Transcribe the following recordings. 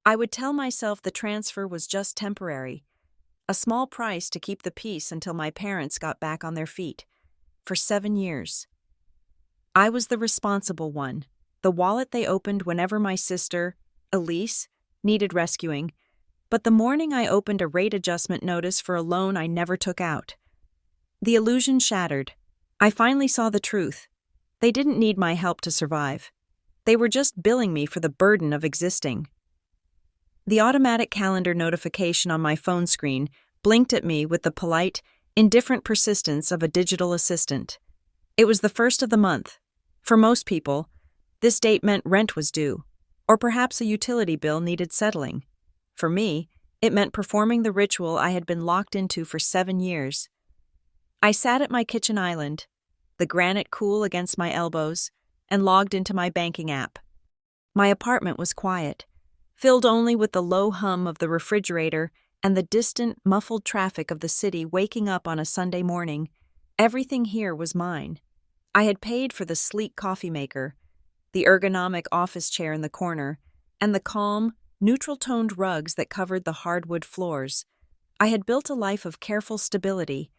I would tell myself the transfer was just temporary, a small price to keep the peace until my parents got back on their feet. For 7 years. I was the responsible one, the wallet they opened whenever my sister, Elise, needed rescuing, but the morning I opened a rate adjustment notice for a loan I never took out. The illusion shattered. I finally saw the truth. They didn't need my help to survive. They were just billing me for the burden of existing. The automatic calendar notification on my phone screen blinked at me with the polite, indifferent persistence of a digital assistant. It was the first of the month. For most people, this date meant rent was due, or perhaps a utility bill needed settling. For me, it meant performing the ritual I had been locked into for 7 years. I sat at my kitchen island, the granite cool against my elbows, and logged into my banking app. My apartment was quiet, filled only with the low hum of the refrigerator and the distant, muffled traffic of the city waking up on a Sunday morning. Everything here was mine. I had paid for the sleek coffee maker, the ergonomic office chair in the corner, and the calm, neutral-toned rugs that covered the hardwood floors. I had built a life of careful stability,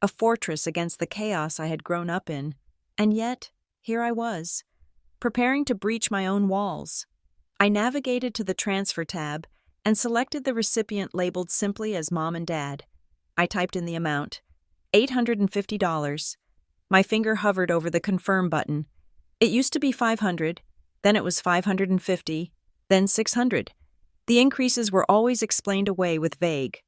a fortress against the chaos I had grown up in, and yet, here I was, preparing to breach my own walls. I navigated to the transfer tab and selected the recipient labeled simply as Mom and Dad. I typed in the amount, $850. My finger hovered over the confirm button. It used to be $500, then it was $550, then $600. The increases were always explained away with vague,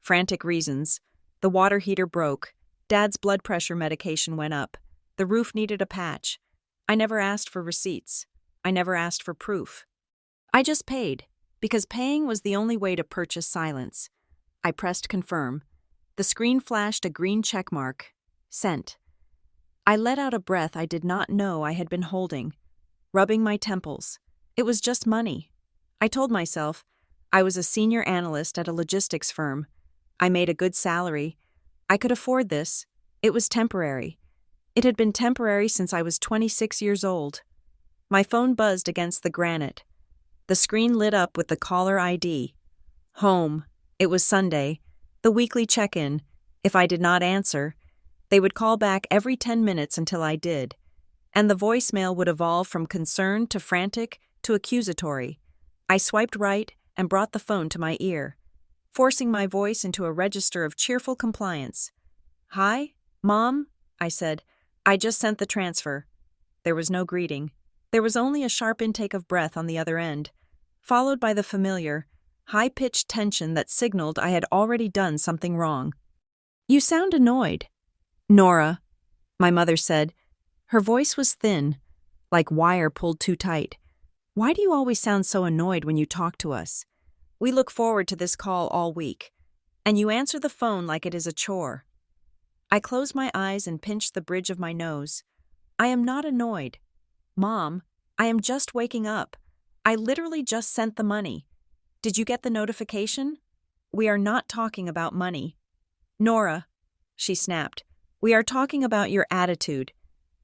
frantic reasons. The water heater broke. Dad's blood pressure medication went up. The roof needed a patch. I never asked for receipts. I never asked for proof. I just paid, because paying was the only way to purchase silence. I pressed confirm. The screen flashed a green check mark. Sent. I let out a breath I did not know I had been holding, rubbing my temples. It was just money. I told myself I was a senior analyst at a logistics firm. I made a good salary. I could afford this. It was temporary. It had been temporary since I was 26 years old. My phone buzzed against the granite. The screen lit up with the caller ID. Home. It was Sunday. The weekly check-in. If I did not answer, they would call back every 10 minutes until I did, and the voicemail would evolve from concerned to frantic to accusatory. I swiped right and brought the phone to my ear, forcing my voice into a register of cheerful compliance. "Hi, Mom," I said. "I just sent the transfer." There was no greeting. There was only a sharp intake of breath on the other end, followed by the familiar, high-pitched tension that signaled I had already done something wrong. "You sound annoyed." "Nora," my mother said. Her voice was thin, like wire pulled too tight. "Why do you always sound so annoyed when you talk to us? We look forward to this call all week, and you answer the phone like it is a chore." I closed my eyes and pinched the bridge of my nose. "I am not annoyed. Mom, I am just waking up. I literally just sent the money. Did you get the notification? We are not talking about money." "Nora," she snapped, "we are talking about your attitude.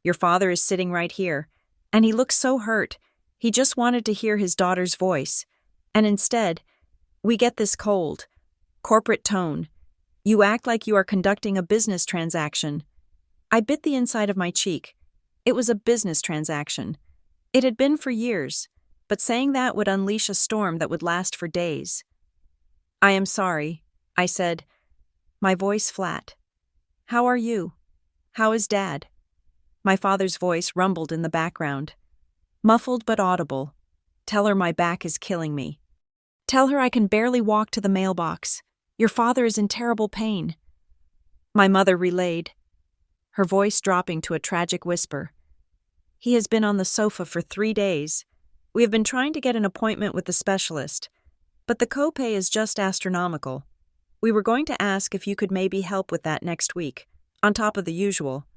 Your father is sitting right here, and he looks so hurt. He just wanted to hear his daughter's voice. And instead, we get this cold, corporate tone. You act like you are conducting a business transaction." I bit the inside of my cheek. It was a business transaction. It had been for years, but saying that would unleash a storm that would last for days. "I am sorry," I said, my voice flat. "How are you? How is Dad?" My father's voice rumbled in the background. Muffled but audible. "Tell her my back is killing me. Tell her I can barely walk to the mailbox. Your father is in terrible pain." My mother relayed, her voice dropping to a tragic whisper. "He has been on the sofa for 3 days. We have been trying to get an appointment with the specialist, but the copay is just astronomical. We were going to ask if you could maybe help with that next week, on top of the usual."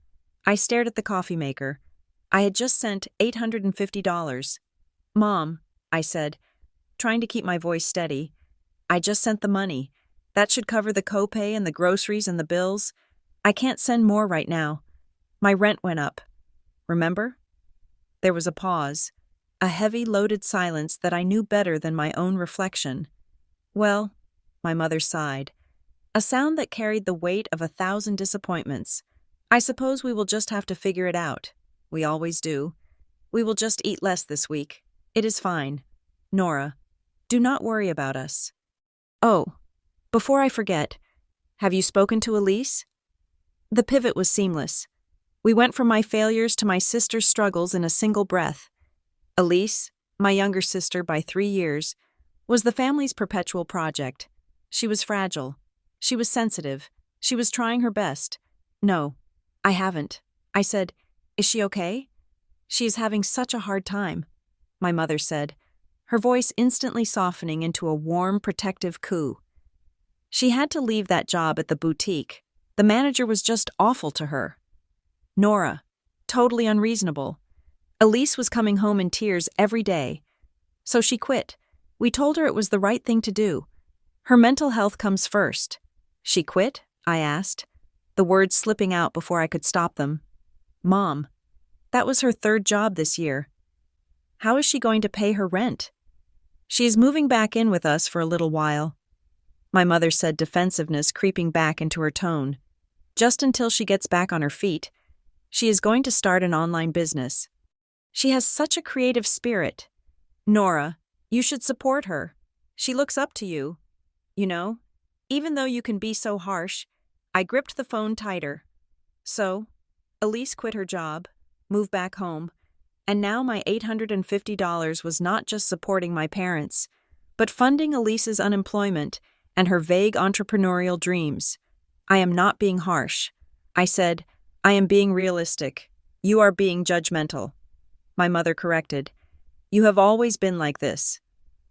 I stared at the coffee maker. I had just sent $850. "Mom," I said, trying to keep my voice steady, "I just sent the money. That should cover the copay and the groceries and the bills. I can't send more right now. My rent went up. Remember?" There was a pause. A heavy, loaded silence that I knew better than my own reflection. Well, my mother sighed. A sound that carried the weight of 1,000 disappointments. I suppose we will just have to figure it out. We always do. We will just eat less this week. It is fine. Nora, do not worry about us. Oh, before I forget, have you spoken to Elise? The pivot was seamless. We went from my failures to my sister's struggles in a single breath. Elise, my younger sister by 3 years, was the family's perpetual project. She was fragile. She was sensitive. She was trying her best. No, I haven't. I said, is she okay? She is having such a hard time, my mother said, her voice instantly softening into a warm, protective coo. She had to leave that job at the boutique. The manager was just awful to her. Nora, totally unreasonable. Elise was coming home in tears every day. So she quit. We told her it was the right thing to do. Her mental health comes first. She quit? I asked, the words slipping out before I could stop them. Mom, that was her 3rd job this year. How is she going to pay her rent? She is moving back in with us for a little while. My mother said, defensiveness creeping back into her tone. Just until she gets back on her feet. She is going to start an online business. She has such a creative spirit. Nora, you should support her. She looks up to you. You know, even though you can be so harsh, I gripped the phone tighter. So, Elise quit her job, moved back home, and now my $850 was not just supporting my parents, but funding Elise's unemployment and her vague entrepreneurial dreams. I am not being harsh. I said, I am being realistic. You are being judgmental. My mother corrected. You have always been like this.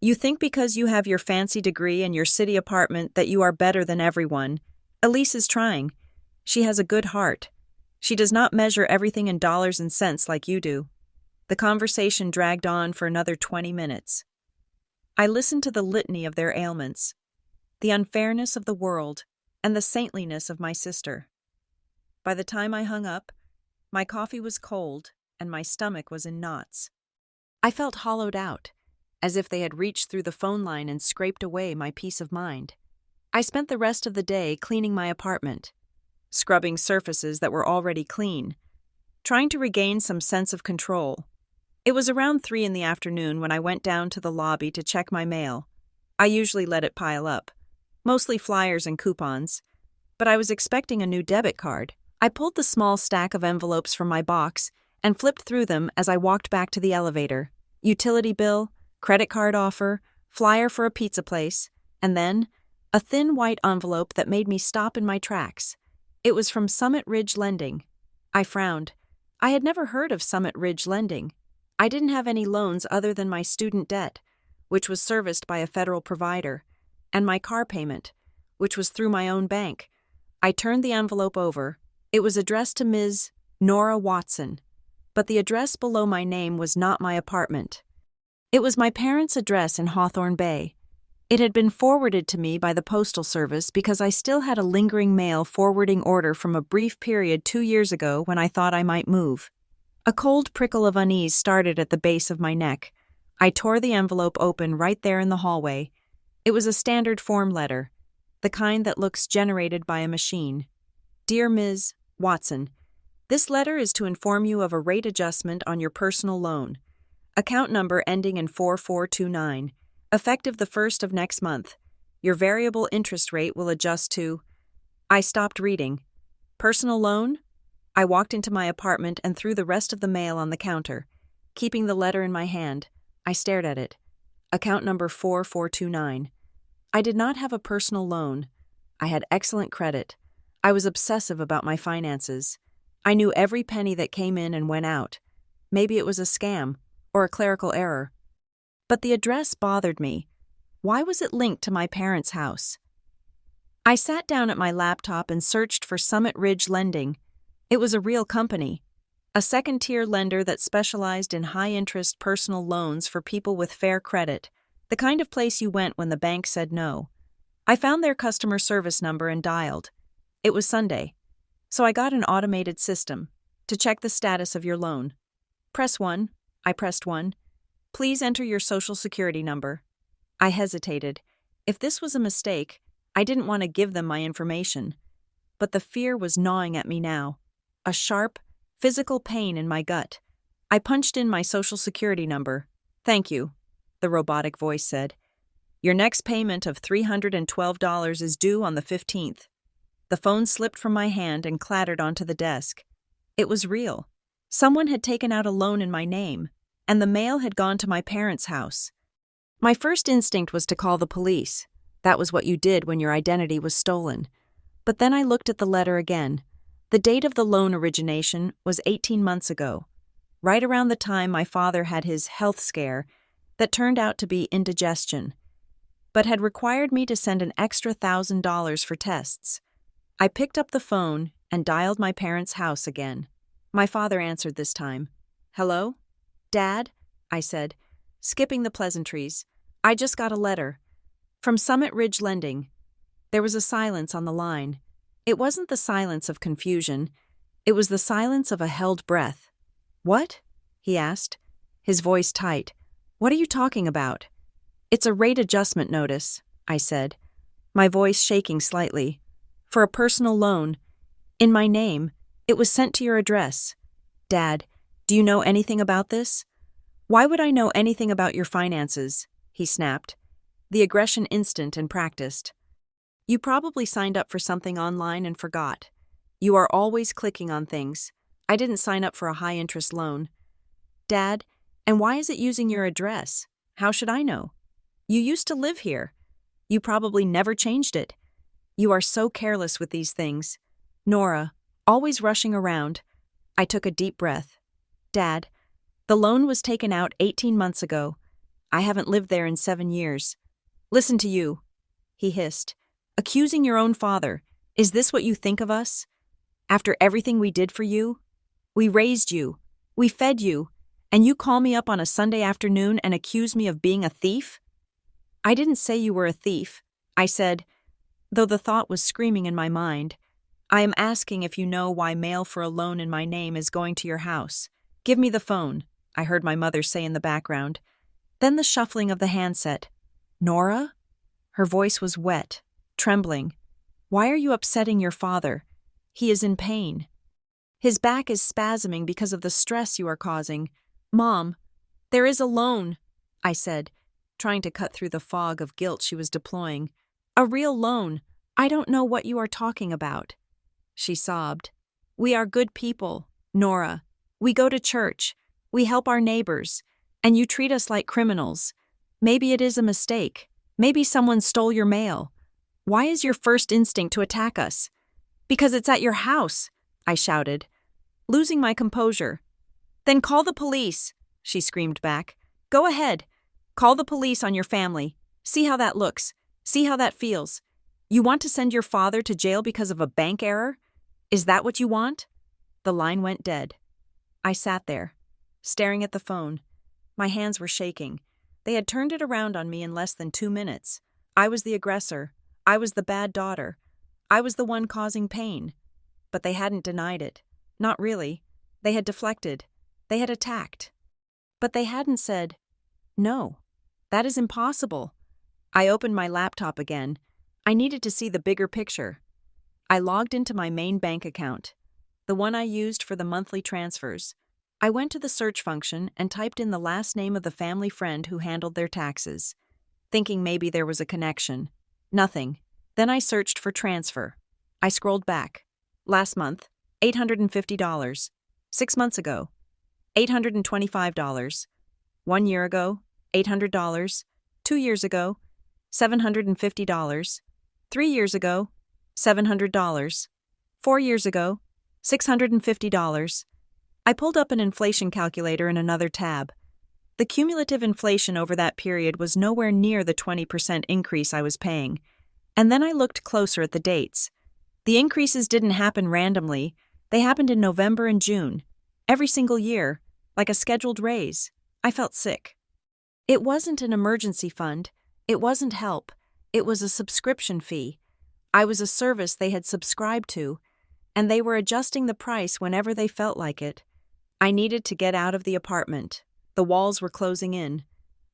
You think because you have your fancy degree and your city apartment that you are better than everyone. Elise is trying. She has a good heart. She does not measure everything in dollars and cents like you do. The conversation dragged on for another 20 minutes. I listened to the litany of their ailments, the unfairness of the world, and the saintliness of my sister. By the time I hung up, my coffee was cold and my stomach was in knots. I felt hollowed out, as if they had reached through the phone line and scraped away my peace of mind. I spent the rest of the day cleaning my apartment, scrubbing surfaces that were already clean, trying to regain some sense of control. It was around 3 in the afternoon when I went down to the lobby to check my mail. I usually let it pile up, mostly flyers and coupons, but I was expecting a new debit card. I pulled the small stack of envelopes from my box and flipped through them as I walked back to the elevator. Utility bill, credit card offer, flyer for a pizza place, and then a thin white envelope that made me stop in my tracks. It was from Summit Ridge Lending. I frowned. I had never heard of Summit Ridge Lending. I didn't have any loans other than my student debt, which was serviced by a federal provider, and my car payment, which was through my own bank. I turned the envelope over. It was addressed to Ms. Nora Watson, but the address below my name was not my apartment. It was my parents' address in Hawthorne Bay. It had been forwarded to me by the Postal Service because I still had a lingering mail forwarding order from a brief period 2 years ago when I thought I might move. A cold prickle of unease started at the base of my neck. I tore the envelope open right there in the hallway. It was a standard form letter, the kind that looks generated by a machine. Dear Ms. Watson, this letter is to inform you of a rate adjustment on your personal loan. Account number ending in 4429. Effective the 1st of next month. Your variable interest rate will adjust to... I stopped reading. Personal loan? I walked into my apartment and threw the rest of the mail on the counter. Keeping the letter in my hand, I stared at it. Account number 4429. I did not have a personal loan. I had excellent credit. I was obsessive about my finances. I knew every penny that came in and went out. Maybe it was a scam or a clerical error. But the address bothered me. Why was it linked to my parents' house? I sat down at my laptop and searched for Summit Ridge Lending. It was a real company, a second-tier lender that specialized in high-interest personal loans for people with fair credit, the kind of place you went when the bank said no. I found their customer service number and dialed. It was Sunday, so I got an automated system to check the status of your loan. Press 1. I pressed 1. Please enter your social security number. I hesitated. If this was a mistake, I didn't want to give them my information. But the fear was gnawing at me now. A sharp, physical pain in my gut. I punched in my social security number. Thank you, the robotic voice said. Your next payment of $312 is due on the 15th. The phone slipped from my hand and clattered onto the desk. It was real. Someone had taken out a loan in my name, and the mail had gone to my parents' house. My first instinct was to call the police. That was what you did when your identity was stolen. But then I looked at the letter again. The date of the loan origination was 18 months ago, right around the time my father had his health scare that turned out to be indigestion, but had required me to send an extra $1,000 for tests. I picked up the phone and dialed my parents' house again. My father answered this time. Hello? Dad? I said, skipping the pleasantries. I just got a letter. From Summit Ridge Lending. There was a silence on the line. It wasn't the silence of confusion. It was the silence of a held breath. What? He asked, his voice tight. What are you talking about? It's a rate adjustment notice, I said, my voice shaking slightly. For a personal loan. In my name. It was sent to your address. Dad, do you know anything about this? Why would I know anything about your finances? He snapped, the aggression instant and practiced. You probably signed up for something online and forgot. You are always clicking on things. I didn't sign up for a high-interest loan. Dad, and why is it using your address? How should I know? You used to live here. You probably never changed it. You are so careless with these things. Nora, always rushing around. I took a deep breath. Dad, the loan was taken out 18 months ago. I haven't lived there in 7 years. Listen to you, he hissed. Accusing your own father. Is this what you think of us? After everything we did for you? We raised you. We fed you. And you call me up on a Sunday afternoon and accuse me of being a thief? I didn't say you were a thief. I said, though the thought was screaming in my mind, I am asking if you know why mail for a loan in my name is going to your house. Give me the phone, I heard my mother say in the background. Then the shuffling of the handset. Nora? Her voice was wet, trembling. Why are you upsetting your father? He is in pain. His back is spasming because of the stress you are causing. Mom, there is a loan, I said, trying to cut through the fog of guilt she was deploying. A real loan. I don't know what you are talking about. She sobbed. We are good people, Nora. We go to church. We help our neighbors. And you treat us like criminals. Maybe it is a mistake. Maybe someone stole your mail. Why is your first instinct to attack us? Because it's at your house, I shouted, losing my composure. Then call the police, she screamed back. Go ahead. Call the police on your family. See how that looks. See how that feels. You want to send your father to jail because of a bank error? Is that what you want? The line went dead. I sat there, staring at the phone. My hands were shaking. They had turned it around on me in less than 2 minutes. I was the aggressor. I was the bad daughter. I was the one causing pain. But they hadn't denied it. Not really. They had deflected. They had attacked. But they hadn't said, no, that is impossible. I opened my laptop again. I needed to see the bigger picture. I logged into my main bank account, the one I used for the monthly transfers. I went to the search function and typed in the last name of the family friend who handled their taxes, thinking maybe there was a connection. Nothing. Then I searched for transfer. I scrolled back. Last month, $850. 6 months ago, $825. 1 year ago, $800. 2 years ago, $750. 3 years ago, $700. 4 years ago, $650. I pulled up an inflation calculator in another tab. The cumulative inflation over that period was nowhere near the 20% increase I was paying. And then I looked closer at the dates. The increases didn't happen randomly. They happened in November and June, every single year, like a scheduled raise. I felt sick. It wasn't an emergency fund. It wasn't help. It was a subscription fee. I was a service they had subscribed to, and they were adjusting the price whenever they felt like it. I needed to get out of the apartment. The walls were closing in.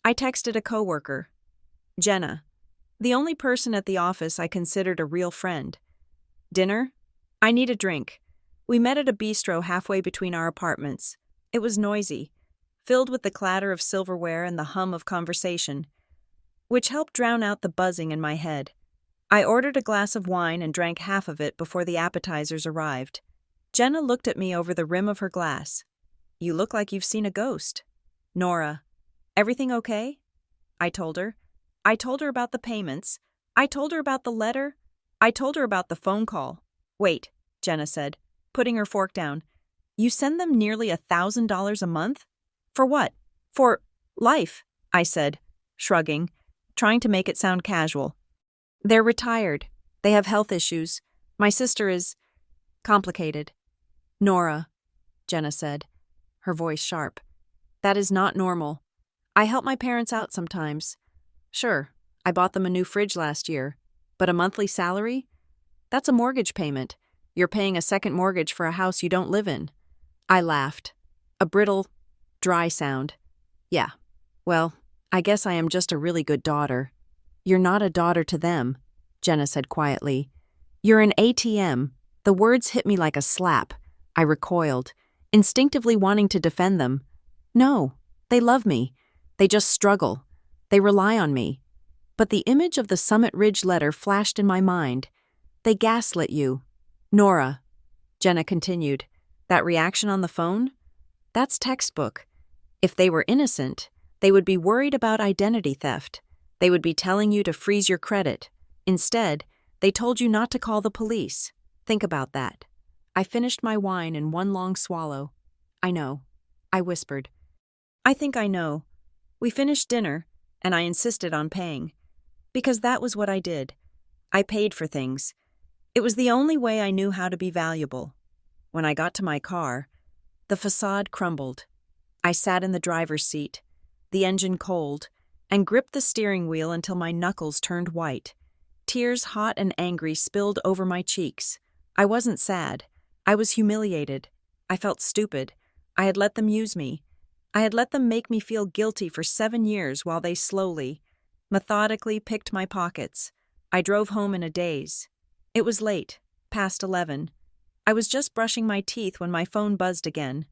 I texted a coworker. Jenna, the only person at the office I considered a real friend. Dinner? I need a drink. We met at a bistro halfway between our apartments. It was noisy, filled with the clatter of silverware and the hum of conversation, which helped drown out the buzzing in my head. I ordered a glass of wine and drank half of it before the appetizers arrived. Jenna looked at me over the rim of her glass. You look like you've seen a ghost. Nora, everything okay? I told her. I told her about the payments. I told her about the letter. I told her about the phone call. Wait, Jenna said, putting her fork down. You send them nearly $1,000 a month? For what? For life, I said, shrugging, trying to make it sound casual. They're retired. They have health issues. My sister is complicated. Nora, Jenna said, her voice sharp. That is not normal. I help my parents out sometimes. Sure, I bought them a new fridge last year, but a monthly salary? That's a mortgage payment. You're paying a second mortgage for a house you don't live in. I laughed. A brittle, dry sound. Yeah, well, I guess I am just a really good daughter. You're not a daughter to them, Jenna said quietly. You're an ATM. The words hit me like a slap. I recoiled, instinctively wanting to defend them. No, they love me. They just struggle. They rely on me. But the image of the Summit Ridge letter flashed in my mind. They gaslit you. Nora, Jenna continued, that reaction on the phone? That's textbook. If they were innocent, they would be worried about identity theft. They would be telling you to freeze your credit. Instead, they told you not to call the police. Think about that. I finished my wine in one long swallow. I know, I whispered. I think I know. We finished dinner, and I insisted on paying. Because that was what I did. I paid for things. It was the only way I knew how to be valuable. When I got to my car, the facade crumbled. I sat in the driver's seat, the engine cold, and gripped the steering wheel until my knuckles turned white. Tears, hot and angry, spilled over my cheeks. I wasn't sad. I was humiliated. I felt stupid. I had let them use me. I had let them make me feel guilty for 7 years while they slowly, methodically picked my pockets. I drove home in a daze. It was late, past 11. I was just brushing my teeth when my phone buzzed again.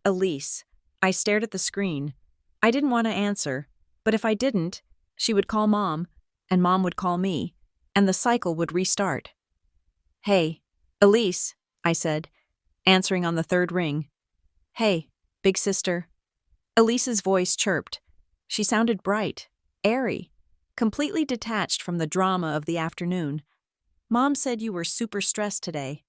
Elise. I stared at the screen. I didn't want to answer, but if I didn't, she would call Mom, and Mom would call me, and the cycle would restart. Hey, Elise, I said, answering on the third ring. Hey, big sister. Elise's voice chirped. She sounded bright, airy, completely detached from the drama of the afternoon. Mom said you were super stressed today.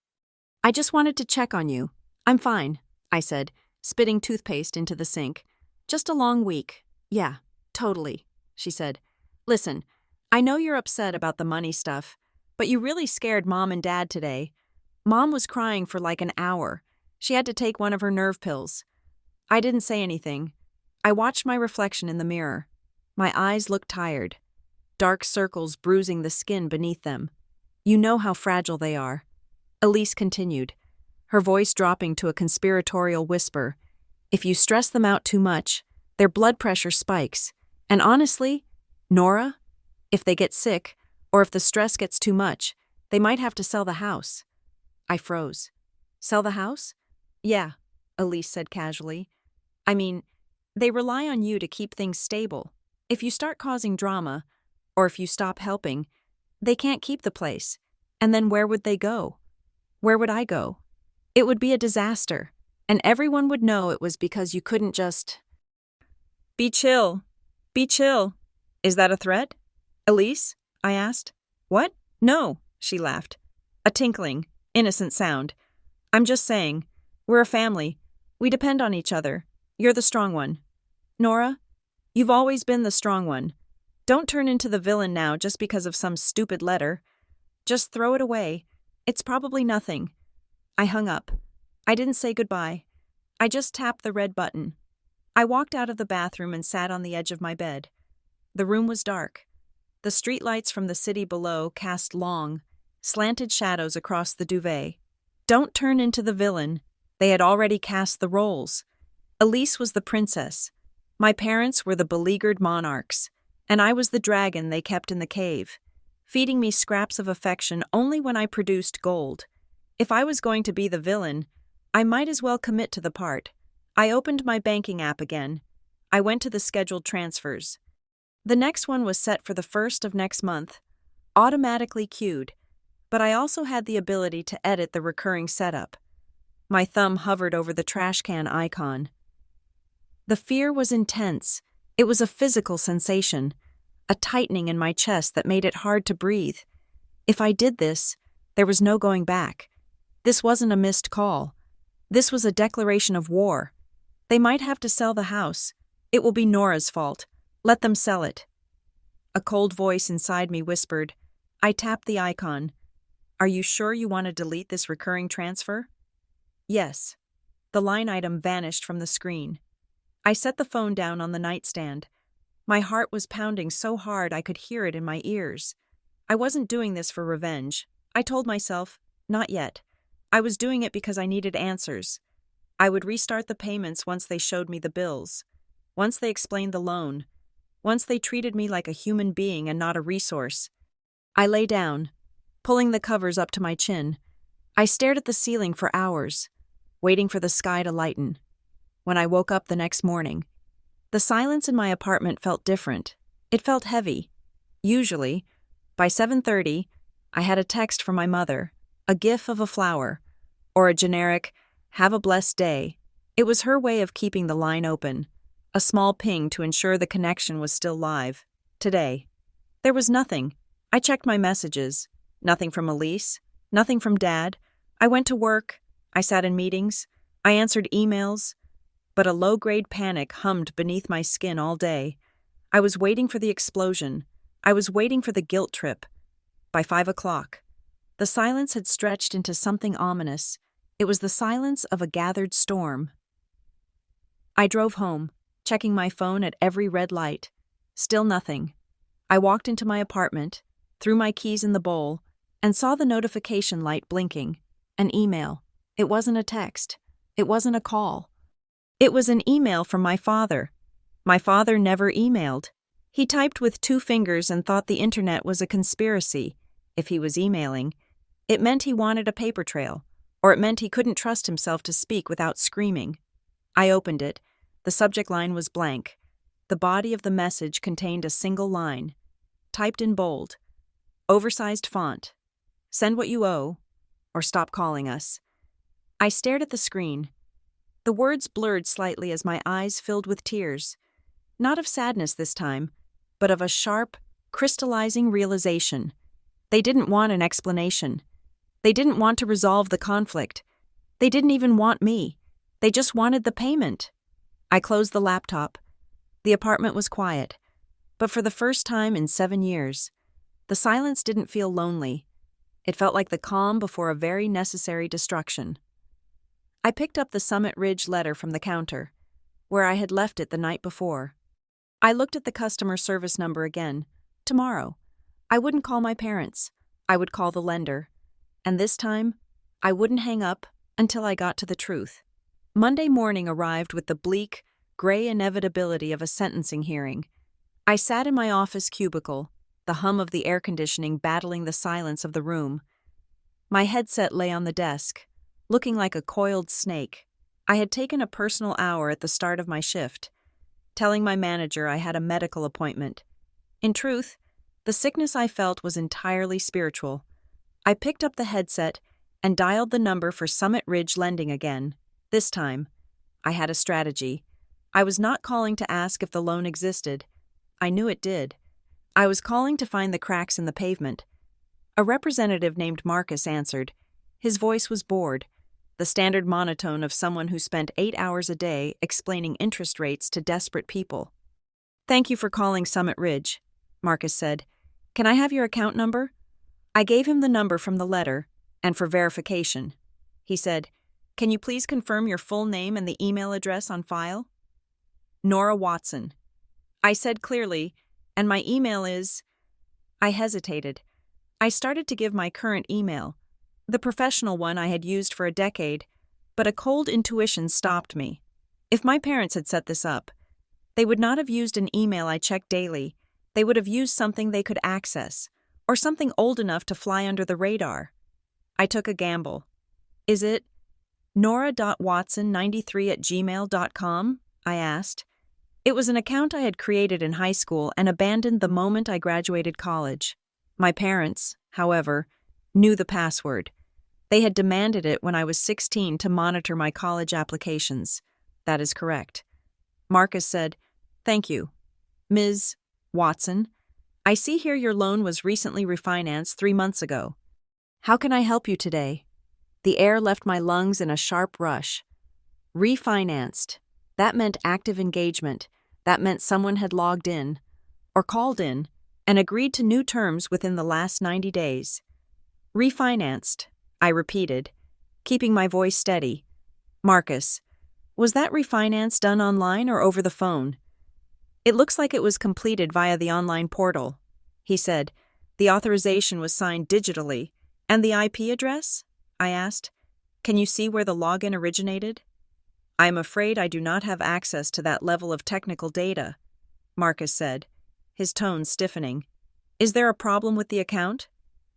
I just wanted to check on you. I'm fine, I said, spitting toothpaste into the sink. Just a long week. Yeah, totally, she said. Listen, I know you're upset about the money stuff, but you really scared Mom and Dad today. Mom was crying for like an hour. She had to take one of her nerve pills. I didn't say anything. I watched my reflection in the mirror. My eyes looked tired, dark circles bruising the skin beneath them. You know how fragile they are. Elise continued, her voice dropping to a conspiratorial whisper. If you stress them out too much, their blood pressure spikes. And honestly, Nora, if they get sick, or if the stress gets too much, they might have to sell the house. I froze. Sell the house? Yeah, Elise said casually. I mean, they rely on you to keep things stable. If you start causing drama, or if you stop helping, they can't keep the place. And then where would they go? Where would I go? It would be a disaster, and everyone would know it was because you couldn't just... Be chill. Be chill. Is that a threat? Elise? I asked. What? No, she laughed. A tinkling, innocent sound. I'm just saying, we're a family. We depend on each other. You're the strong one. Nora, you've always been the strong one. Don't turn into the villain now just because of some stupid letter. Just throw it away. It's probably nothing. I hung up. I didn't say goodbye. I just tapped the red button. I walked out of the bathroom and sat on the edge of my bed. The room was dark. The streetlights from the city below cast long, slanted shadows across the duvet. Don't turn into the villain. They had already cast the roles. Elise was the princess. My parents were the beleaguered monarchs, and I was the dragon they kept in the cave, feeding me scraps of affection only when I produced gold. If I was going to be the villain, I might as well commit to the part. I opened my banking app again. I went to the scheduled transfers. The next one was set for the 1st of next month, automatically queued, but I also had the ability to edit the recurring setup. My thumb hovered over the trash can icon. The fear was intense. It was a physical sensation, a tightening in my chest that made it hard to breathe. If I did this, there was no going back. This wasn't a missed call. This was a declaration of war. They might have to sell the house. It will be Nora's fault. Let them sell it. A cold voice inside me whispered. I tapped the icon. Are you sure you want to delete this recurring transfer? Yes. The line item vanished from the screen. I set the phone down on the nightstand. My heart was pounding so hard I could hear it in my ears. I wasn't doing this for revenge. I told myself, not yet. I was doing it because I needed answers. I would restart the payments once they showed me the bills, once they explained the loan, once they treated me like a human being and not a resource. I lay down, pulling the covers up to my chin. I stared at the ceiling for hours, waiting for the sky to lighten. When I woke up the next morning, the silence in my apartment felt different. It felt heavy. Usually, by 7:30, I had a text from my mother, a gif of a flower, or a generic, "Have a blessed day." It was her way of keeping the line open, a small ping to ensure the connection was still live. Today, there was nothing. I checked my messages. Nothing from Elise, nothing from Dad. I went to work. I sat in meetings. I answered emails. But a low-grade panic hummed beneath my skin all day. I was waiting for the explosion. I was waiting for the guilt trip. By 5 o'clock, the silence had stretched into something ominous. It was the silence of a gathered storm. I drove home, checking my phone at every red light. Still nothing. I walked into my apartment, threw my keys in the bowl, and saw the notification light blinking. An email. It wasn't a text. It wasn't a call. It was an email from my father. My father never emailed. He typed with 2 fingers and thought the internet was a conspiracy. If he was emailing, it meant he wanted a paper trail, or it meant he couldn't trust himself to speak without screaming. I opened it. The subject line was blank. The body of the message contained a single line, typed in bold, oversized font. Send what you owe, or stop calling us. I stared at the screen. The words blurred slightly as my eyes filled with tears. Not of sadness this time, but of a sharp, crystallizing realization. They didn't want an explanation. They didn't want to resolve the conflict. They didn't even want me. They just wanted the payment. I closed the laptop. The apartment was quiet, but for the first time in 7 years, the silence didn't feel lonely. It felt like the calm before a very necessary destruction. I picked up the Summit Ridge letter from the counter, where I had left it the night before. I looked at the customer service number again. Tomorrow, I wouldn't call my parents. I would call the lender. And this time, I wouldn't hang up until I got to the truth. Monday morning arrived with the bleak, gray inevitability of a sentencing hearing. I sat in my office cubicle, the hum of the air conditioning battling the silence of the room. My headset lay on the desk, looking like a coiled snake. I had taken a personal hour at the start of my shift, telling my manager I had a medical appointment. In truth, the sickness I felt was entirely spiritual. I picked up the headset and dialed the number for Summit Ridge Lending again. This time, I had a strategy. I was not calling to ask if the loan existed. I knew it did. I was calling to find the cracks in the pavement. A representative named Marcus answered. His voice was bored, the standard monotone of someone who spent 8 hours a day explaining interest rates to desperate people. "Thank you for calling Summit Ridge," Marcus said. "Can I have your account number?" I gave him the number from the letter, and for verification. He said, "Can you please confirm your full name and the email address on file?" Nora Watson. I said clearly, "And my email is—" I hesitated. I started to give my current email, the professional one I had used for a decade, but a cold intuition stopped me. If my parents had set this up, They would not have used an email I checked daily. They would have used something they could access, or something old enough to fly under the radar. I took a gamble. Is it nora.watson93@gmail.com? I asked. It was an account I had created in high school and abandoned the moment I graduated college. My parents, however, knew the password. They had demanded it when I was 16 to monitor my college applications. That is correct. Marcus said, "Thank you. Ms. Watson, I see here your loan was recently refinanced 3 months ago. How can I help you today?" The air left my lungs in a sharp rush. Refinanced. That meant active engagement. That meant someone had logged in, or called in, and agreed to new terms within the last 90 days. Refinanced, I repeated, keeping my voice steady. Marcus, was that refinance done online or over the phone? It looks like it was completed via the online portal, he said. The authorization was signed digitally. And the IP address? I asked. Can you see where the login originated? I am afraid I do not have access to that level of technical data, Marcus said, his tone stiffening. Is there a problem with the account?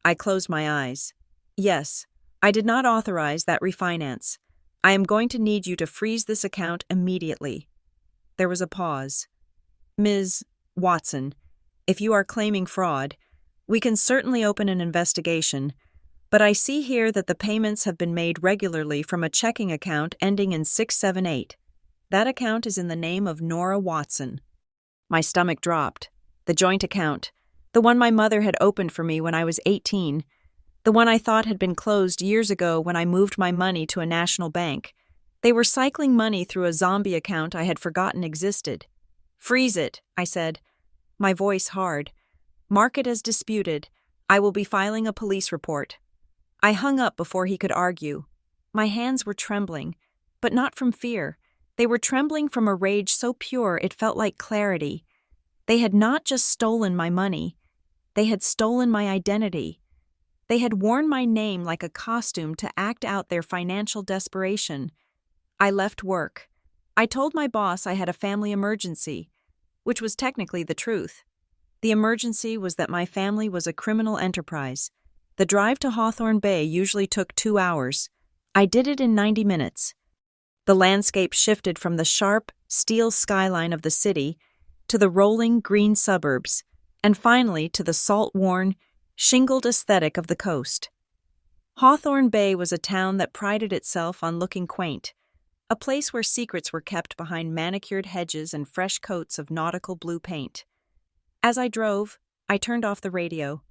I closed my eyes. Yes, I did not authorize that refinance. I am going to need you to freeze this account immediately. There was a pause. Ms. Watson, if you are claiming fraud, we can certainly open an investigation, but I see here that the payments have been made regularly from a checking account ending in 678. That account is in the name of Nora Watson. My stomach dropped. The joint account, the one my mother had opened for me when I was 18, the one I thought had been closed years ago when I moved my money to a national bank. They were cycling money through a zombie account I had forgotten existed. Freeze it, I said, my voice hard. Mark it as disputed. I will be filing a police report. I hung up before he could argue. My hands were trembling, but not from fear. They were trembling from a rage so pure it felt like clarity. They had not just stolen my money. They had stolen my identity. They had worn my name like a costume to act out their financial desperation. I left work. I told my boss I had a family emergency, which was technically the truth. The emergency was that my family was a criminal enterprise. The drive to Hawthorne Bay usually took 2 hours. I did it in 90 minutes. The landscape shifted from the sharp, steel skyline of the city to the rolling green suburbs, and finally to the salt-worn, shingled aesthetic of the coast. Hawthorne Bay was a town that prided itself on looking quaint, a place where secrets were kept behind manicured hedges and fresh coats of nautical blue paint. As I drove, I turned off the radio.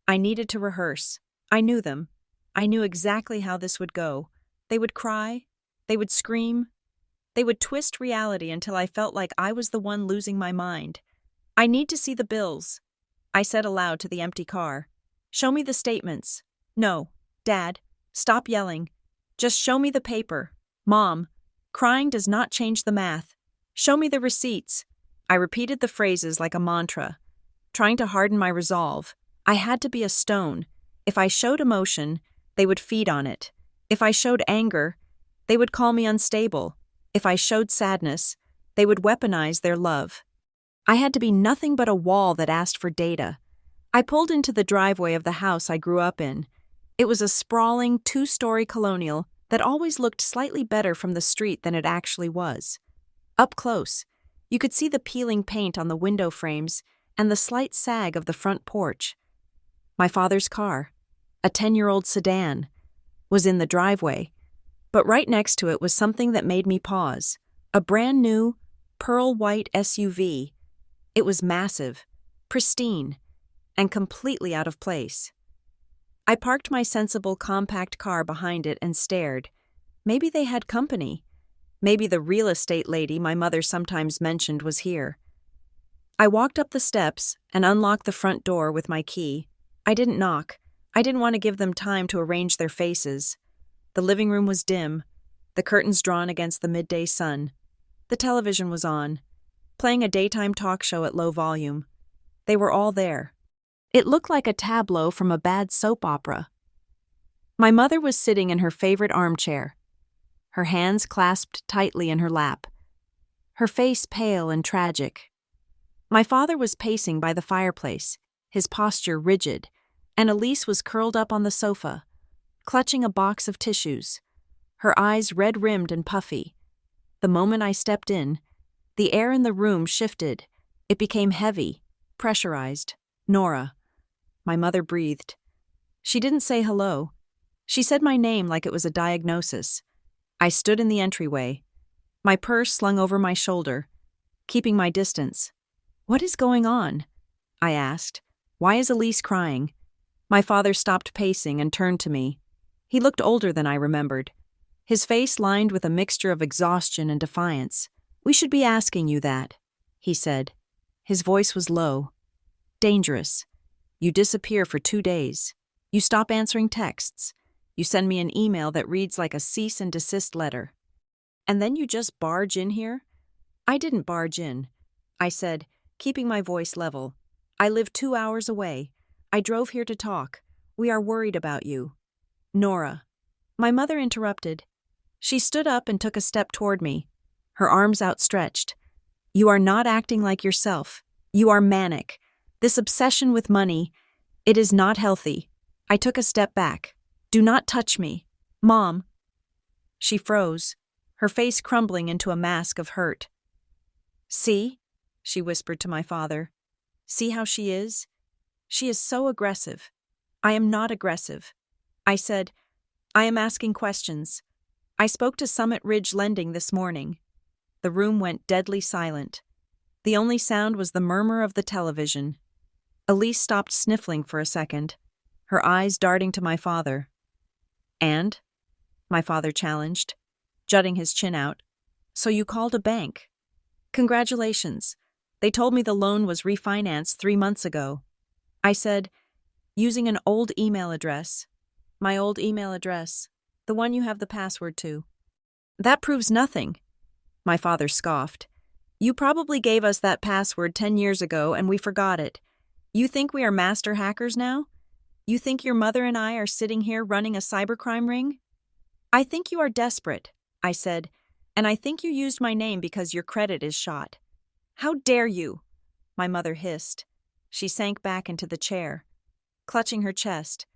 I needed to rehearse. I knew them. I knew exactly how this would go. They would cry. They would scream. They would twist reality until I felt like I was the one losing my mind. I need to see the bills, I said aloud to the empty car. Show me the statements. No, Dad, stop yelling. Just show me the paper. Mom, crying does not change the math. Show me the receipts. I repeated the phrases like a mantra, trying to harden my resolve. I had to be a stone. If I showed emotion, they would feed on it. If I showed anger, they would call me unstable. If I showed sadness, they would weaponize their love. I had to be nothing but a wall that asked for data. I pulled into the driveway of the house I grew up in. It was a sprawling 2-story colonial that always looked slightly better from the street than it actually was. Up close, you could see the peeling paint on the window frames and the slight sag of the front porch. My father's car, a 10-year-old sedan, was in the driveway, but right next to it was something that made me pause, a brand new, pearl-white SUV. It was massive, pristine, and completely out of place. I parked my sensible, compact car behind it and stared. Maybe they had company. Maybe the real estate lady my mother sometimes mentioned was here. I walked up the steps and unlocked the front door with my key. I didn't knock. I didn't want to give them time to arrange their faces. The living room was dim, the curtains drawn against the midday sun. The television was on, playing a daytime talk show at low volume. They were all there. It looked like a tableau from a bad soap opera. My mother was sitting in her favorite armchair, her hands clasped tightly in her lap. her face pale and tragic. My father was pacing by the fireplace, his posture rigid, and Elise was curled up on the sofa, clutching a box of tissues, her eyes red-rimmed and puffy. The moment I stepped in, the air in the room shifted. It became heavy, pressurized. Nora. My mother breathed. She didn't say hello. She said my name like it was a diagnosis. I stood in the entryway, my purse slung over my shoulder, keeping my distance. "What is going on?" I asked. "Why is Elise crying?" My father stopped pacing and turned to me. He looked older than I remembered, his face lined with a mixture of exhaustion and defiance. "We should be asking you that," he said. His voice was low. "Dangerous. You disappear for 2 days. You stop answering texts. You send me an email that reads like a cease and desist letter. And then you just barge in here?" "I didn't barge in," I said, keeping my voice level. "I live 2 hours away. I drove here to talk. We are worried about you." "Nora." My mother interrupted. She stood up and took a step toward me, her arms outstretched. "You are not acting like yourself. You are manic. This obsession with money, it is not healthy." I took a step back. "Do not touch me. Mom." She froze, her face crumbling into a mask of hurt. "See?" she whispered to my father. "See how she is? She is so aggressive." "I am not aggressive." I said, "I am asking questions. I spoke to Summit Ridge Lending this morning." The room went deadly silent. The only sound was the murmur of the television. Elise stopped sniffling for a second, her eyes darting to my father. "And?" my father challenged, jutting his chin out. "So you called a bank?" "Congratulations. They told me the loan was refinanced 3 months ago." I said, "Using an old email address." "My old email address. The one you have the password to." "That proves nothing." My father scoffed. "You probably gave us that password 10 years ago and we forgot it. You think we are master hackers now? You think your mother and I are sitting here running a cybercrime ring?" "I think you are desperate," I said, "and I think you used my name because your credit is shot." "How dare you?" my mother hissed. She sank back into the chair, clutching her chest.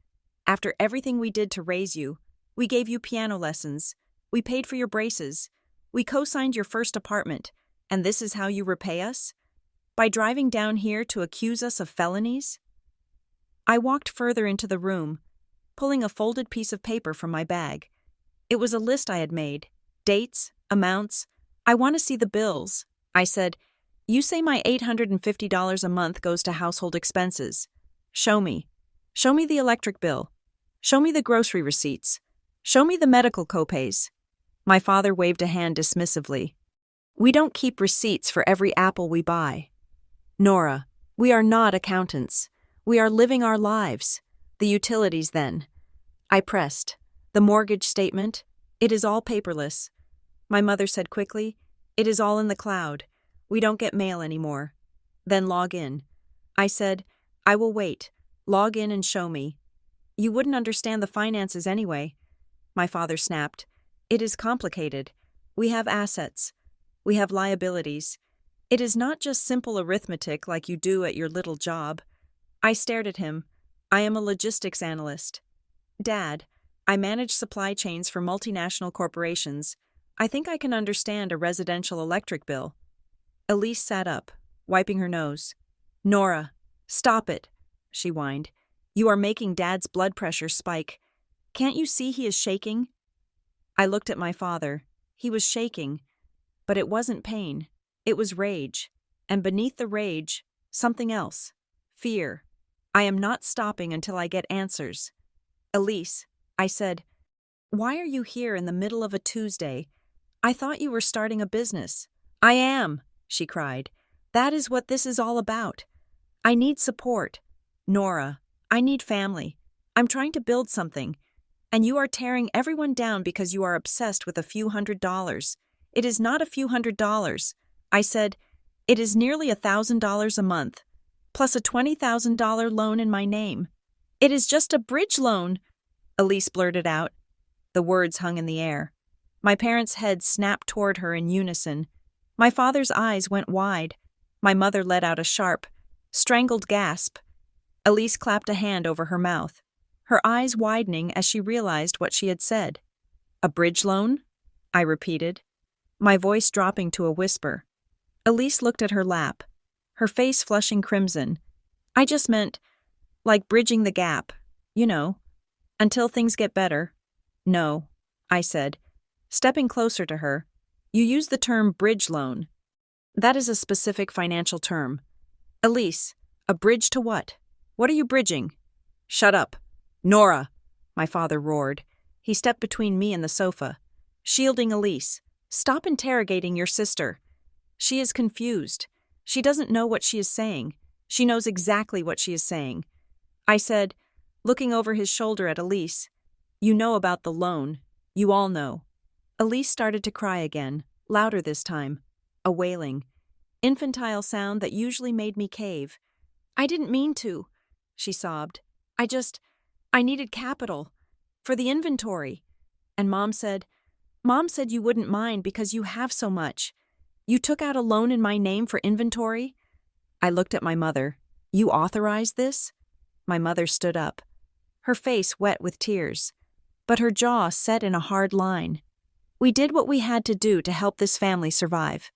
"After everything we did to raise you, we gave you piano lessons, we paid for your braces, we co-signed your first apartment, and this is how you repay us? By driving down here to accuse us of felonies?" I walked further into the room, pulling a folded piece of paper from my bag. It was a list I had made. Dates, amounts. "I want to see the bills," I said. "You say my $850 a month goes to household expenses. Show me. Show me the electric bill. Show me the grocery receipts. Show me the medical copays." My father waved a hand dismissively. "We don't keep receipts for every apple we buy." "Nora, we are not accountants. We are living our lives. The utilities, then." I pressed. "The mortgage statement? It is all paperless." My mother said quickly, "It is all in the cloud. We don't get mail anymore." "Then log in." I said, "I will wait. Log in and show me." "You wouldn't understand the finances anyway." My father snapped. "It is complicated. We have assets. We have liabilities. It is not just simple arithmetic like you do at your little job." I stared at him. "I am a logistics analyst." "Dad, I manage supply chains for multinational corporations. I think I can understand a residential electric bill." Elise sat up, wiping her nose. "Nora, stop it," she whined. "You are making Dad's blood pressure spike. Can't you see he is shaking?" I looked at my father. He was shaking, but it wasn't pain. It was rage, and beneath the rage, something else. Fear. "I am not stopping until I get answers." "Elise," I said, "why are you here in the middle of a Tuesday? I thought you were starting a business." "I am," she cried. "That is what this is all about. I need support. Nora, I need family. I'm trying to build something, and you are tearing everyone down because you are obsessed with a few $100s. It is not a few $100s. I said, "It is nearly $1,000 a month, plus a $20,000 loan in my name." "It is just a bridge loan," Elise blurted out. The words hung in the air. My parents' heads snapped toward her in unison. My father's eyes went wide. My mother let out a sharp, strangled gasp. Elise clapped a hand over her mouth, her eyes widening as she realized what she had said. "A bridge loan?" I repeated, my voice dropping to a whisper. Elise looked at her lap, her face flushing crimson. "I just meant, like bridging the gap, you know, until things get better." "No," I said, stepping closer to her. "You use the term bridge loan. That is a specific financial term. Elise, a bridge to what? What are you bridging?" "Shut up. Nora," my father roared. He stepped between me and the sofa, shielding Elise. "Stop interrogating your sister. She is confused. She doesn't know what she is saying. She knows exactly what she is saying." I said, looking over his shoulder at Elise, "You know about the loan. You all know." Elise started to cry again, louder this time, a wailing, infantile sound that usually made me cave. "I didn't mean to," she sobbed. I needed capital. For the inventory." And Mom said you wouldn't mind because you have so much. You took out a loan in my name for inventory?" I looked at my mother. "You authorized this?" My mother stood up, her face wet with tears, but her jaw set in a hard line. "We did what we had to do to help this family survive.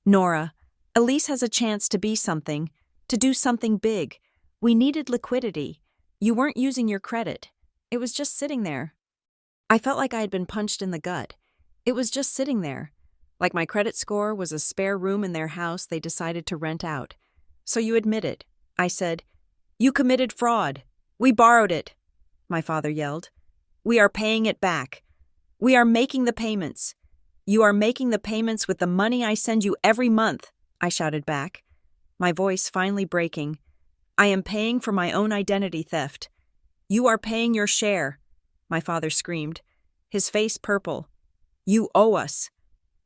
Nora, Elise has a chance to be something, to do something big. We needed liquidity. You weren't using your credit. It was just sitting there." I felt like I had been punched in the gut. It was just sitting there, like my credit score was a spare room in their house they decided to rent out. "So you admit it," I said. "You committed fraud. We borrowed it," my father yelled. "We are paying it back. We are making the payments. You are making the payments with the money I send you every month," I shouted back, my voice finally breaking. "I am paying for my own identity theft. You are paying your share," my father screamed, his face purple. "You owe us.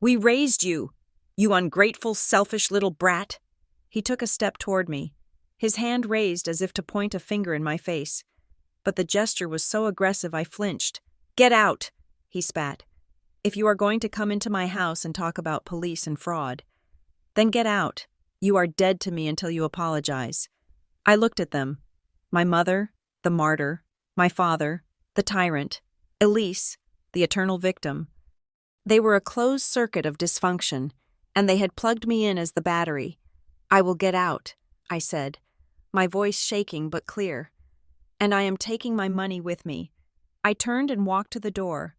We raised you, you ungrateful, selfish little brat." He took a step toward me, his hand raised as if to point a finger in my face. But the gesture was so aggressive I flinched. "Get out," he spat. "If you are going to come into my house and talk about police and fraud, then get out. You are dead to me until you apologize." I looked at them. My mother, the martyr, my father, the tyrant, Elise, the eternal victim. They were a closed circuit of dysfunction, and they had plugged me in as the battery. "I will get out," I said, my voice shaking but clear. "And I am taking my money with me." I turned and walked to the door.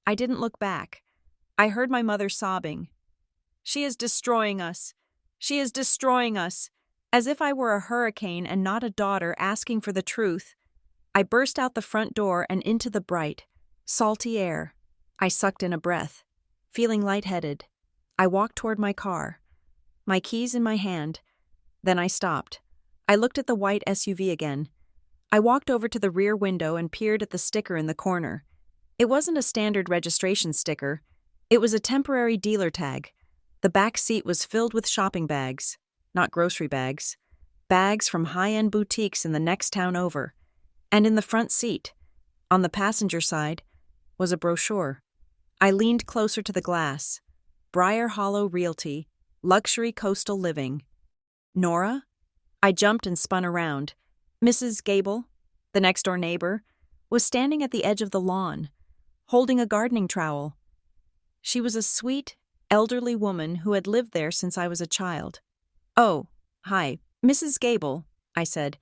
I didn't look back. I heard my mother sobbing. "She is destroying us. She is destroying us," as if I were a hurricane and not a daughter asking for the truth. I burst out the front door and into the bright, salty air. I sucked in a breath, feeling lightheaded. I walked toward my car, my keys in my hand. Then I stopped. I looked at the white SUV again. I walked over to the rear window and peered at the sticker in the corner. It wasn't a standard registration sticker. It was a temporary dealer tag. The back seat was filled with shopping bags, not grocery bags. Bags from high-end boutiques in the next town over. And in the front seat, on the passenger side, was a brochure. I leaned closer to the glass. Briar Hollow Realty, Luxury Coastal Living. "Nora?" I jumped and spun around. Mrs. Gable, the next-door neighbor, was standing at the edge of the lawn, holding a gardening trowel. She was a sweet, elderly woman who had lived there since I was a child. "Oh, hi, Mrs. Gable," I said,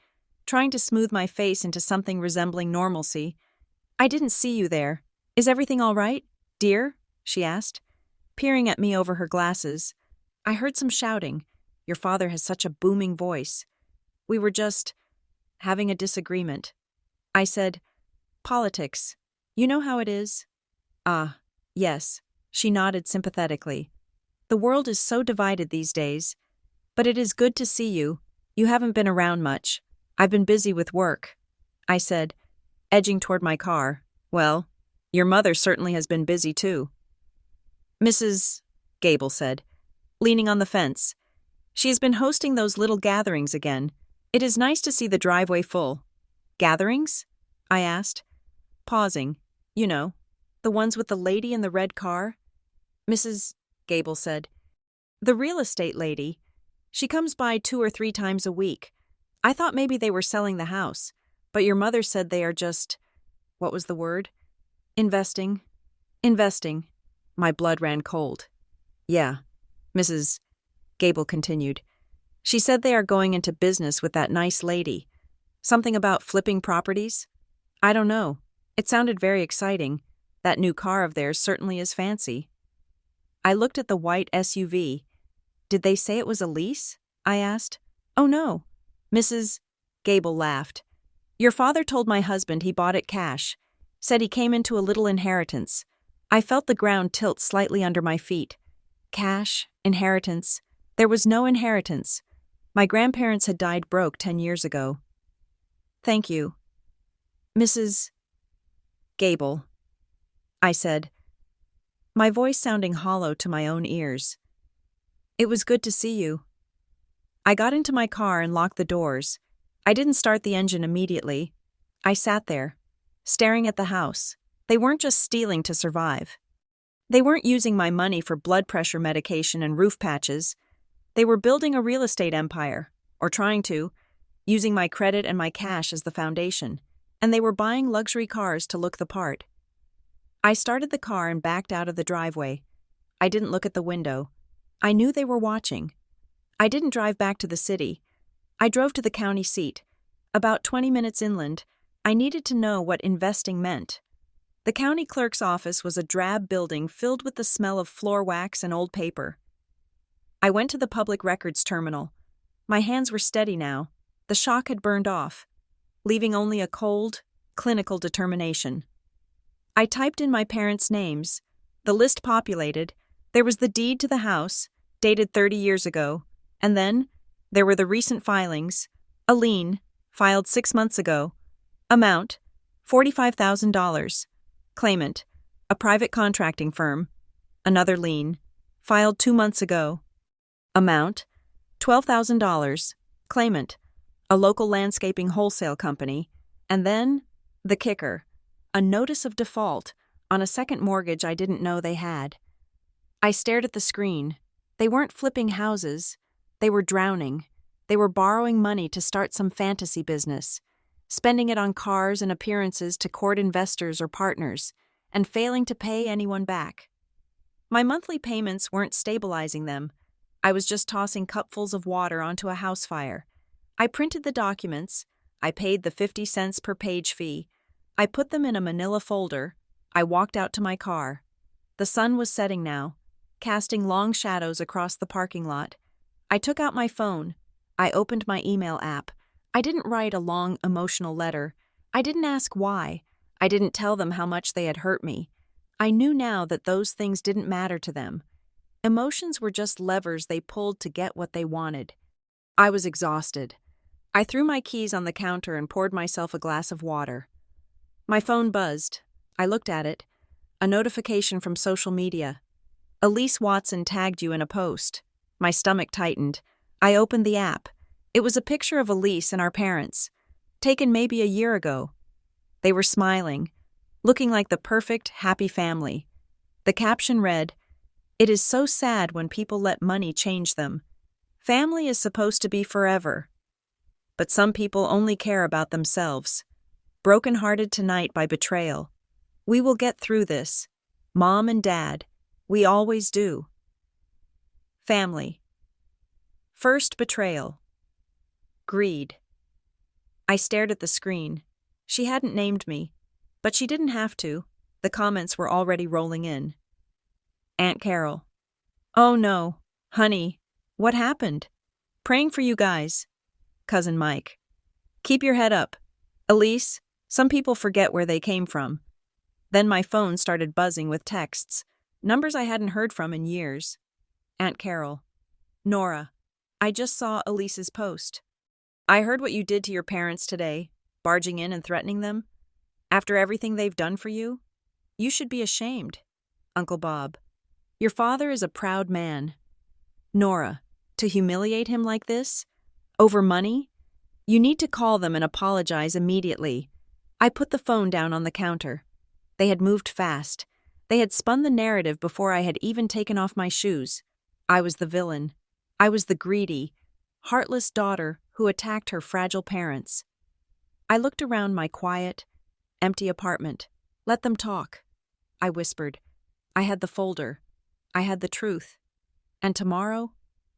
trying to smooth my face into something resembling normalcy. "I didn't see you there. Is everything all right, dear?" she asked, peering at me over her glasses. "I heard some shouting. Your father has such a booming voice. We were just having a disagreement." I said, "Politics. You know how it is?" "Ah, yes," she nodded sympathetically. "The world is so divided these days. But it is good to see you. You haven't been around much. I've been busy with work," I said, edging toward my car. "Well, your mother certainly has been busy too." "Mrs. Gable said, leaning on the fence. "She has been hosting those little gatherings again. It is nice to see the driveway full." "Gatherings?" I asked, pausing. "You know, the ones with the lady in the red car." Mrs. Gable said, The real estate lady. She comes by 2 or 3 times a week. I thought maybe they were selling the house, but your mother said they are just, what was the word? Investing. Investing. My blood ran cold. Yeah, Mrs. Gable continued. She said they are going into business with that nice lady. Something about flipping properties? I don't know. It sounded very exciting. That new car of theirs certainly is fancy. I looked at the white SUV. Did they say it was a lease? I asked. Oh no. Mrs. Gable laughed. Your father told my husband he bought it cash. Said he came into a little inheritance. I felt the ground tilt slightly under my feet. Cash, inheritance. There was no inheritance. My grandparents had died broke 10 years ago. Thank you. Mrs. Gable, I said, my voice sounding hollow to my own ears. It was good to see you. I got into my car and locked the doors. I didn't start the engine immediately. I sat there, staring at the house. They weren't just stealing to survive. They weren't using my money for blood pressure medication and roof patches. They were building a real estate empire, or trying to, using my credit and my cash as the foundation, and they were buying luxury cars to look the part. I started the car and backed out of the driveway. I didn't look at the window. I knew they were watching. I didn't drive back to the city. I drove to the county seat. About 20 minutes inland, I needed to know what investing meant. The county clerk's office was a drab building filled with the smell of floor wax and old paper. I went to the public records terminal. My hands were steady now. The shock had burned off, leaving only a cold, clinical determination. I typed in my parents' names. The list populated. There was the deed to the house, dated 30 years ago, and then there were the recent filings. A lien, filed 6 months ago. Amount, $45,000. Claimant, a private contracting firm. Another lien, filed 2 months ago. Amount, $12,000. Claimant, a local landscaping wholesale company. And then, the kicker, a notice of default on a second mortgage I didn't know they had. I stared at the screen. They weren't flipping houses. They were drowning. They were borrowing money to start some fantasy business, spending it on cars and appearances to court investors or partners, and failing to pay anyone back. My monthly payments weren't stabilizing them. I was just tossing cupfuls of water onto a house fire. I printed the documents. I paid the 50 cents per page fee. I put them in a manila folder. I walked out to my car. The sun was setting now, casting long shadows across the parking lot. I took out my phone. I opened my email app. I didn't write a long, emotional letter. I didn't ask why. I didn't tell them how much they had hurt me. I knew now that those things didn't matter to them. Emotions were just levers they pulled to get what they wanted. I was exhausted. I threw my keys on the counter and poured myself a glass of water. My phone buzzed. I looked at it. A notification from social media. Elise Watson tagged you in a post. My stomach tightened. I opened the app. It was a picture of Elise and our parents, taken maybe a year ago. They were smiling, looking like the perfect, happy family. The caption read, "It is so sad when people let money change them. Family is supposed to be forever. But some people only care about themselves. Broken-hearted tonight by betrayal. We will get through this. Mom and Dad. We always do." Family. First betrayal. Greed. I stared at the screen. She hadn't named me, but she didn't have to. The comments were already rolling in. Aunt Carol. "Oh no, honey, what happened? Praying for you guys." Cousin Mike. "Keep your head up. Elise, some people forget where they came from." Then my phone started buzzing with texts, numbers I hadn't heard from in years. Aunt Carol. "Nora, I just saw Elise's post. I heard what you did to your parents today, barging in and threatening them. After everything they've done for you, you should be ashamed." Uncle Bob. "Your father is a proud man. Nora, to humiliate him like this? Over money? You need to call them and apologize immediately." I put the phone down on the counter. They had moved fast. They had spun the narrative before I had even taken off my shoes. I was the villain. I was the greedy, heartless daughter who attacked her fragile parents. I looked around my quiet, empty apartment. Let them talk, I whispered. I had the folder. I had the truth. And tomorrow,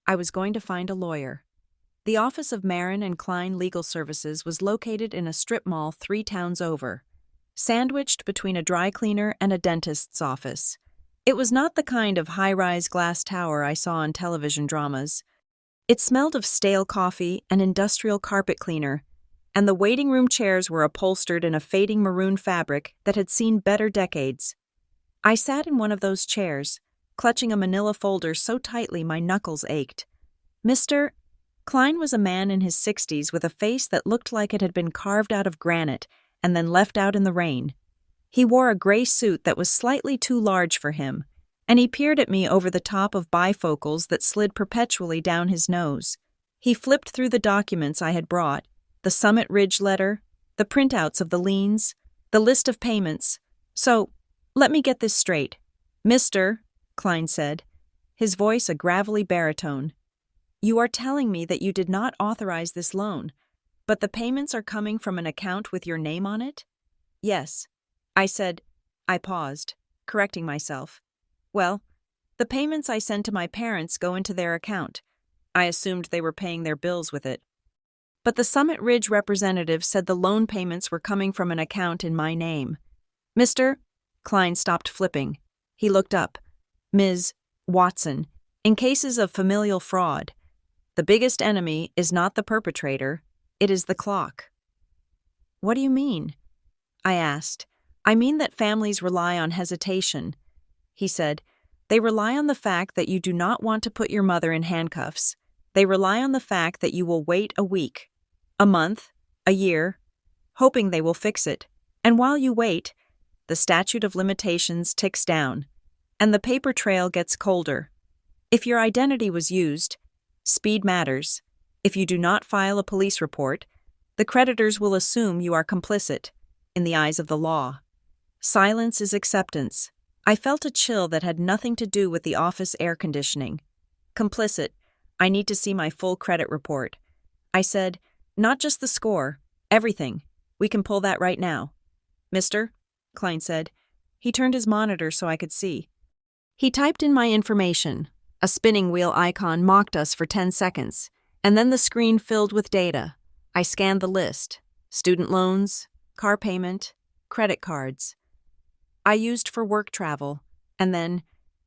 I was going to find a lawyer. The office of Marin and Klein Legal Services was located in a strip mall 3 towns over, sandwiched between a dry cleaner and a dentist's office. It was not the kind of high-rise glass tower I saw on television dramas. It smelled of stale coffee and industrial carpet cleaner, and the waiting room chairs were upholstered in a fading maroon fabric that had seen better decades. I sat in one of those chairs, clutching a manila folder so tightly my knuckles ached. Mr. Klein was a man in his 60s with a face that looked like it had been carved out of granite and then left out in the rain. He wore a gray suit that was slightly too large for him, and he peered at me over the top of bifocals that slid perpetually down his nose. He flipped through the documents I had brought, the Summit Ridge letter, the printouts of the liens, the list of payments. So, let me get this straight. Mr. Klein said, his voice a gravelly baritone. You are telling me that you did not authorize this loan, but the payments are coming from an account with your name on it? Yes. I said. I paused, correcting myself. Well, the payments I send to my parents go into their account. I assumed they were paying their bills with it. But the Summit Ridge representative said the loan payments were coming from an account in my name. Mr. Klein stopped flipping. He looked up. Ms. Watson, in cases of familial fraud, the biggest enemy is not the perpetrator, it is the clock. What do you mean? I asked. I mean that families rely on hesitation. He said, they rely on the fact that you do not want to put your mother in handcuffs. They rely on the fact that you will wait a week, a month, a year, hoping they will fix it. And while you wait, the statute of limitations ticks down, and the paper trail gets colder. If your identity was used, speed matters. If you do not file a police report, the creditors will assume you are complicit, in the eyes of the law. Silence is acceptance. I felt a chill that had nothing to do with the office air conditioning. Complicit. I need to see my full credit report. I said, not just the score, everything. We can pull that right now. Mr. Klein said. He turned his monitor so I could see. He typed in my information. A spinning wheel icon mocked us for 10 seconds, and then the screen filled with data. I scanned the list. Student loans, car payment, credit cards. I used for work travel, and then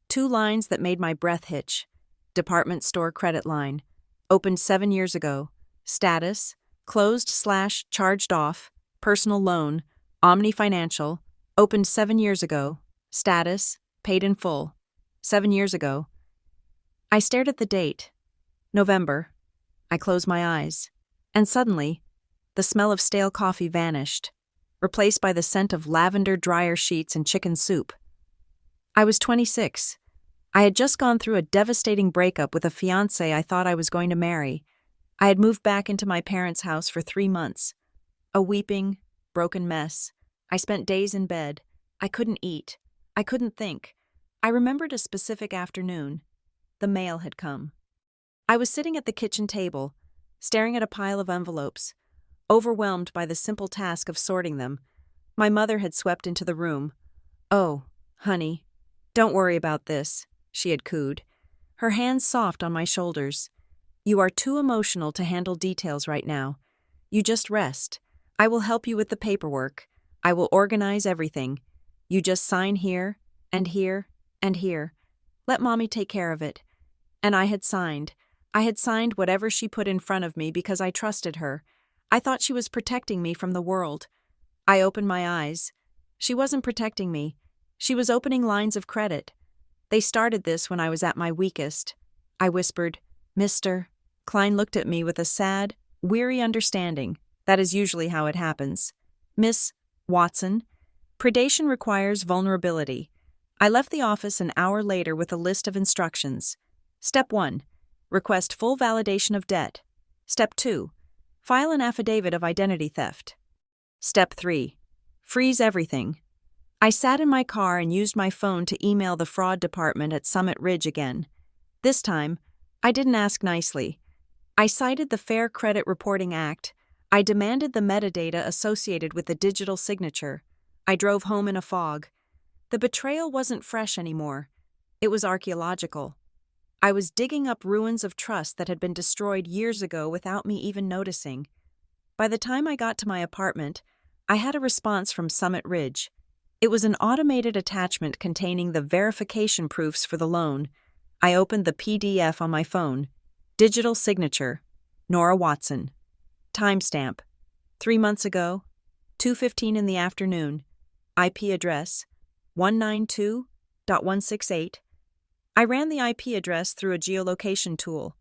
2 lines that made my breath hitch. Department store credit line. Opened 7 years ago. Status, closed/charged off. Personal loan, Omni Financial. Opened 7 years ago. Status, paid in full. 7 years ago. I stared at the date. November. I closed my eyes. And suddenly, the smell of stale coffee vanished, replaced by the scent of lavender dryer sheets and chicken soup. I was 26. I had just gone through a devastating breakup with a fiancé I thought I was going to marry. I had moved back into my parents' house for 3 months. A weeping, broken mess. I spent days in bed. I couldn't eat. I couldn't think. I remembered a specific afternoon. The mail had come. I was sitting at the kitchen table, staring at a pile of envelopes, overwhelmed by the simple task of sorting them. My mother had swept into the room. Oh, honey, don't worry about this, she had cooed, her hands soft on my shoulders. You are too emotional to handle details right now. You just rest. I will help you with the paperwork. I will organize everything. You just sign here, and here, and here. Let Mommy take care of it. And I had signed. I had signed whatever she put in front of me because I trusted her. I thought she was protecting me from the world. I opened my eyes. She wasn't protecting me. She was opening lines of credit. They started this when I was at my weakest. I whispered, Mr. Klein looked at me with a sad, weary understanding. That is usually how it happens. Miss Watson, predation requires vulnerability. I left the office an hour later with a list of instructions. Step 1. Request full validation of debt. Step 2. File an affidavit of identity theft. Step 3. Freeze everything. I sat in my car and used my phone to email the fraud department at Summit Ridge again. This time, I didn't ask nicely. I cited the Fair Credit Reporting Act. I demanded the metadata associated with the digital signature. I drove home in a fog. The betrayal wasn't fresh anymore. It was archaeological. I was digging up ruins of trust that had been destroyed years ago without me even noticing. By the time I got to my apartment, I had a response from Summit Ridge. It was an automated attachment containing the verification proofs for the loan. I opened the PDF on my phone. Digital signature. Nora Watson. Timestamp. 3 months ago. 2:15 in the afternoon. IP address. 192.168. I ran the IP address through a geolocation tool.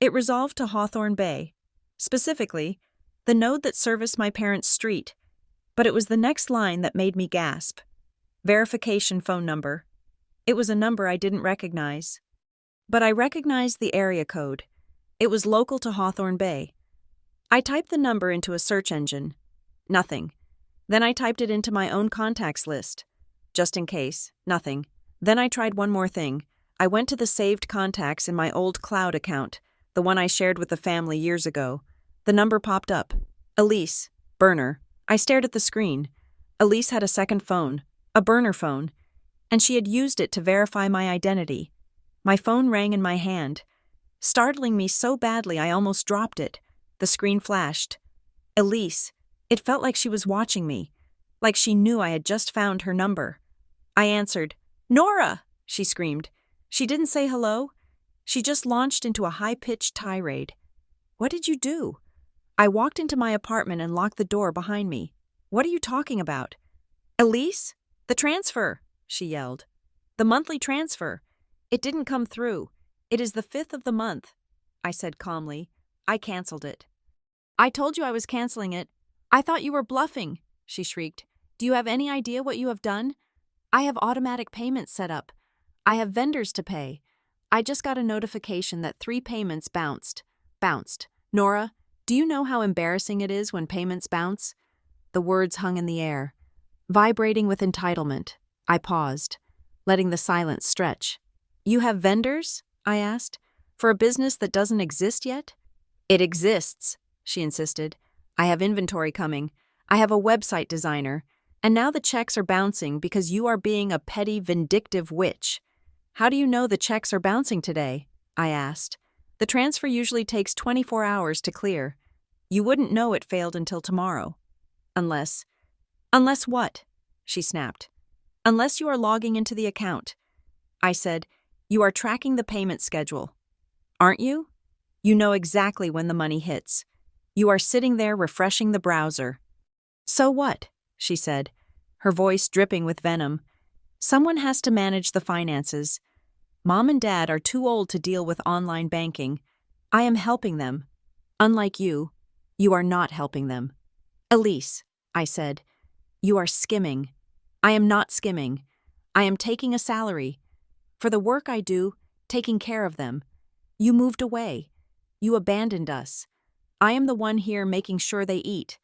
It resolved to Hawthorne Bay. Specifically, the node that serviced my parents' street. But it was the next line that made me gasp. Verification phone number. It was a number I didn't recognize. But I recognized the area code. It was local to Hawthorne Bay. I typed the number into a search engine. Nothing. Then I typed it into my own contacts list. Just in case. Nothing. Then I tried one more thing. I went to the saved contacts in my old cloud account, the one I shared with the family years ago. The number popped up. Elise. Burner. I stared at the screen. Elise had a second phone, a burner phone, and she had used it to verify my identity. My phone rang in my hand, startling me so badly I almost dropped it. The screen flashed. Elise. It felt like she was watching me, like she knew I had just found her number. I answered. Nora! She screamed. She didn't say hello. She just launched into a high-pitched tirade. What did you do? I walked into my apartment and locked the door behind me. What are you talking about? Elise? The transfer, she yelled. The monthly transfer. It didn't come through. It is the 5th of the month, I said calmly. I canceled it. I told you I was canceling it. I thought you were bluffing, she shrieked. Do you have any idea what you have done? I have automatic payments set up. I have vendors to pay. I just got a notification that 3 payments bounced. Nora, do you know how embarrassing it is when payments bounce? The words hung in the air, vibrating with entitlement. I paused, letting the silence stretch. You have vendors? I asked. For a business that doesn't exist yet? It exists, she insisted. I have inventory coming. I have a website designer. And now the checks are bouncing because you are being a petty, vindictive witch. How do you know the checks are bouncing today? I asked. The transfer usually takes 24 hours to clear. You wouldn't know it failed until tomorrow. Unless what? She snapped. Unless you are logging into the account. I said, you are tracking the payment schedule. Aren't you? You know exactly when the money hits. You are sitting there refreshing the browser. So what? She said, her voice dripping with venom. Someone has to manage the finances. Mom and Dad are too old to deal with online banking. I am helping them. Unlike you, you are not helping them. Elise, I said, you are skimming. I am not skimming. I am taking a salary. For the work I do, taking care of them. You moved away. You abandoned us. I am the one here making sure they eat.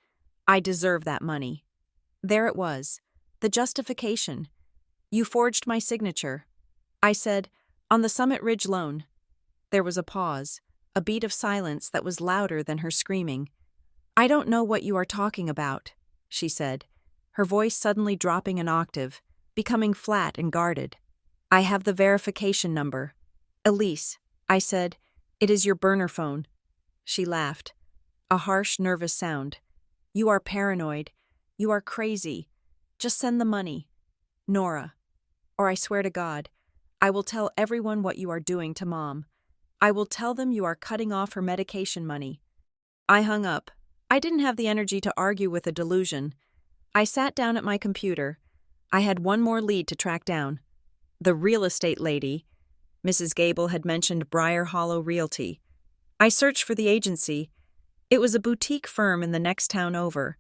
I deserve that money. There it was, the justification. You forged my signature. I said, on the Summit Ridge loan. There was a pause, a beat of silence that was louder than her screaming. I don't know what you are talking about, she said, her voice suddenly dropping an octave, becoming flat and guarded. I have the verification number. Elise, I said, it is your burner phone. She laughed, a harsh, nervous sound. You are paranoid. You are crazy. Just send the money. Nora. Or I swear to God, I will tell everyone what you are doing to Mom. I will tell them you are cutting off her medication money. I hung up. I didn't have the energy to argue with a delusion. I sat down at my computer. I had one more lead to track down. The real estate lady. Mrs. Gable had mentioned Briar Hollow Realty. I searched for the agency. It was a boutique firm in the next town over,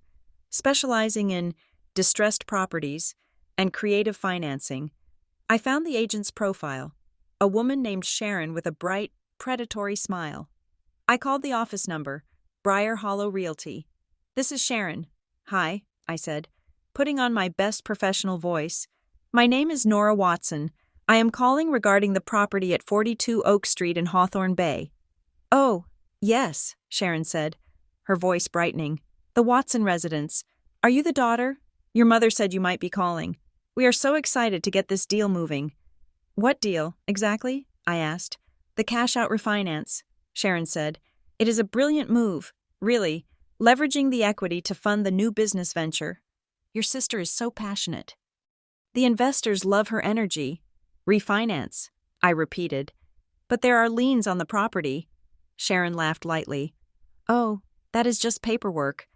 specializing in distressed properties and creative financing. I found the agent's profile, a woman named Sharon with a bright, predatory smile. I called the office number, Briar Hollow Realty. This is Sharon. Hi, I said, putting on my best professional voice. My name is Nora Watson. I am calling regarding the property at 42 Oak Street in Hawthorne Bay. Oh, yes, Sharon said, her voice brightening. The Watson residence. Are you the daughter? Your mother said you might be calling. We are so excited to get this deal moving. What deal, exactly? I asked. The cash-out refinance, Sharon said. It is a brilliant move, really, leveraging the equity to fund the new business venture. Your sister is so passionate. The investors love her energy. Refinance, I repeated. But there are liens on the property. Sharon laughed lightly. Oh, that is just paperwork.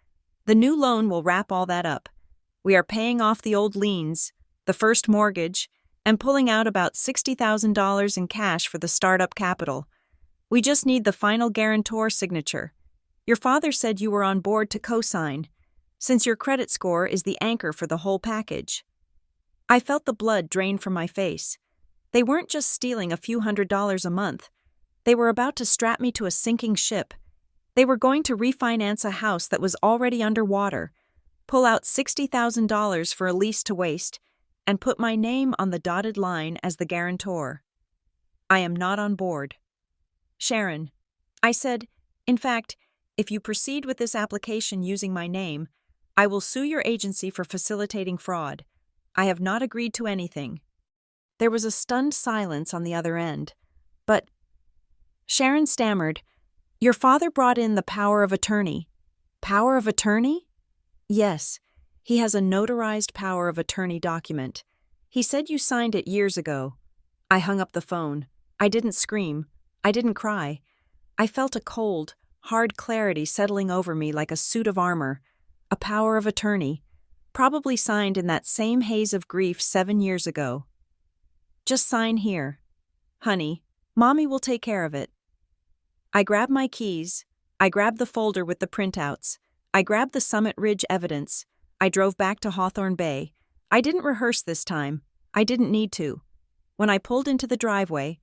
The new loan will wrap all that up. We are paying off the old liens, the first mortgage, and pulling out about $60,000 in cash for the startup capital. We just need the final guarantor signature. Your father said you were on board to co-sign, since your credit score is the anchor for the whole package. I felt the blood drain from my face. They weren't just stealing a few $100s a month. They were about to strap me to a sinking ship. They were going to refinance a house that was already underwater, pull out $60,000 for a lease to waste, and put my name on the dotted line as the guarantor. I am not on board. Sharon, I said, in fact, if you proceed with this application using my name, I will sue your agency for facilitating fraud. I have not agreed to anything. There was a stunned silence on the other end. But, Sharon stammered, your father brought in the power of attorney. Power of attorney? Yes, he has a notarized power of attorney document. He said you signed it years ago. I hung up the phone. I didn't scream. I didn't cry. I felt a cold, hard clarity settling over me like a suit of armor. A power of attorney, probably signed in that same haze of grief 7 years ago. Just sign here. Honey, Mommy will take care of it. I grabbed my keys. I grabbed the folder with the printouts. I grabbed the Summit Ridge evidence. I drove back to Hawthorne Bay. I didn't rehearse this time. I didn't need to. When I pulled into the driveway,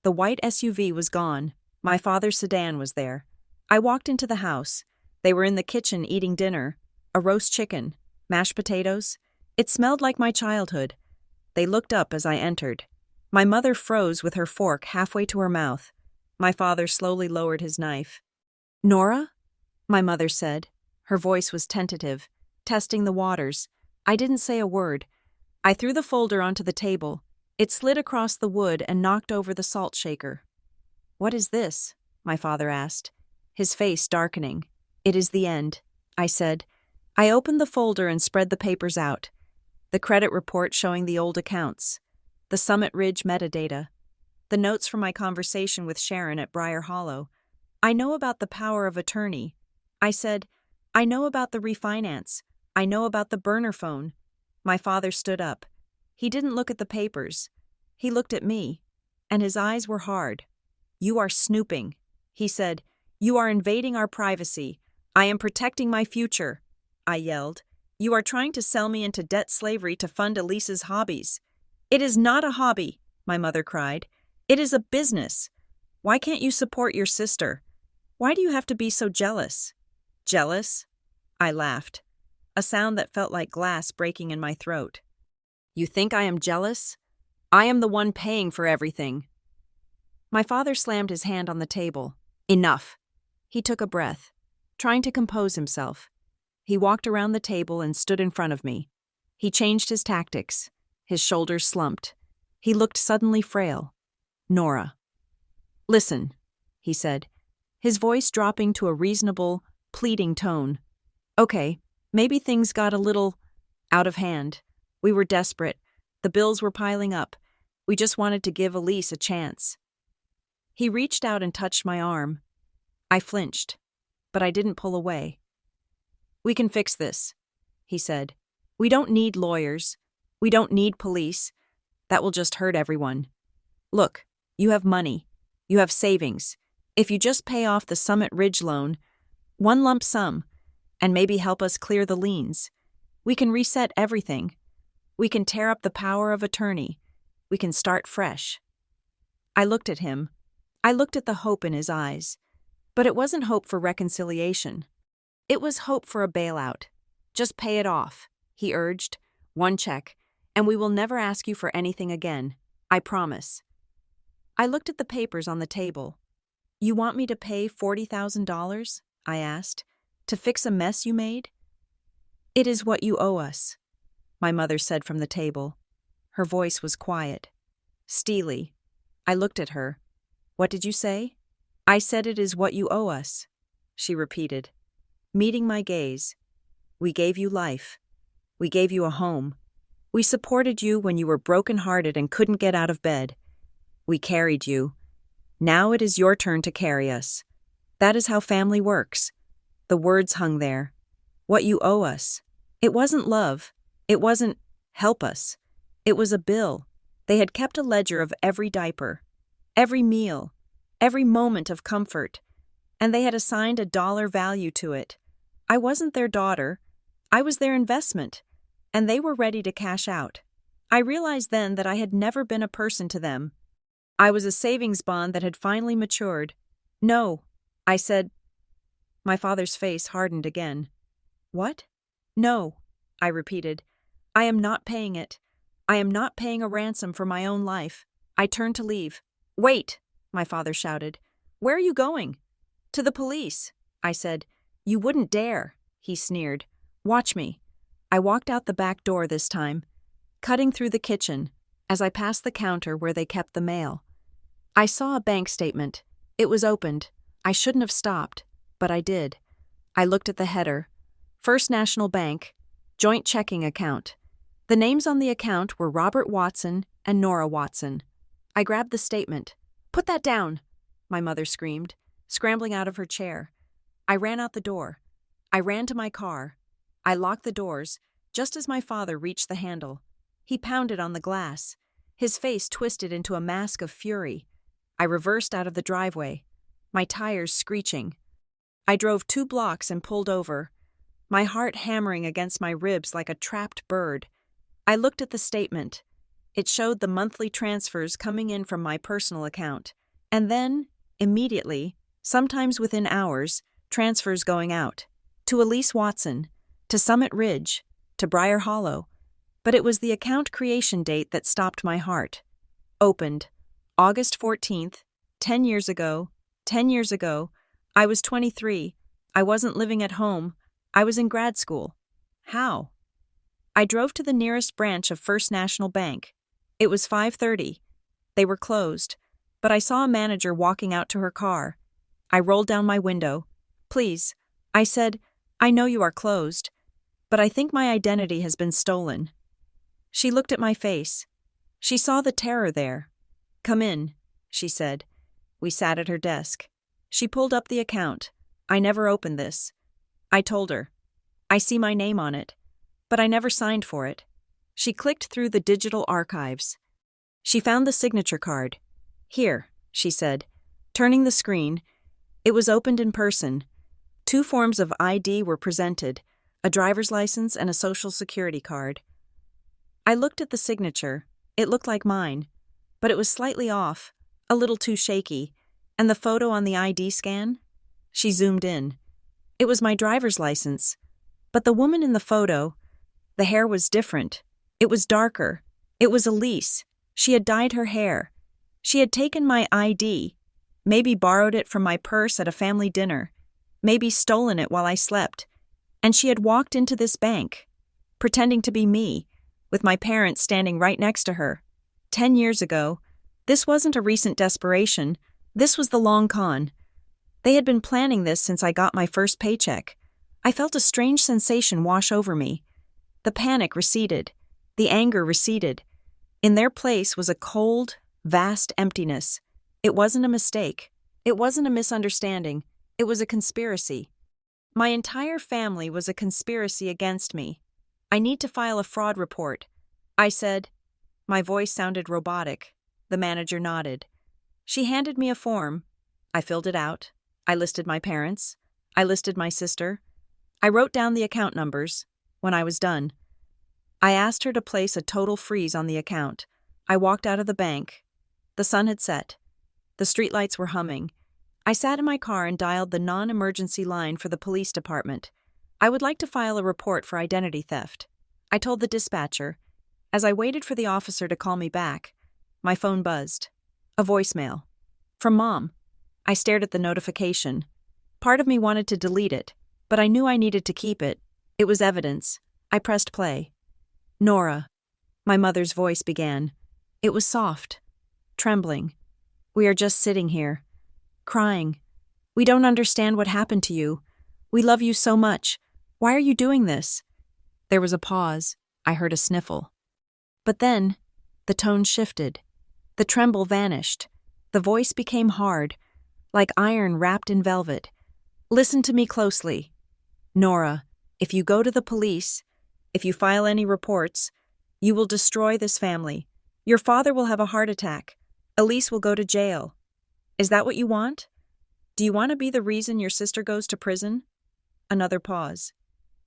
the white SUV was gone. My father's sedan was there. I walked into the house. They were in the kitchen eating dinner. A roast chicken, mashed potatoes. It smelled like my childhood. They looked up as I entered. My mother froze with her fork halfway to her mouth. My father slowly lowered his knife. Nora? My mother said. Her voice was tentative, testing the waters. I didn't say a word. I threw the folder onto the table. It slid across the wood and knocked over the salt shaker. What is this? My father asked, his face darkening. It is the end, I said. I opened the folder and spread the papers out. The credit report showing the old accounts. The Summit Ridge metadata. The notes from my conversation with Sharon at Briar Hollow. I know about the power of attorney. I said, I know about the refinance. I know about the burner phone. My father stood up. He didn't look at the papers. He looked at me, and his eyes were hard. You are snooping, he said. You are invading our privacy. I am protecting my future, I yelled. You are trying to sell me into debt slavery to fund Elise's hobbies. It is not a hobby, my mother cried. It is a business. Why can't you support your sister? Why do you have to be so jealous? Jealous? I laughed, a sound that felt like glass breaking in my throat. You think I am jealous? I am the one paying for everything. My father slammed his hand on the table. Enough. He took a breath, trying to compose himself. He walked around the table and stood in front of me. He changed his tactics. His shoulders slumped. He looked suddenly frail. Nora. Listen, he said, his voice dropping to a reasonable, pleading tone. Okay, maybe things got a little out of hand. We were desperate. The bills were piling up. We just wanted to give Elise a chance. He reached out and touched my arm. I flinched, but I didn't pull away. We can fix this, he said. We don't need lawyers. We don't need police. That will just hurt everyone. Look, you have money. You have savings. If you just pay off the Summit Ridge loan, one lump sum, and maybe help us clear the liens, we can reset everything. We can tear up the power of attorney. We can start fresh. I looked at him. I looked at the hope in his eyes. But it wasn't hope for reconciliation. It was hope for a bailout. Just pay it off, he urged. One check, and we will never ask you for anything again. I promise. I looked at the papers on the table. You want me to pay $40,000? I asked. To fix a mess you made? It is what you owe us, my mother said from the table. Her voice was quiet, steely. I looked at her. What did you say? I said it is what you owe us, she repeated, meeting my gaze. We gave you life. We gave you a home. We supported you when you were broken-hearted and couldn't get out of bed. We carried you. Now it is your turn to carry us. That is how family works. The words hung there. What you owe us. It wasn't love. It wasn't help us. It was a bill. They had kept a ledger of every diaper, every meal, every moment of comfort, and they had assigned a dollar value to it. I wasn't their daughter. I was their investment, and they were ready to cash out. I realized then that I had never been a person to them. I was a savings bond that had finally matured. No, I said. My father's face hardened again. What? No, I repeated. I am not paying it. I am not paying a ransom for my own life. I turned to leave. Wait, my father shouted. Where are you going? To the police, I said. You wouldn't dare, he sneered. Watch me. I walked out the back door this time, cutting through the kitchen, as I passed the counter where they kept the mail. I saw a bank statement. It was opened. I shouldn't have stopped, but I did. I looked at the header. First National Bank, joint checking account. The names on the account were Robert Watson and Nora Watson. I grabbed the statement. Put that down, my mother screamed, scrambling out of her chair. I ran out the door. I ran to my car. I locked the doors, just as my father reached the handle. He pounded on the glass. His face twisted into a mask of fury. I reversed out of the driveway, my tires screeching. I drove 2 blocks and pulled over, my heart hammering against my ribs like a trapped bird. I looked at the statement. It showed the monthly transfers coming in from my personal account, and then, immediately, sometimes within hours, transfers going out. To Elise Watson, to Summit Ridge, to Briar Hollow. But it was the account creation date that stopped my heart. Opened, August 14th, 10 years ago, 10 years ago. I was 23. I wasn't living at home. I was in grad school. How? I drove to the nearest branch of First National Bank. It was 5:30. They were closed, but I saw a manager walking out to her car. I rolled down my window. Please, I said, I know you are closed, but I think my identity has been stolen. She looked at my face. She saw the terror there. Come in, she said. We sat at her desk. She pulled up the account. I never opened this. I told her. I see my name on it, but I never signed for it. She clicked through the digital archives. She found the signature card. Here, she said, turning the screen. It was opened in person. 2 forms of ID were presented, a driver's license and a social security card. I looked at the signature. It looked like mine, but it was slightly off, a little too shaky. And the photo on the ID scan? She zoomed in. It was my driver's license. But the woman in the photo, the hair was different. It was darker. It was Elise. She had dyed her hair. She had taken my ID, maybe borrowed it from my purse at a family dinner, maybe stolen it while I slept. And she had walked into this bank, pretending to be me, with my parents standing right next to her. 10 years ago, this wasn't a recent desperation. This was the long con. They had been planning this since I got my first paycheck. I felt a strange sensation wash over me. The panic receded. The anger receded. In their place was a cold, vast emptiness. It wasn't a mistake. It wasn't a misunderstanding. It was a conspiracy. My entire family was a conspiracy against me. I need to file a fraud report, I said. My voice sounded robotic. The manager nodded. She handed me a form. I filled it out. I listed my parents. I listed my sister. I wrote down the account numbers. When I was done, I asked her to place a total freeze on the account. I walked out of the bank. The sun had set. The streetlights were humming. I sat in my car and dialed the non-emergency line for the police department. I would like to file a report for identity theft, I told the dispatcher. As I waited for the officer to call me back, My phone buzzed. A voicemail. From Mom. I stared at the notification. Part of me wanted to delete it, but I knew I needed to keep it. It was evidence. I pressed play. Nora. My mother's voice began. It was soft. Trembling. We are just sitting here. Crying. We don't understand what happened to you. We love you so much. Why are you doing this? There was a pause. I heard a sniffle. But then, the tone shifted. The tremble vanished. The voice became hard, like iron wrapped in velvet. Listen to me closely. Nora, if you go to the police, if you file any reports, you will destroy this family. Your father will have a heart attack. Elise will go to jail. Is that what you want? Do you want to be the reason your sister goes to prison? Another pause.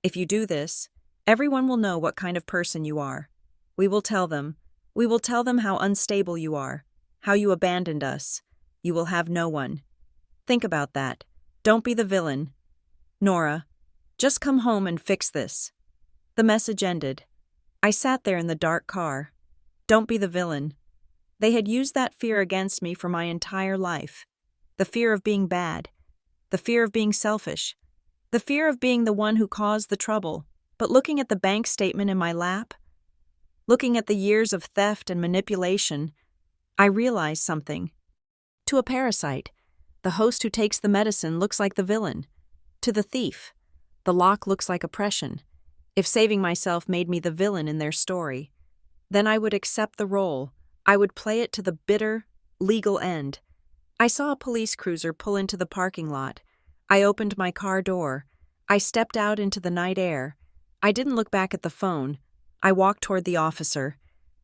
If you do this, everyone will know what kind of person you are. We will tell them. We will tell them how unstable you are, how you abandoned us. You will have no one. Think about that. Don't be the villain. Nora, just come home and fix this. The message ended. I sat there in the dark car. Don't be the villain. They had used that fear against me for my entire life. The fear of being bad. The fear of being selfish. The fear of being the one who caused the trouble. But looking at the bank statement in my lap, looking at the years of theft and manipulation, I realized something. To a parasite, the host who takes the medicine looks like the villain. To the thief, the lock looks like oppression. If saving myself made me the villain in their story, then I would accept the role. I would play it to the bitter, legal end. I saw a police cruiser pull into the parking lot. I opened my car door. I stepped out into the night air. I didn't look back at the phone. I walked toward the officer,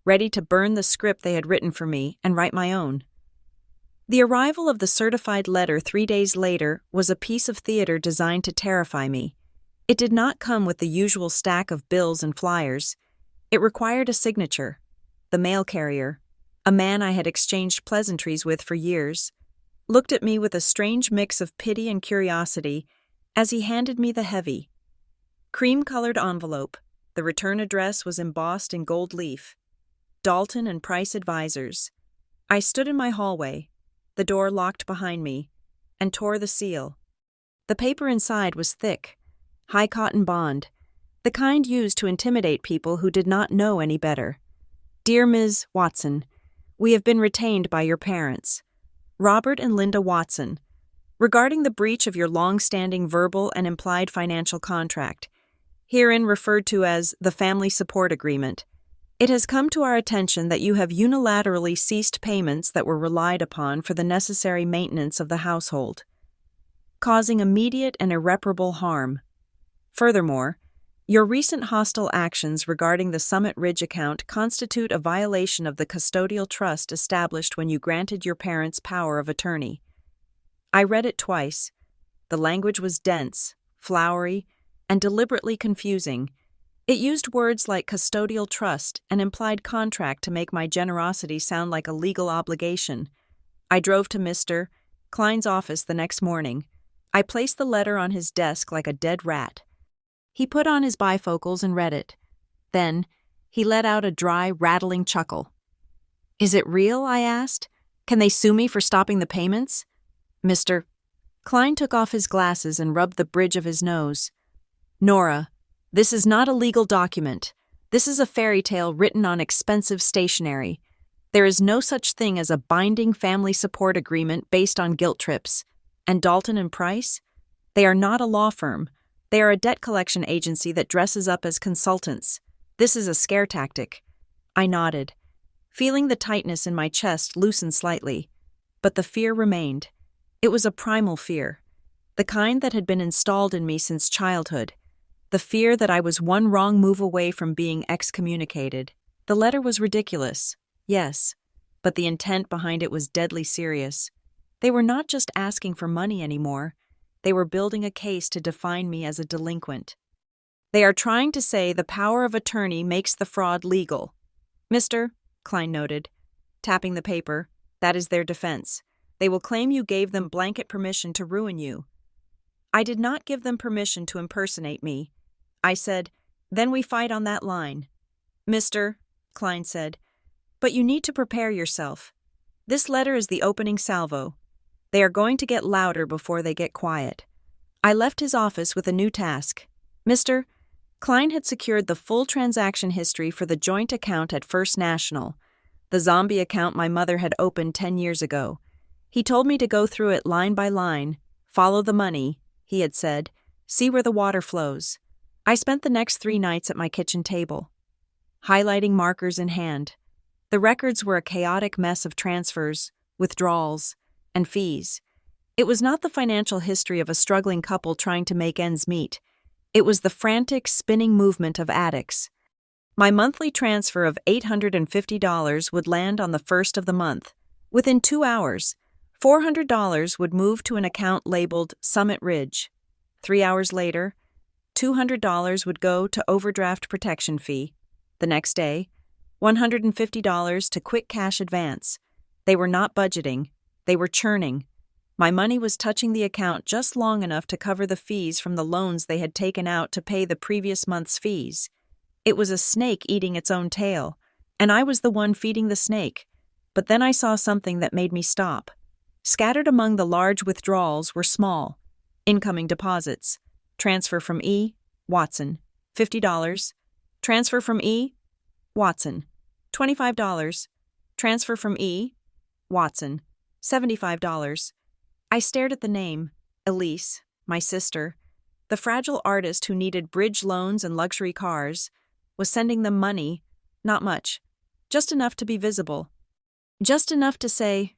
ready to burn the script they had written for me and write my own. The arrival of the certified letter 3 days later was a piece of theater designed to terrify me. It did not come with the usual stack of bills and flyers. It required a signature. The mail carrier, a man I had exchanged pleasantries with for years, looked at me with a strange mix of pity and curiosity as he handed me the heavy, cream-colored envelope. The return address was embossed in gold leaf. Dalton and Price Advisors. I stood in my hallway, the door locked behind me, and tore the seal. The paper inside was thick, high cotton bond, the kind used to intimidate people who did not know any better. Dear Ms. Watson, we have been retained by your parents, Robert and Linda Watson, regarding the breach of your long-standing verbal and implied financial contract, herein referred to as the Family Support Agreement. It has come to our attention that you have unilaterally ceased payments that were relied upon for the necessary maintenance of the household, causing immediate and irreparable harm. Furthermore, your recent hostile actions regarding the Summit Ridge account constitute a violation of the custodial trust established when you granted your parents power of attorney. I read it twice. The language was dense, flowery, and deliberately confusing. It used words like custodial trust and implied contract to make my generosity sound like a legal obligation. I drove to Mr. Klein's office the next morning. I placed the letter on his desk like a dead rat. He put on his bifocals and read it. Then, he let out a dry, rattling chuckle. Is it real? I asked. Can they sue me for stopping the payments? Mr. Klein took off his glasses and rubbed the bridge of his nose. Nora, this is not a legal document. This is a fairy tale written on expensive stationery. There is no such thing as a binding family support agreement based on guilt trips. And Dalton and Price? They are not a law firm. They are a debt collection agency that dresses up as consultants. This is a scare tactic. I nodded, feeling the tightness in my chest loosen slightly. But the fear remained. It was a primal fear, the kind that had been installed in me since childhood. The fear that I was one wrong move away from being excommunicated. The letter was ridiculous, yes, but the intent behind it was deadly serious. They were not just asking for money anymore. They were building a case to define me as a delinquent. They are trying to say the power of attorney makes the fraud legal. Mr. Klein noted, tapping the paper, that is their defense. They will claim you gave them blanket permission to ruin you. I did not give them permission to impersonate me. I said, then we fight on that line. Mr. Klein said, But you need to prepare yourself. This letter is the opening salvo. They are going to get louder before they get quiet. I left his office with a new task. Mr. Klein had secured the full transaction history for the joint account at First National, the zombie account my mother had opened 10 years ago. He told me to go through it line by line, follow the money, he had said, see where the water flows. I spent the next 3 nights at my kitchen table, highlighting markers in hand. The records were a chaotic mess of transfers, withdrawals, and fees. It was not the financial history of a struggling couple trying to make ends meet. It was the frantic, spinning movement of addicts. My monthly transfer of $850 would land on the first of the month. Within 2 hours, $400 would move to an account labeled Summit Ridge. 3 hours later, $200 would go to overdraft protection fee. The next day, $150 to quick cash advance. They were not budgeting, they were churning. My money was touching the account just long enough to cover the fees from the loans they had taken out to pay the previous month's fees. It was a snake eating its own tail, and I was the one feeding the snake. But then I saw something that made me stop. Scattered among the large withdrawals were small, incoming deposits. Transfer from E. Watson, $50. Transfer from E. Watson, $25. Transfer from E. Watson, $75. I stared at the name, Elise, my sister, the fragile artist who needed bridge loans and luxury cars, was sending them money, not much, just enough to be visible. Just enough to say,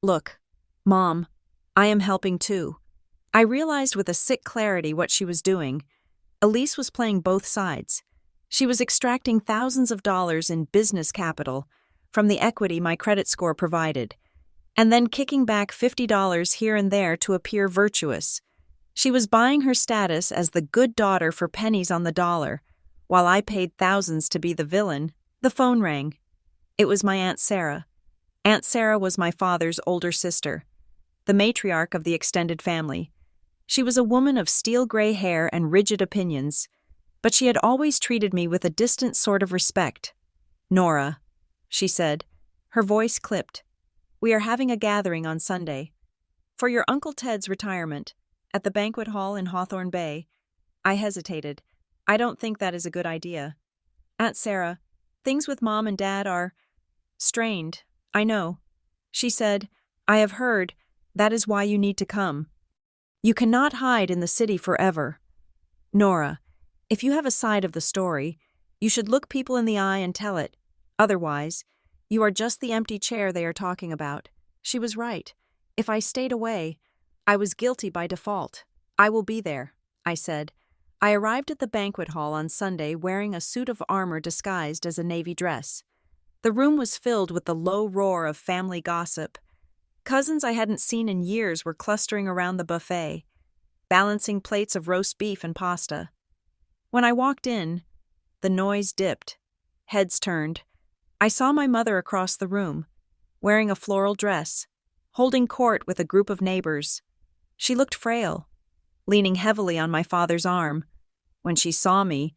"Look, Mom, I am helping too." I realized with a sick clarity what she was doing. Elise was playing both sides. She was extracting thousands of dollars in business capital from the equity my credit score provided, and then kicking back $50 here and there to appear virtuous. She was buying her status as the good daughter for pennies on the dollar, while I paid thousands to be the villain. The phone rang. It was my Aunt Sarah. Aunt Sarah was my father's older sister, the matriarch of the extended family. She was a woman of steel-gray hair and rigid opinions, but she had always treated me with a distant sort of respect. "Nora," she said, her voice clipped. "We are having a gathering on Sunday. For your Uncle Ted's retirement, at the banquet hall in Hawthorne Bay." I hesitated. "I don't think that is a good idea. Aunt Sarah, things with Mom and Dad are strained, I know." She said, "I have heard. That is why you need to come. You cannot hide in the city forever. Nora, if you have a side of the story, you should look people in the eye and tell it. Otherwise, you are just the empty chair they are talking about." She was right. If I stayed away, I was guilty by default. "I will be there," I said. I arrived at the banquet hall on Sunday wearing a suit of armor disguised as a navy dress. The room was filled with the low roar of family gossip. Cousins I hadn't seen in years were clustering around the buffet, balancing plates of roast beef and pasta. When I walked in, the noise dipped. Heads turned. I saw my mother across the room, wearing a floral dress, holding court with a group of neighbors. She looked frail, leaning heavily on my father's arm. When she saw me,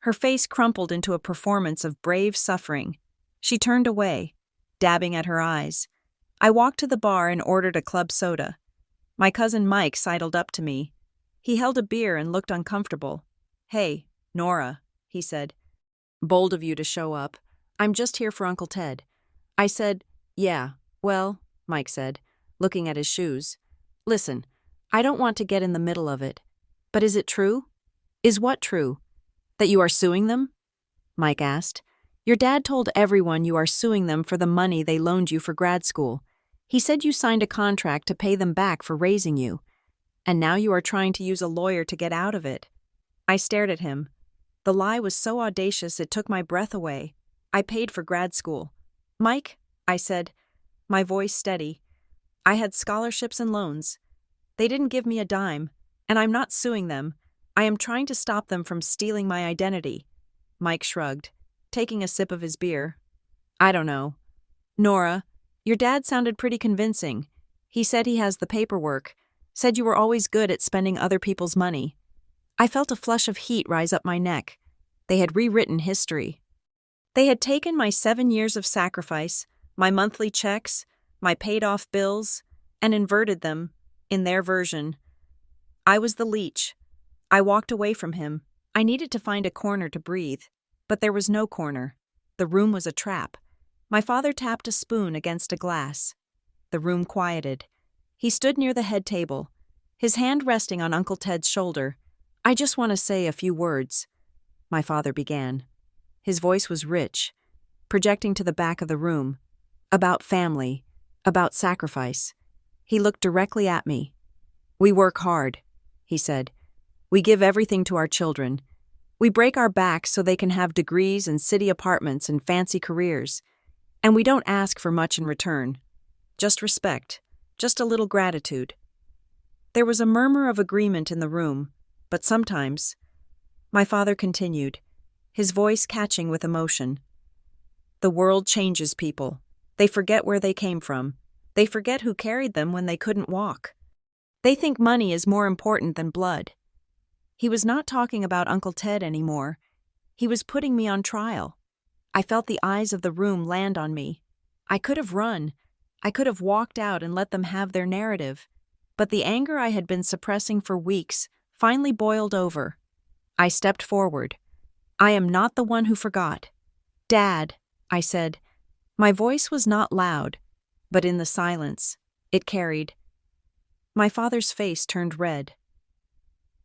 her face crumpled into a performance of brave suffering. She turned away, dabbing at her eyes. I walked to the bar and ordered a club soda. My cousin Mike sidled up to me. He held a beer and looked uncomfortable. "Hey, Nora," he said. "Bold of you to show up. I'm just here for Uncle Ted." I said, "Yeah, well," Mike said, looking at his shoes. "Listen, I don't want to get in the middle of it. But is it true?" "Is what true? That you are suing them?" Mike asked. "Your dad told everyone you are suing them for the money they loaned you for grad school. He said you signed a contract to pay them back for raising you. And now you are trying to use a lawyer to get out of it." I stared at him. The lie was so audacious it took my breath away. "I paid for grad school." "Mike," I said, my voice steady, "I had scholarships and loans. They didn't give me a dime, and I'm not suing them. I am trying to stop them from stealing my identity." Mike shrugged, taking a sip of his beer. "I don't know. Nora, your dad sounded pretty convincing. He said he has the paperwork, said you were always good at spending other people's money." I felt a flush of heat rise up my neck. They had rewritten history. They had taken my 7 years of sacrifice, my monthly checks, my paid-off bills, and inverted them, in their version. I was the leech. I walked away from him. I needed to find a corner to breathe. But there was no corner. The room was a trap. My father tapped a spoon against a glass. The room quieted. He stood near the head table, his hand resting on Uncle Ted's shoulder. "I just want to say a few words," my father began. His voice was rich, projecting to the back of the room. "About family, about sacrifice." He looked directly at me. "We work hard," he said. "We give everything to our children. We break our backs so they can have degrees and city apartments and fancy careers. And we don't ask for much in return. Just respect, just a little gratitude." There was a murmur of agreement in the room, but sometimes, my father continued, his voice catching with emotion, "The world changes people. They forget where they came from. They forget who carried them when they couldn't walk. They think money is more important than blood." He was not talking about Uncle Ted anymore. He was putting me on trial. I felt the eyes of the room land on me. I could have run. I could have walked out and let them have their narrative. But the anger I had been suppressing for weeks finally boiled over. I stepped forward. "I am not the one who forgot. Dad," I said. My voice was not loud, but in the silence, it carried. My father's face turned red.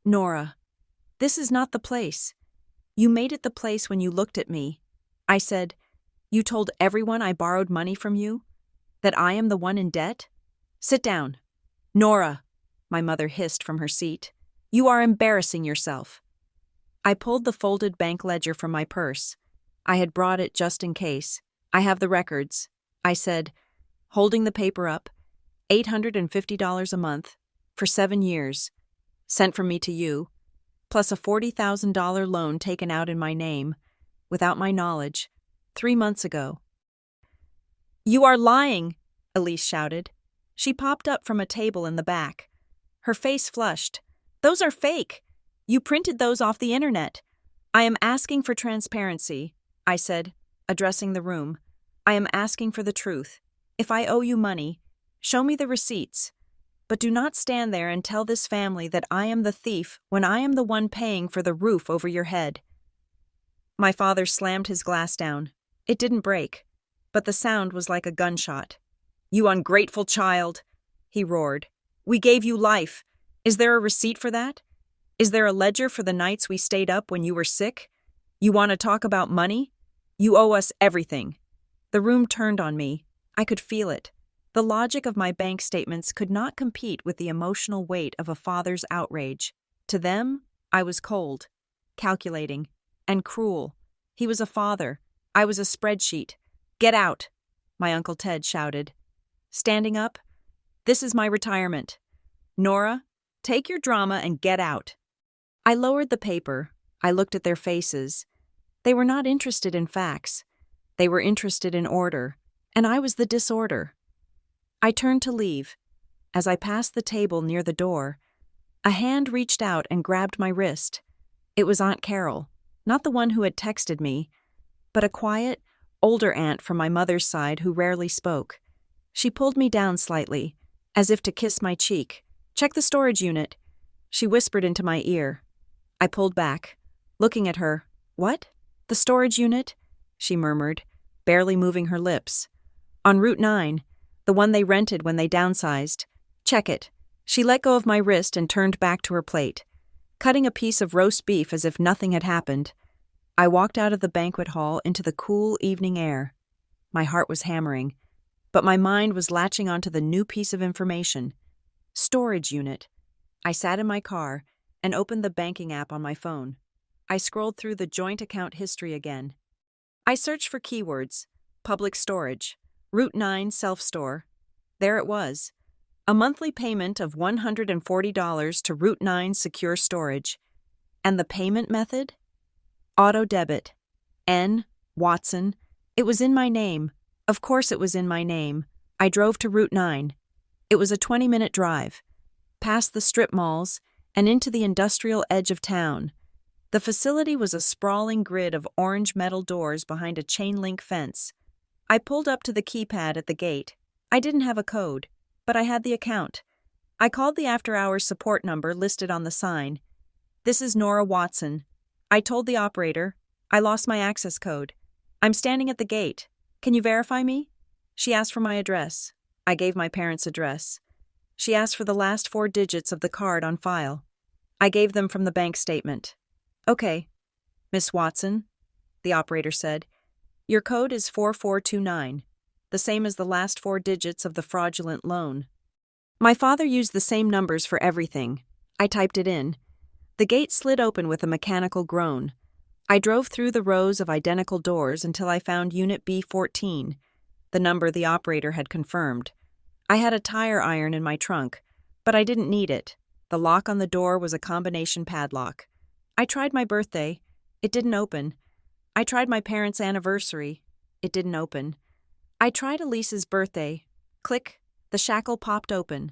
"Nora, this is not the place. You made it the place when you looked at me." I said, "You told everyone I borrowed money from you? That I am the one in debt? Sit down." "Nora," my mother hissed from her seat, "you are embarrassing yourself." I pulled the folded bank ledger from my purse. I had brought it just in case. "I have the records," I said, holding the paper up. $850 a month, for 7 years, sent from me to you, plus a $40,000 loan taken out in my name, without my knowledge, 3 months ago. "You are lying," Elise shouted. She popped up from a table in the back. Her face flushed. "Those are fake. You printed those off the internet." "I am asking for transparency," I said, addressing the room. "I am asking for the truth. If I owe you money, show me the receipts. But do not stand there and tell this family that I am the thief when I am the one paying for the roof over your head." My father slammed his glass down. It didn't break, but the sound was like a gunshot. "You ungrateful child," he roared. "We gave you life. Is there a receipt for that? Is there a ledger for the nights we stayed up when you were sick? You want to talk about money? You owe us everything." The room turned on me. I could feel it. The logic of my bank statements could not compete with the emotional weight of a father's outrage. To them, I was cold, calculating, and cruel. He was a father. I was a spreadsheet. "Get out," my Uncle Ted shouted. Standing up, "This is my retirement. Nora, take your drama and get out." I lowered the paper. I looked at their faces. They were not interested in facts. They were interested in order, and I was the disorder. I turned to leave. As I passed the table near the door, a hand reached out and grabbed my wrist. It was Aunt Carol, not the one who had texted me, but a quiet, older aunt from my mother's side who rarely spoke. She pulled me down slightly, as if to kiss my cheek. "Check the storage unit," she whispered into my ear. I pulled back, looking at her. "What? The storage unit?" she murmured, barely moving her lips. "On Route 9, the one they rented when they downsized. Check it." She let go of my wrist and turned back to her plate, cutting a piece of roast beef as if nothing had happened. I walked out of the banquet hall into the cool evening air. My heart was hammering, but my mind was latching onto the new piece of information. Storage unit. I sat in my car and opened the banking app on my phone. I scrolled through the joint account history again. I searched for keywords: public storage, Route 9 self-store. There it was. A monthly payment of $140 to Route 9 secure storage. And the payment method? Auto debit. N. Watson. It was in my name. Of course it was in my name. I drove to Route 9. It was a 20-minute drive, past the strip malls and into the industrial edge of town. The facility was a sprawling grid of orange metal doors behind a chain-link fence. I pulled up to the keypad at the gate. I didn't have a code, but I had the account. I called the after-hours support number listed on the sign. "This is Nora Watson." I told the operator, "I lost my access code. I'm standing at the gate. Can you verify me?" She asked for my address. I gave my parents' address. She asked for the last 4 digits of the card on file. I gave them from the bank statement. "Okay, Miss Watson," the operator said, "your code is 4429, the same as the last 4 digits of the fraudulent loan." My father used the same numbers for everything. I typed it in. The gate slid open with a mechanical groan. I drove through the rows of identical doors until I found Unit B14, the number the operator had confirmed. I had a tire iron in my trunk, but I didn't need it. The lock on the door was a combination padlock. I tried my birthday. It didn't open. I tried my parents' anniversary. It didn't open. I tried Elise's birthday. Click, the shackle popped open.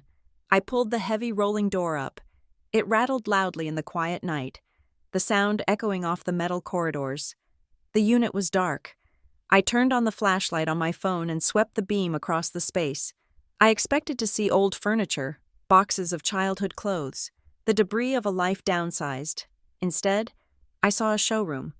I pulled the heavy rolling door up. It rattled loudly in the quiet night, the sound echoing off the metal corridors. The unit was dark. I turned on the flashlight on my phone and swept the beam across the space. I expected to see old furniture, boxes of childhood clothes, the debris of a life downsized. Instead, I saw a showroom.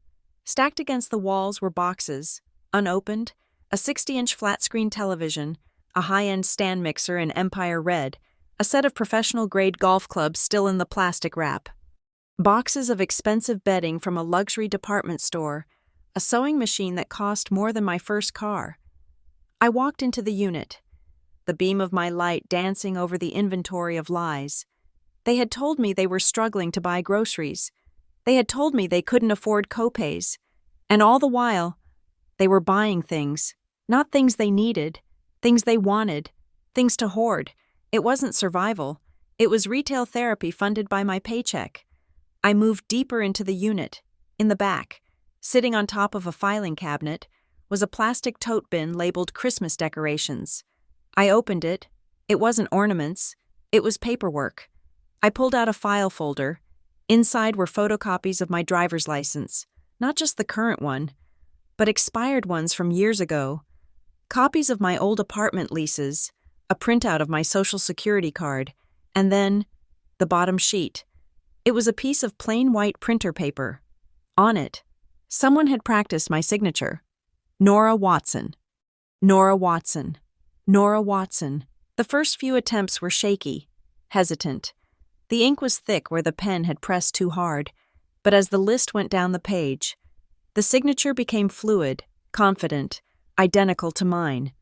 Stacked against the walls were boxes, unopened, a 60-inch flat-screen television, a high-end stand mixer in Empire Red, a set of professional-grade golf clubs still in the plastic wrap. Boxes of expensive bedding from a luxury department store, a sewing machine that cost more than my first car. I walked into the unit, the beam of my light dancing over the inventory of lies. They had told me they were struggling to buy groceries. They had told me they couldn't afford copays. And all the while, they were buying things, not things they needed, things they wanted, things to hoard. It wasn't survival. It was retail therapy funded by my paycheck. I moved deeper into the unit. In the back, sitting on top of a filing cabinet, was a plastic tote bin labeled Christmas decorations. I opened it. It wasn't ornaments. It was paperwork. I pulled out a file folder. Inside were photocopies of my driver's license, not just the current one, but expired ones from years ago. Copies of my old apartment leases, a printout of my Social Security card, and then the bottom sheet. It was a piece of plain white printer paper. On it, someone had practiced my signature. Nora Watson. Nora Watson. Nora Watson. The first few attempts were shaky, hesitant. The ink was thick where the pen had pressed too hard, but as the list went down the page, the signature became fluid, confident, identical to mine.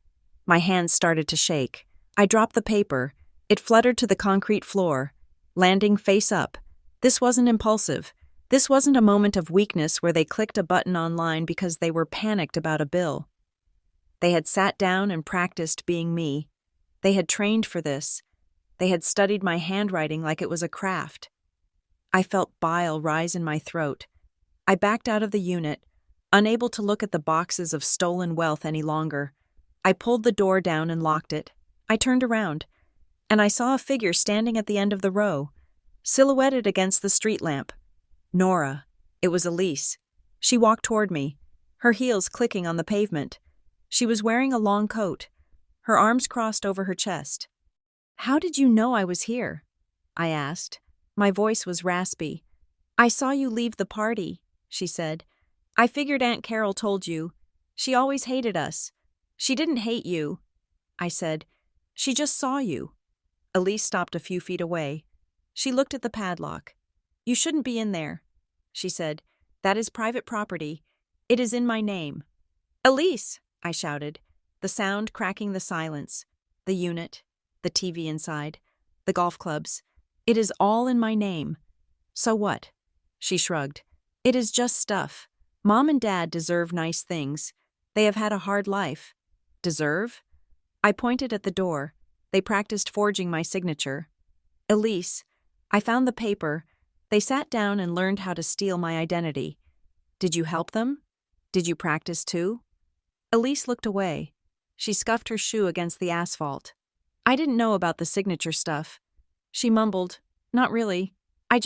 My hands started to shake. I dropped the paper. It fluttered to the concrete floor, landing face up. This wasn't impulsive. This wasn't a moment of weakness where they clicked a button online because they were panicked about a bill. They had sat down and practiced being me. They had trained for this. They had studied my handwriting like it was a craft. I felt bile rise in my throat. I backed out of the unit, unable to look at the boxes of stolen wealth any longer. I pulled the door down and locked it. I turned around, and I saw a figure standing at the end of the row, silhouetted against the street lamp. Nora. It was Elise. She walked toward me, her heels clicking on the pavement. She was wearing a long coat, her arms crossed over her chest. "How did you know I was here?" I asked. My voice was raspy. "I saw you leave the party," she said. "I figured Aunt Carol told you. She always hated us." "She didn't hate you," I said. "She just saw you." Elise stopped a few feet away. She looked at the padlock. "You shouldn't be in there," she said. "That is private property. It is in my name." "Elise!" I shouted, the sound cracking the silence. The unit, the TV inside, the golf clubs. "It is all in my name." "So what?" She shrugged. "It is just stuff. Mom and Dad deserve nice things. They have had a hard life." "Deserve?" I pointed at the door. They practiced forging my signature. "Elise, I found the paper. They sat down and learned how to steal my identity. Did you help them? Did you practice too?" Elise looked away. She scuffed her shoe against the asphalt. "I didn't know about the signature stuff." She mumbled, "Not really. I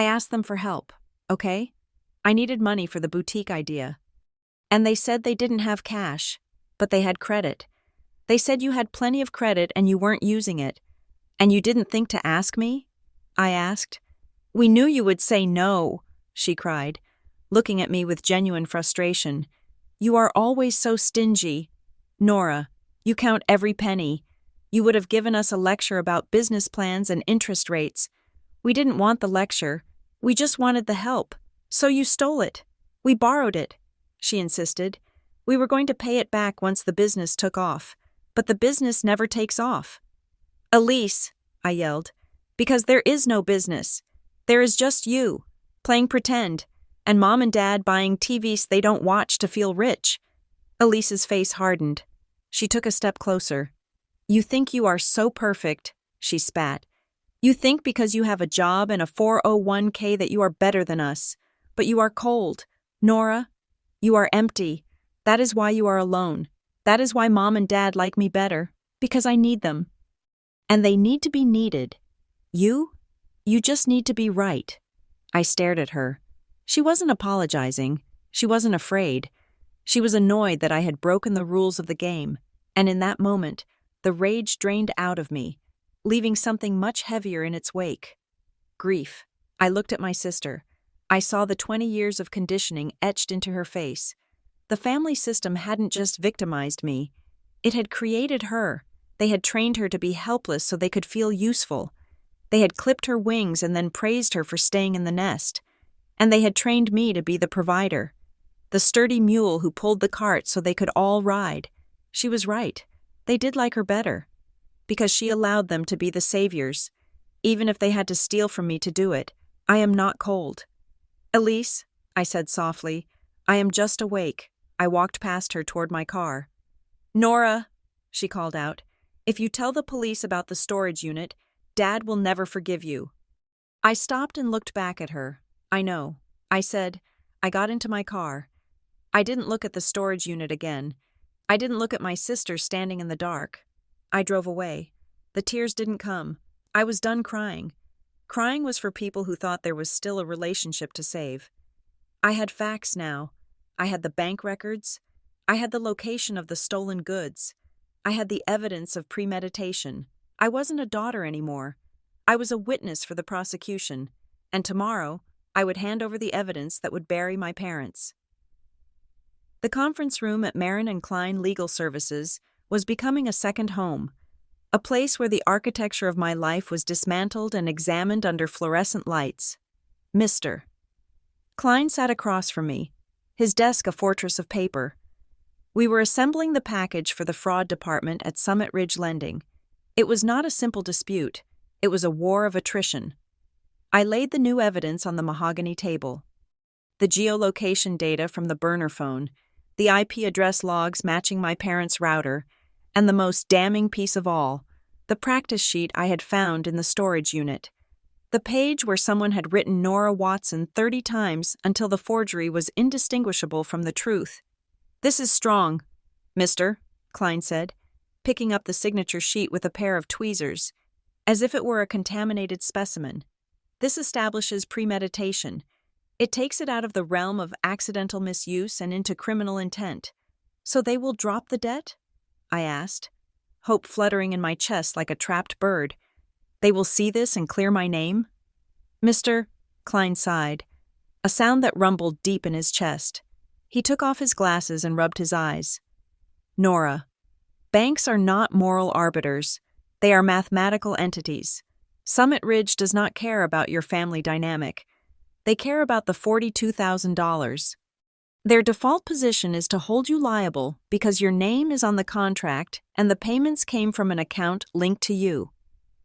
asked them for help. okay? I needed money for the boutique idea. And they said they didn't have cash, but they had credit. They said you had plenty of credit and you weren't using it. And you didn't think to ask me? I asked. We knew you would say no, she cried, looking at me with genuine frustration. You are always so stingy. Nora, you count every penny. You would have given us a lecture about business plans and interest rates. We didn't want the lecture. We just wanted the help. So you stole it. We borrowed it, she insisted. We were going to pay it back once the business took off. But the business never takes off. Elise, I yelled, because there is no business. There is just you, playing pretend, and Mom and Dad buying TVs they don't watch to feel rich. Elise's face hardened. She took a step closer. You think you are so perfect, she spat. You think because you have a job and a 401k that you are better than us. But you are cold. Nora, you are empty. That is why you are alone. That is why Mom and Dad like me better. Because I need them. And they need to be needed. You just need to be right. I stared at her. She wasn't apologizing. She wasn't afraid. She was annoyed that I had broken the rules of the game. And in that moment, the rage drained out of me, leaving something much heavier in its wake. Grief. I looked at my sister. I saw the 20 years of conditioning etched into her face. The family system hadn't just victimized me. It had created her. They had trained her to be helpless so they could feel useful. They had clipped her wings and then praised her for staying in the nest. And they had trained me to be the provider, the sturdy mule who pulled the cart so they could all ride. She was right. They did like her better. Because she allowed them to be the saviors. Even if they had to steal from me to do it, I am not cold. Elise, I said softly, I am just awake. I walked past her toward my car. Nora, she called out, if you tell the police about the storage unit, Dad will never forgive you. I stopped and looked back at her. I know. I said, I got into my car. I didn't look at the storage unit again. I didn't look at my sister standing in the dark. I drove away. The tears didn't come. I was done crying. Crying was for people who thought there was still a relationship to save. I had facts now. I had the bank records. I had the location of the stolen goods. I had the evidence of premeditation. I wasn't a daughter anymore. I was a witness for the prosecution, and tomorrow I would hand over the evidence that would bury my parents. The conference room at Marin & Klein Legal Services was becoming a second home, a place where the architecture of my life was dismantled and examined under fluorescent lights. Mr. Klein sat across from me, his desk a fortress of paper. We were assembling the package for the fraud department at Summit Ridge Lending. It was not a simple dispute. It was a war of attrition. I laid the new evidence on the mahogany table. The geolocation data from the burner phone, the IP address logs matching my parents' router, and the most damning piece of all, the practice sheet I had found in the storage unit. The page where someone had written Nora Watson 30 times until the forgery was indistinguishable from the truth. This is strong, Mr. Klein said, picking up the signature sheet with a pair of tweezers, as if it were a contaminated specimen. This establishes premeditation. It takes it out of the realm of accidental misuse and into criminal intent. So they will drop the debt? I asked, hope fluttering in my chest like a trapped bird. They will see this and clear my name? Mr. Klein sighed, a sound that rumbled deep in his chest. He took off his glasses and rubbed his eyes. Nora, banks are not moral arbiters. They are mathematical entities. Summit Ridge does not care about your family dynamic. They care about the $42,000. Their default position is to hold you liable because your name is on the contract and the payments came from an account linked to you.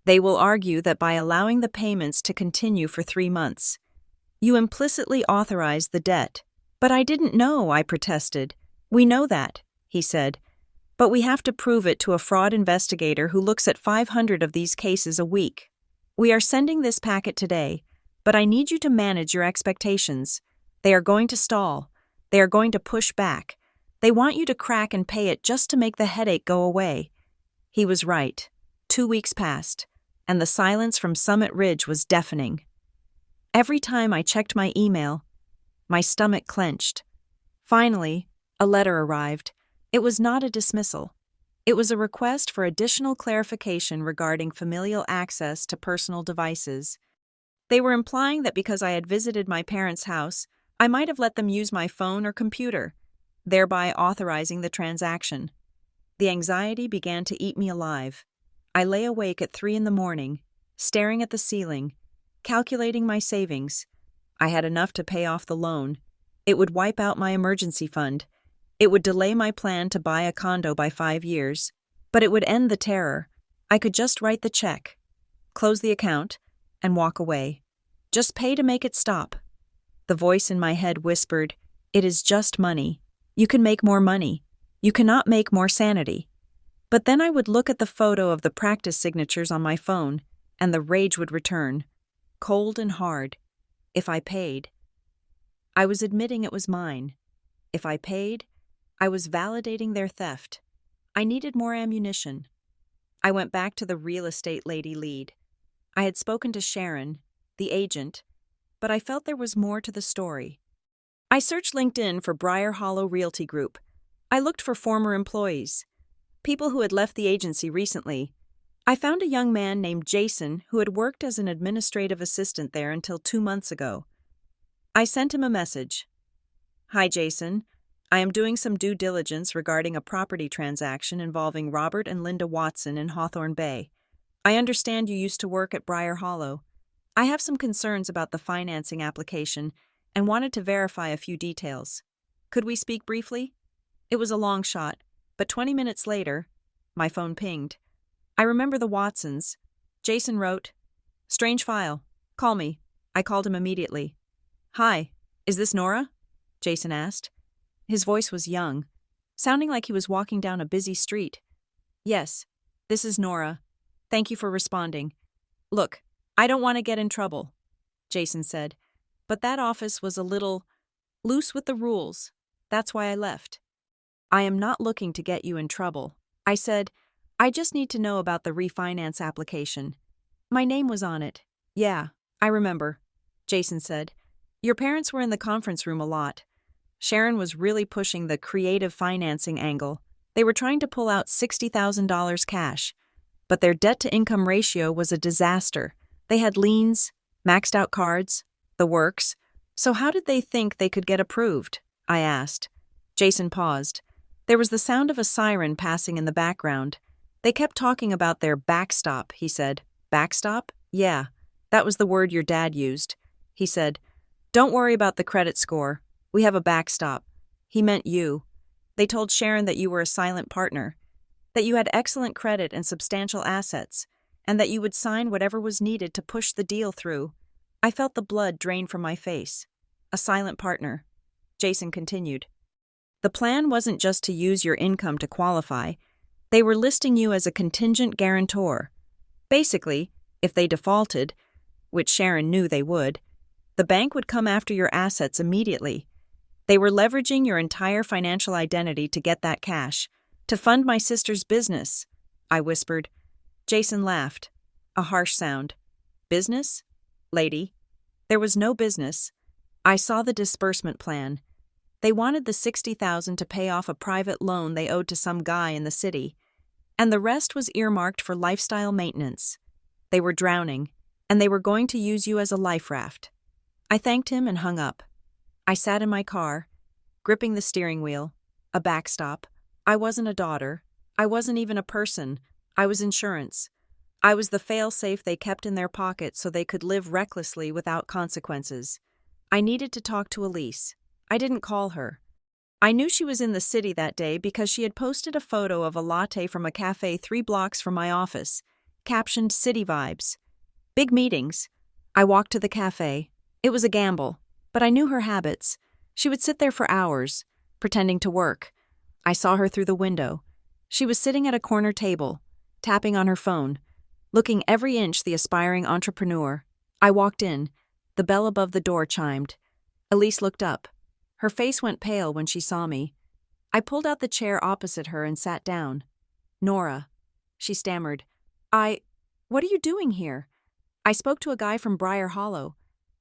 They will argue that by allowing the payments to continue for 3 months, you implicitly authorized the debt. But I didn't know, I protested. We know that, he said. But we have to prove it to a fraud investigator who looks at 500 of these cases a week. We are sending this packet today, but I need you to manage your expectations. They are going to stall. They are going to push back. They want you to crack and pay it just to make the headache go away. He was right. 2 weeks passed, and the silence from Summit Ridge was deafening. Every time I checked my email, my stomach clenched. Finally, a letter arrived. It was not a dismissal. It was a request for additional clarification regarding familial access to personal devices. They were implying that because I had visited my parents' house, I might have let them use my phone or computer, thereby authorizing the transaction. The anxiety began to eat me alive. I lay awake at 3 a.m, staring at the ceiling, calculating my savings. I had enough to pay off the loan. It would wipe out my emergency fund. It would delay my plan to buy a condo by 5 years. But it would end the terror. I could just write the check, close the account, and walk away. Just pay to make it stop. The voice in my head whispered, "It is just money. You can make more money. You cannot make more sanity." But then I would look at the photo of the practice signatures on my phone, and the rage would return, cold and hard. If I paid, I was admitting it was mine. If I paid, I was validating their theft. I needed more ammunition. I went back to the real estate lady lead. I had spoken to Sharon, the agent, but I felt there was more to the story. I searched LinkedIn for Briar Hollow Realty Group. I looked for former employees, people who had left the agency recently. I found a young man named Jason who had worked as an administrative assistant there until 2 months ago. I sent him a message. "Hi, Jason. I am doing some due diligence regarding a property transaction involving Robert and Linda Watson in Hawthorne Bay. I understand you used to work at Briar Hollow. I have some concerns about the financing application and wanted to verify a few details. Could we speak briefly?" It was a long shot, but 20 minutes later, my phone pinged. I remember the Watsons. Jason wrote, "Strange file. Call me." I called him immediately. "Hi, is this Nora?" Jason asked. His voice was young, sounding like he was walking down a busy street. "Yes, this is Nora. Thank you for responding. Look, I don't want to get in trouble," Jason said, "but that office was a little loose with the rules. That's why I left." "I am not looking to get you in trouble," I said. "I just need to know about the refinance application. My name was on it." "Yeah, I remember," Jason said. "Your parents were in the conference room a lot. Sharon was really pushing the creative financing angle. They were trying to pull out $60,000 cash, but their debt-to-income ratio was a disaster. They had liens, maxed out cards, the works. So how did they think they could get approved?" I asked. Jason paused. There was the sound of a siren passing in the background. "They kept talking about their backstop," he said. "Backstop? Yeah, that was the word your dad used." He said, "Don't worry about the credit score. We have a backstop." He meant you. They told Sharon that you were a silent partner, that you had excellent credit and substantial assets, and that you would sign whatever was needed to push the deal through. I felt the blood drain from my face. A silent partner. Jason continued. "The plan wasn't just to use your income to qualify. They were listing you as a contingent guarantor. Basically, if they defaulted, which Sharon knew they would, the bank would come after your assets immediately. They were leveraging your entire financial identity to get that cash, to fund my sister's business," I whispered. Jason laughed. A harsh sound. "Business? Lady, there was no business. I saw the disbursement plan. They wanted the $60,000 to pay off a private loan they owed to some guy in the city, and the rest was earmarked for lifestyle maintenance. They were drowning, and they were going to use you as a life raft." I thanked him and hung up. I sat in my car, gripping the steering wheel. A backstop. I wasn't a daughter. I wasn't even a person. I was insurance. I was the fail-safe they kept in their pocket so they could live recklessly without consequences. I needed to talk to Elise. I didn't call her. I knew she was in the city that day because she had posted a photo of a latte from a cafe 3 blocks from my office, captioned "City Vibes." Big meetings. I walked to the cafe. It was a gamble, but I knew her habits. She would sit there for hours, pretending to work. I saw her through the window. She was sitting at a corner table, tapping on her phone, looking every inch the aspiring entrepreneur. I walked in. The bell above the door chimed. Elise looked up. Her face went pale when she saw me. I pulled out the chair opposite her and sat down. "Nora," she stammered. What are you doing here?" "I spoke to a guy from Briar Hollow.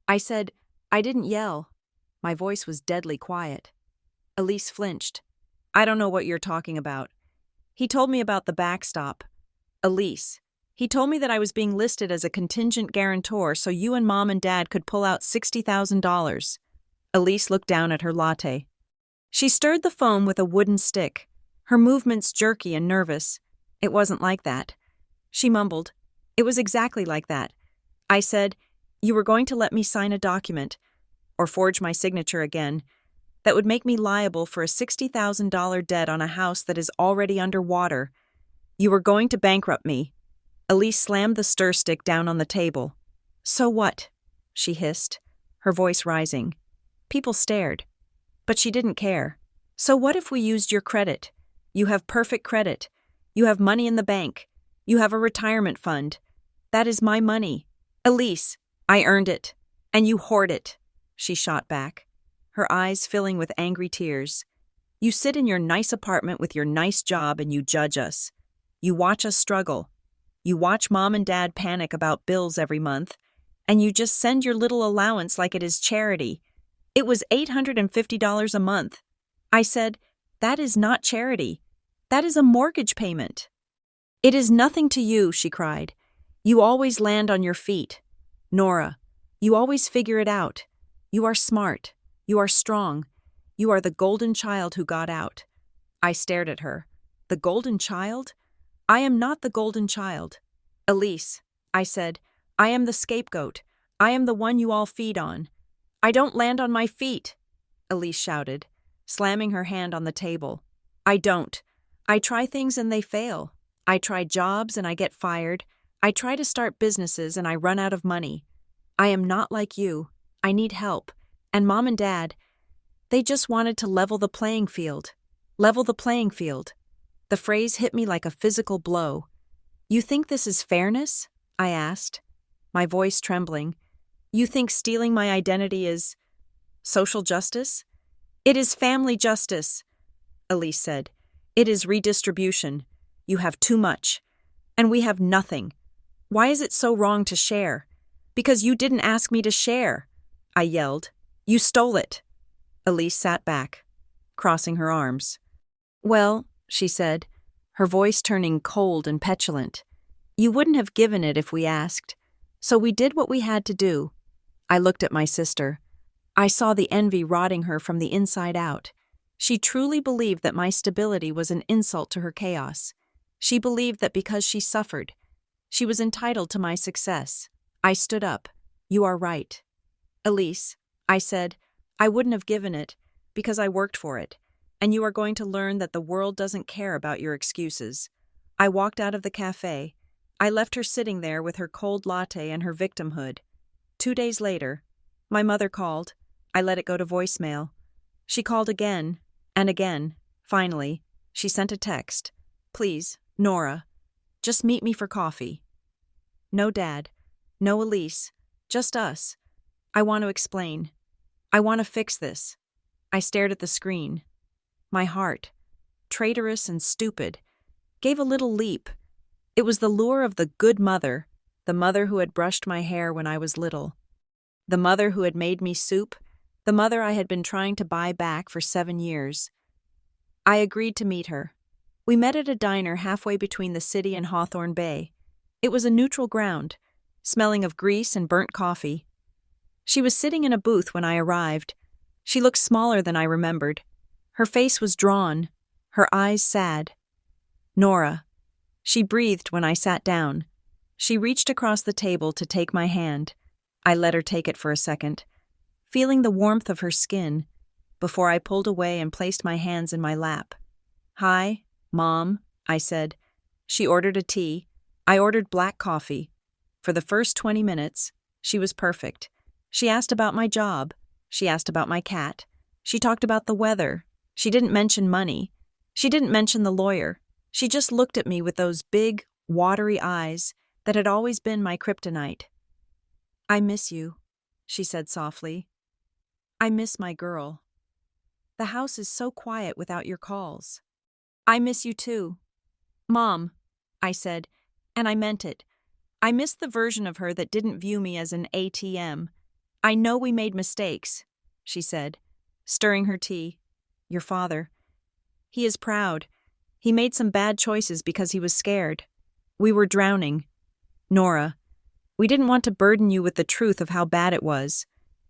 I said, "I didn't yell." My voice was deadly quiet. Elise flinched. "I don't know what you're talking about." He told me about the backstop. Elise. He told me that I was being listed as a contingent guarantor so you and Mom and Dad could pull out $60,000. Elise looked down at her latte. She stirred the foam with a wooden stick, her movements jerky and nervous. It wasn't like that. She mumbled. It was exactly like that. I said, "You were going to let me sign a document, or forge my signature again, that would make me liable for a $60,000 debt on a house that is already underwater. You were going to bankrupt me." Elise slammed the stir stick down on the table. "So what?" she hissed, her voice rising. People stared, but she didn't care. "So what if we used your credit? You have perfect credit. You have money in the bank. You have a retirement fund. That is my money. Elise, I earned it, and you hoard it," she shot back, her eyes filling with angry tears. "You sit in your nice apartment with your nice job and you judge us. You watch us struggle. You watch Mom and Dad panic about bills every month, and you just send your little allowance like it is charity. It was $850 a month." I said, "That is not charity. That is a mortgage payment." "It is nothing to you," she cried. "You always land on your feet. Nora, you always figure it out. You are smart. You are strong. You are the golden child who got out." I stared at her. "The golden child? I am not the golden child." "Elise," I said, "I am the scapegoat. I am the one you all feed on." "I don't land on my feet," Elise shouted, slamming her hand on the table. "I don't. I try things and they fail. I try jobs and I get fired. I try to start businesses and I run out of money. I am not like you. I need help. And Mom and Dad, they just wanted to level the playing field. Level the playing field." The phrase hit me like a physical blow. "You think this is fairness?" I asked, my voice trembling. "You think stealing my identity is social justice?" "It is family justice," Elise said. "It is redistribution. You have too much, and we have nothing. Why is it so wrong to share?" "Because you didn't ask me to share," I yelled. "You stole it." Elise sat back, crossing her arms. "Well," she said, her voice turning cold and petulant, "you wouldn't have given it if we asked. So we did what we had to do." I looked at my sister. I saw the envy rotting her from the inside out. She truly believed that my stability was an insult to her chaos. She believed that because she suffered, she was entitled to my success. I stood up. "You are right." "Elise," I said, "I wouldn't have given it because I worked for it, and you are going to learn that the world doesn't care about your excuses." I walked out of the cafe. I left her sitting there with her cold latte and her victimhood. 2 days later, my mother called. I let it go to voicemail. She called again and again. Finally, she sent a text. "Please, Nora, just meet me for coffee." No Dad, no Elise, just us. I want to explain. I want to fix this. I stared at the screen. My heart, traitorous and stupid, gave a little leap. It was the lure of the good mother, the mother who had brushed my hair when I was little, the mother who had made me soup, the mother I had been trying to buy back for 7 years. I agreed to meet her. We met at a diner halfway between the city and Hawthorne Bay. It was a neutral ground, smelling of grease and burnt coffee. She was sitting in a booth when I arrived. She looked smaller than I remembered. Her face was drawn, her eyes sad. "Nora." She breathed when I sat down. She reached across the table to take my hand. I let her take it for a second, feeling the warmth of her skin, before I pulled away and placed my hands in my lap. "Hi, Mom," I said. She ordered a tea. I ordered black coffee. For the first 20 minutes, she was perfect. She asked about my job. She asked about my cat. She talked about the weather. She didn't mention money. She didn't mention the lawyer. She just looked at me with those big, watery eyes that had always been my kryptonite. "I miss you," she said softly. "I miss my girl. The house is so quiet without your calls." "I miss you too." "Mom," I said, and I meant it. I missed the version of her that didn't view me as an ATM. I know we made mistakes, she said, stirring her tea. Your father. He is proud. He made some bad choices because he was scared. We were drowning. Nora, we didn't want to burden you with the truth of how bad it was.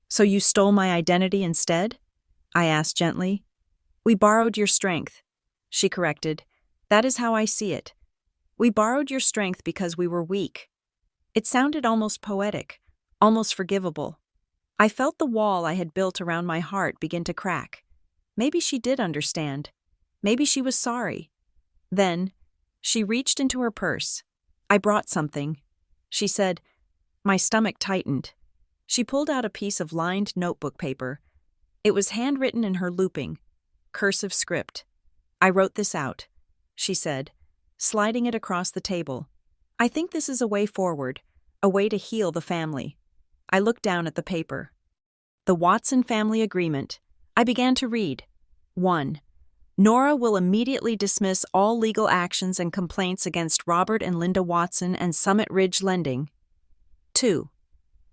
So you stole my identity instead? I asked gently. We borrowed your strength, she corrected. That is how I see it. We borrowed your strength because we were weak. It sounded almost poetic, almost forgivable. I felt the wall I had built around my heart begin to crack. Maybe she did understand. Maybe she was sorry. Then, she reached into her purse. I brought something. She said. My stomach tightened. She pulled out a piece of lined notebook paper. It was handwritten in her looping, cursive script. I wrote this out, she said, sliding it across the table. I think this is a way forward, a way to heal the family. I looked down at the paper. The Watson Family Agreement. I began to read. 1. Nora will immediately dismiss all legal actions and complaints against Robert and Linda Watson and Summit Ridge Lending. 2.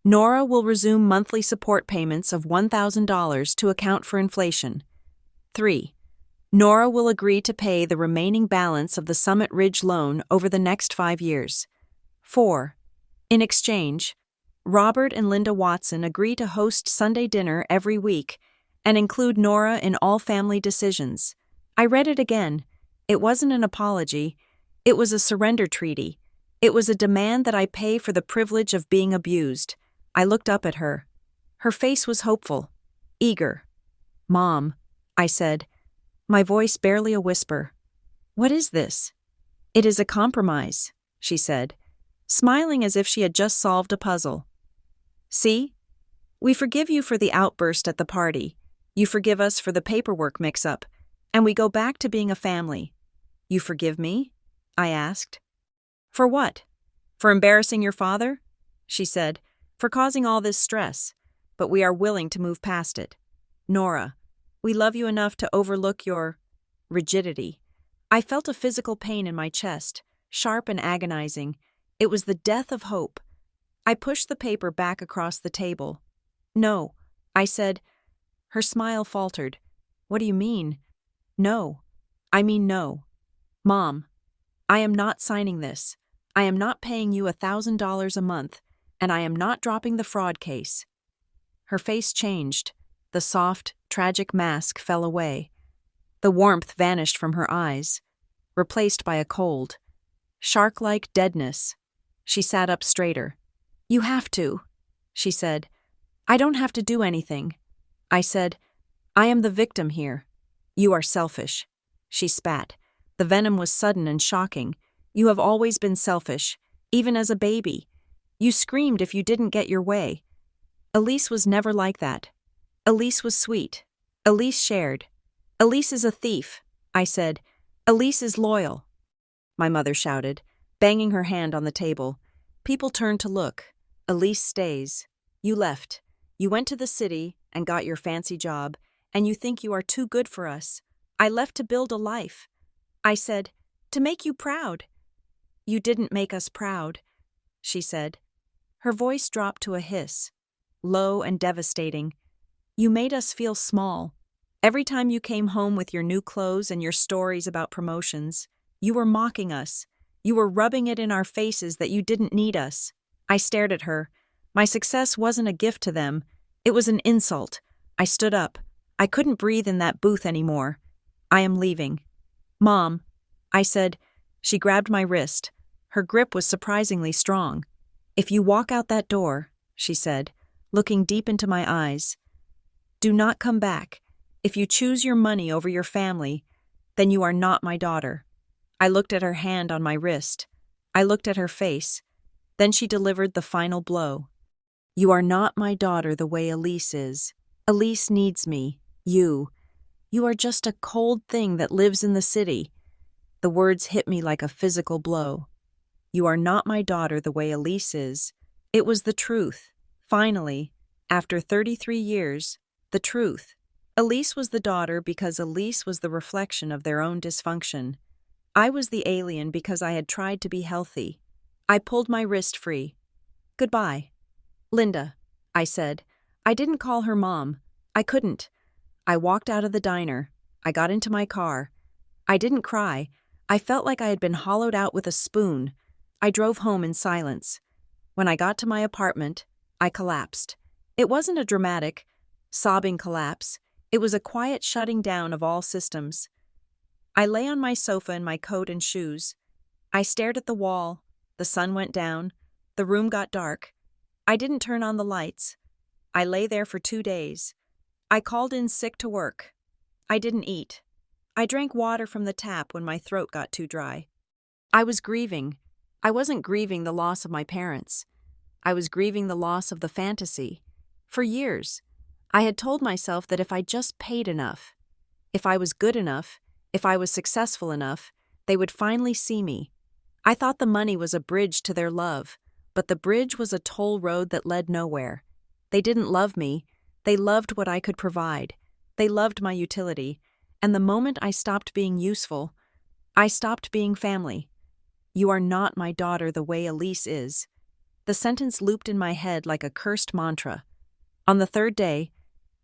Nora will resume monthly support payments of $1,000 to account for inflation. 3. Nora will agree to pay the remaining balance of the Summit Ridge loan over the next 5 years. 4. In exchange, Robert and Linda Watson agree to host Sunday dinner every week and include Nora in all family decisions. I read it again. It wasn't an apology. It was a surrender treaty. It was a demand that I pay for the privilege of being abused. I looked up at her. Her face was hopeful, eager. Mom, I said, my voice barely a whisper. What is this? It is a compromise, she said, smiling as if she had just solved a puzzle. See? We forgive you for the outburst at the party. You forgive us for the paperwork mix-up, and we go back to being a family. You forgive me? I asked. For what? For embarrassing your father? She said, for causing all this stress, but we are willing to move past it. Nora, we love you enough to overlook your rigidity. I felt a physical pain in my chest, sharp and agonizing. It was the death of hope. I pushed the paper back across the table. No, I said. Her smile faltered. What do you mean? No. I mean no. Mom, I am not signing this. I am not paying you $1,000 a month, and I am not dropping the fraud case. Her face changed. The soft, tragic mask fell away. The warmth vanished from her eyes, replaced by a cold, shark-like deadness. She sat up straighter. You have to, she said. I don't have to do anything. I said, I am the victim here. You are selfish. She spat. The venom was sudden and shocking. You have always been selfish, even as a baby. You screamed if you didn't get your way. Elise was never like that. Elise was sweet. Elise shared. Elise is a thief, I said. Elise is loyal. My mother shouted, banging her hand on the table. People turned to look. Elise stays. You left. You went to the city and got your fancy job, and you think you are too good for us. I left to build a life. I said, to make you proud. You didn't make us proud, she said. Her voice dropped to a hiss, low and devastating. You made us feel small. Every time you came home with your new clothes and your stories about promotions, you were mocking us. You were rubbing it in our faces that you didn't need us. I stared at her. My success wasn't a gift to them. It was an insult. I stood up. I couldn't breathe in that booth anymore. I am leaving. Mom, I said. She grabbed my wrist. Her grip was surprisingly strong. If you walk out that door, she said, looking deep into my eyes, do not come back. If you choose your money over your family, then you are not my daughter. I looked at her hand on my wrist. I looked at her face. Then she delivered the final blow. You are not my daughter the way Elise is. Elise needs me. You are just a cold thing that lives in the city. The words hit me like a physical blow. You are not my daughter the way Elise is. It was the truth. Finally, after 33 years, the truth. Elise was the daughter because Elise was the reflection of their own dysfunction. I was the alien because I had tried to be healthy. I pulled my wrist free. Goodbye. Linda, I said. I didn't call her mom. I couldn't. I walked out of the diner. I got into my car. I didn't cry. I felt like I had been hollowed out with a spoon. I drove home in silence. When I got to my apartment, I collapsed. It wasn't a dramatic, sobbing collapse. It was a quiet shutting down of all systems. I lay on my sofa in my coat and shoes. I stared at the wall. The sun went down. The room got dark. I didn't turn on the lights. I lay there for 2 days. I called in sick to work. I didn't eat. I drank water from the tap when my throat got too dry. I was grieving. I wasn't grieving the loss of my parents. I was grieving the loss of the fantasy. For years, I had told myself that if I just paid enough, if I was good enough, if I was successful enough, they would finally see me. I thought the money was a bridge to their love, but the bridge was a toll road that led nowhere. They didn't love me. They loved what I could provide. They loved my utility. And the moment I stopped being useful, I stopped being family. You are not my daughter the way Elise is. The sentence looped in my head like a cursed mantra. On the 3rd day,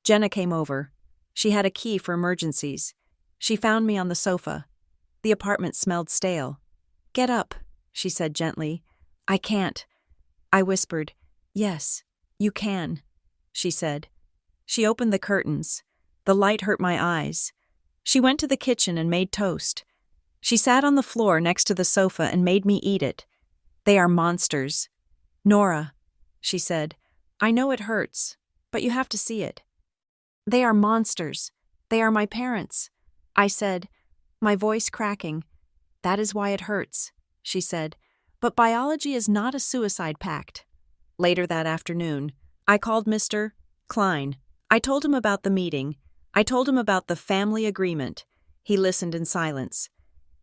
Jenna came over. She had a key for emergencies. She found me on the sofa. The apartment smelled stale. "Get up," she said gently. "I can't." I whispered, "Yes, you can," she said. She opened the curtains. The light hurt my eyes. She went to the kitchen and made toast. She sat on the floor next to the sofa and made me eat it. "They are monsters." "Nora," she said, "I know it hurts, but you have to see it." "They are monsters. They are my parents," I said, my voice cracking. "That is why it hurts," she said, "but biology is not a suicide pact." Later that afternoon, I called Mr. Klein. I told him about the meeting. I told him about the family agreement. He listened in silence.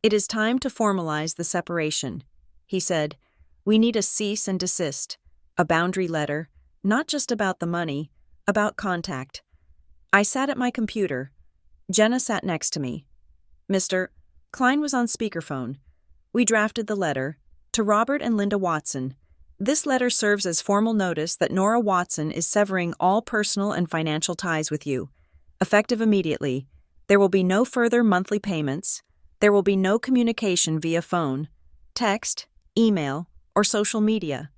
"It is time to formalize the separation," he said. "We need a cease and desist, a boundary letter, not just about the money, about contact." I sat at my computer. Jenna sat next to me. Mr. Klein was on speakerphone. We drafted the letter to Robert and Linda Watson. This letter serves as formal notice that Nora Watson is severing all personal and financial ties with you. Effective immediately, there will be no further monthly payments. There will be no communication via phone, text, email, or social media.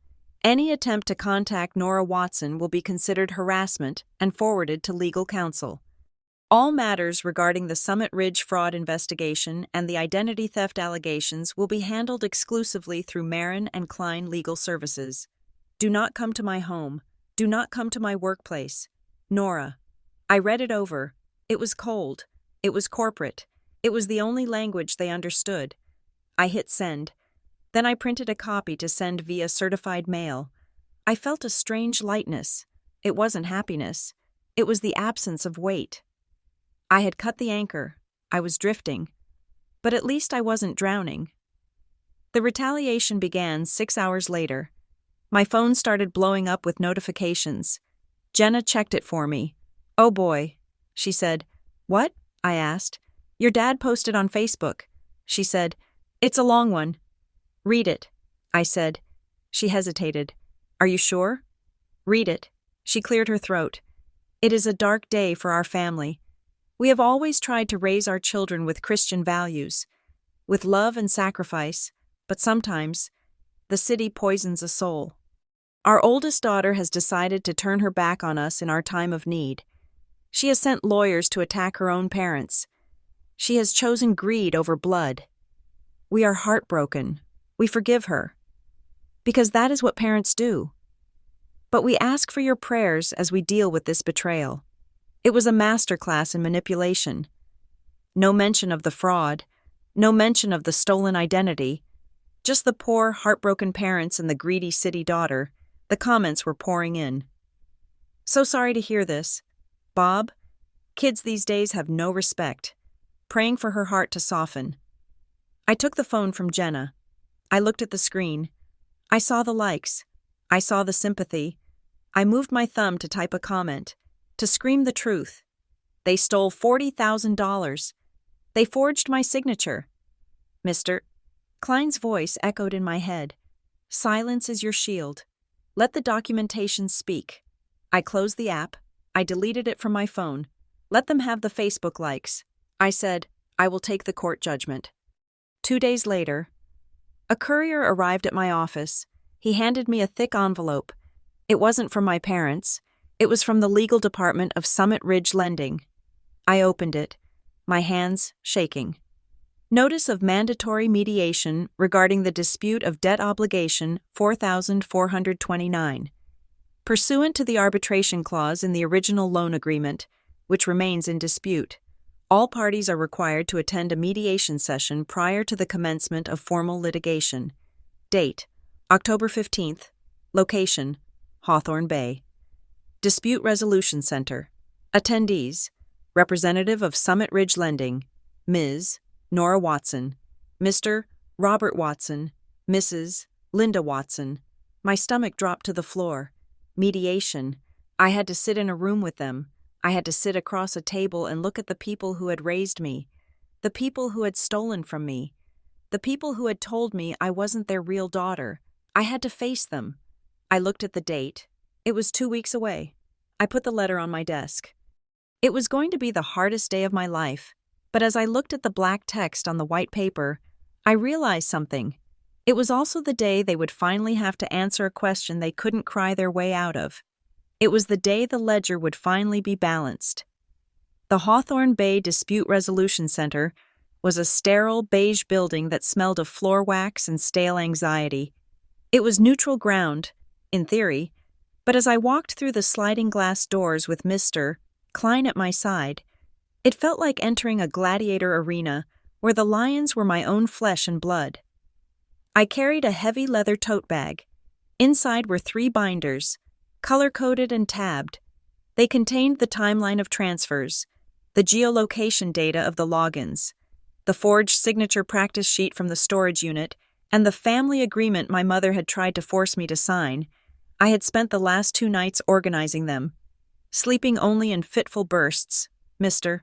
Any attempt to contact Nora Watson will be considered harassment and forwarded to legal counsel. All matters regarding the Summit Ridge fraud investigation and the identity theft allegations will be handled exclusively through Marin and Klein Legal Services. Do not come to my home. Do not come to my workplace. Nora. I read it over. It was cold. It was corporate. It was the only language they understood. I hit send. Then I printed a copy to send via certified mail. I felt a strange lightness. It wasn't happiness. It was the absence of weight. I had cut the anchor. I was drifting. But at least I wasn't drowning. The retaliation began 6 hours later. My phone started blowing up with notifications. Jenna checked it for me. "Oh boy," she said. "What?" I asked. "Your dad posted on Facebook," she said. "It's a long one." "Read it," I said. She hesitated. "Are you sure?" "Read it." She cleared her throat. "It is a dark day for our family. We have always tried to raise our children with Christian values, with love and sacrifice, but sometimes the city poisons a soul. Our oldest daughter has decided to turn her back on us in our time of need. She has sent lawyers to attack her own parents. She has chosen greed over blood. We are heartbroken. We forgive her, because that is what parents do. But we ask for your prayers as we deal with this betrayal. It was a masterclass in manipulation. No mention of the fraud, no mention of the stolen identity, just the poor, heartbroken parents and the greedy city daughter. The comments were pouring in. "So sorry to hear this. Bob, kids these days have no respect." Praying for her heart to soften. I took the phone from Jenna. I looked at the screen. I saw the likes. I saw the sympathy. I moved my thumb to type a comment, to scream the truth. They stole $40,000. They forged my signature. Mr. Klein's voice echoed in my head. "Silence is your shield. Let the documentation speak." I closed the app. I deleted it from my phone. Let them have the Facebook likes. I said, I will take the court judgment. 2 days later, a courier arrived at my office. He handed me a thick envelope. It wasn't from my parents. It was from the legal department of Summit Ridge Lending. I opened it, my hands shaking. Notice of mandatory mediation regarding the dispute of debt obligation 4,429. Pursuant to the arbitration clause in the original loan agreement, which remains in dispute, all parties are required to attend a mediation session prior to the commencement of formal litigation. Date: October 15th. Location: Hawthorne Bay. Dispute Resolution Center. Attendees: Representative of Summit Ridge Lending, Ms. Nora Watson, Mr. Robert Watson, Mrs. Linda Watson. My stomach dropped to the floor. Mediation. I had to sit in a room with them. I had to sit across a table and look at the people who had raised me, the people who had stolen from me, the people who had told me I wasn't their real daughter. I had to face them. I looked at the date. It was 2 weeks away. I put the letter on my desk. It was going to be the hardest day of my life, but as I looked at the black text on the white paper, I realized something. It was also the day they would finally have to answer a question they couldn't cry their way out of. It was the day the ledger would finally be balanced. The Hawthorne Bay Dispute Resolution Center was a sterile beige building that smelled of floor wax and stale anxiety. It was neutral ground, in theory, but as I walked through the sliding glass doors with Mr. Klein at my side, it felt like entering a gladiator arena where the lions were my own flesh and blood. I carried a heavy leather tote bag. Inside were 3 binders, color-coded and tabbed. They contained the timeline of transfers, the geolocation data of the logins, the forged signature practice sheet from the storage unit, and the family agreement my mother had tried to force me to sign. I had spent the last 2 nights organizing them, sleeping only in fitful bursts. Mr.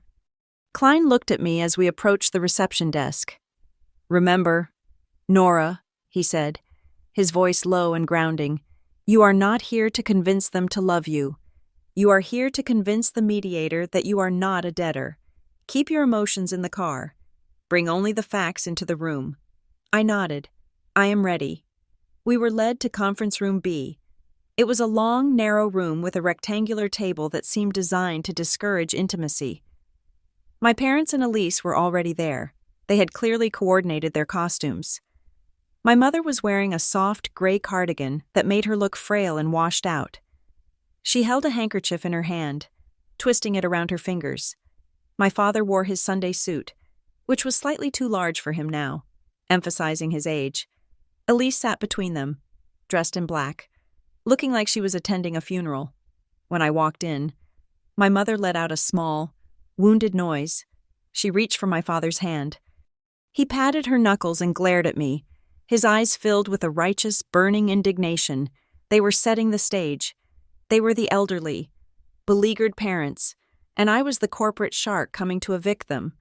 Klein looked at me as we approached the reception desk. "Remember, Nora," he said, his voice low and grounding, "you are not here to convince them to love you. You are here to convince the mediator that you are not a debtor. Keep your emotions in the car. Bring only the facts into the room." I nodded. "I am ready." We were led to Conference Room B. It was a long, narrow room with a rectangular table that seemed designed to discourage intimacy. My parents and Elise were already there. They had clearly coordinated their costumes. My mother was wearing a soft, gray cardigan that made her look frail and washed out. She held a handkerchief in her hand, twisting it around her fingers. My father wore his Sunday suit, which was slightly too large for him now, emphasizing his age. Elise sat between them, dressed in black, looking like she was attending a funeral. When I walked in, my mother let out a small, wounded noise. She reached for my father's hand. He patted her knuckles and glared at me, his eyes filled with a righteous, burning indignation. They were setting the stage. They were the elderly, beleaguered parents, and I was the corporate shark coming to evict them.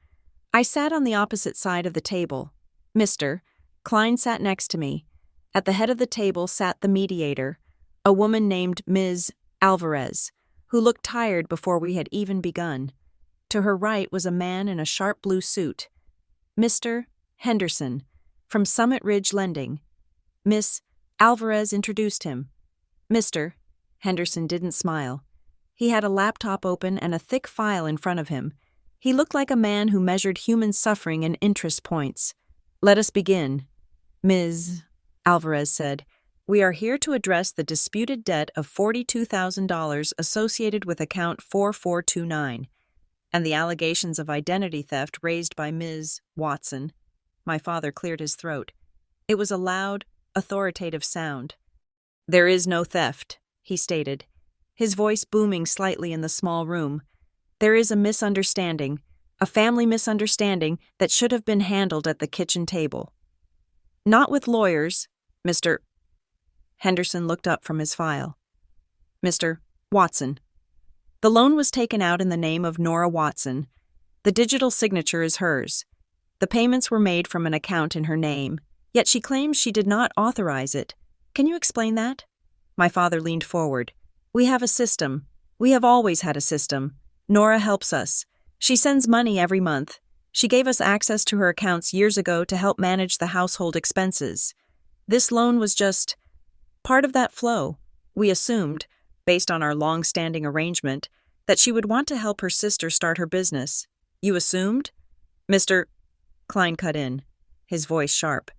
I sat on the opposite side of the table. Mr. Klein sat next to me. At the head of the table sat the mediator, a woman named Ms. Alvarez, who looked tired before we had even begun. To her right was a man in a sharp blue suit, Mr. Henderson, from Summit Ridge Lending. Miss Alvarez introduced him. Mr. Henderson didn't smile. He had a laptop open and a thick file in front of him. He looked like a man who measured human suffering in interest points. "Let us begin," Ms. Alvarez said. "We are here to address the disputed debt of $42,000 associated with account 4429, and the allegations of identity theft raised by Ms. Watson." My father cleared his throat. It was a loud, authoritative sound. "There is no theft," he stated, his voice booming slightly in the small room. "There is a misunderstanding, a family misunderstanding that should have been handled at the kitchen table." "Not with lawyers, Mr. Henderson looked up from his file. "Mr. Watson. The loan was taken out in the name of Nora Watson. The digital signature is hers. The payments were made from an account in her name, yet she claims she did not authorize it. Can you explain that?" My father leaned forward. We have a system. We have always had a system. Nora helps us. She sends money every month. She gave us access to her accounts years ago to help manage the household expenses. This loan was just part of that flow. We assumed, based on our long-standing arrangement, that she would want to help her sister start her business. You assumed? Mr. Klein cut in, his voice sharp.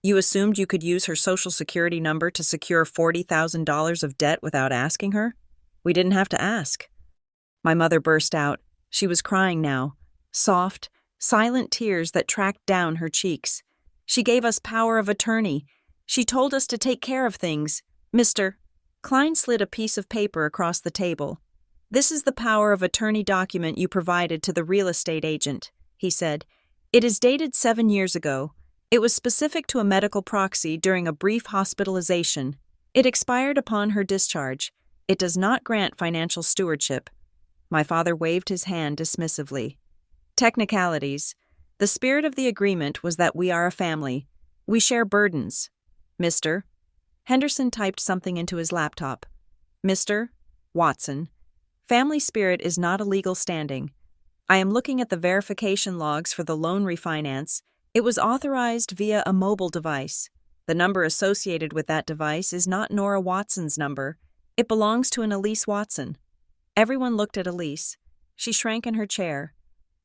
You assumed you could use her social security number to secure $40,000 of debt without asking her? We didn't have to ask. My mother burst out. She was crying now. Soft, silent tears that tracked down her cheeks. She gave us power of attorney. She told us to take care of things. Mr. Klein slid a piece of paper across the table. This is the power of attorney document you provided to the real estate agent, he said. It is dated 7 years ago. It was specific to a medical proxy during a brief hospitalization. It expired upon her discharge. It does not grant financial stewardship. My father waved his hand dismissively. Technicalities. The spirit of the agreement was that we are a family. We share burdens. Mr. Henderson typed something into his laptop. Mr. Watson. Family spirit is not a legal standing. I am looking at the verification logs for the loan refinance. It was authorized via a mobile device. The number associated with that device is not Nora Watson's number. It belongs to an Elise Watson. Everyone looked at Elise. She shrank in her chair,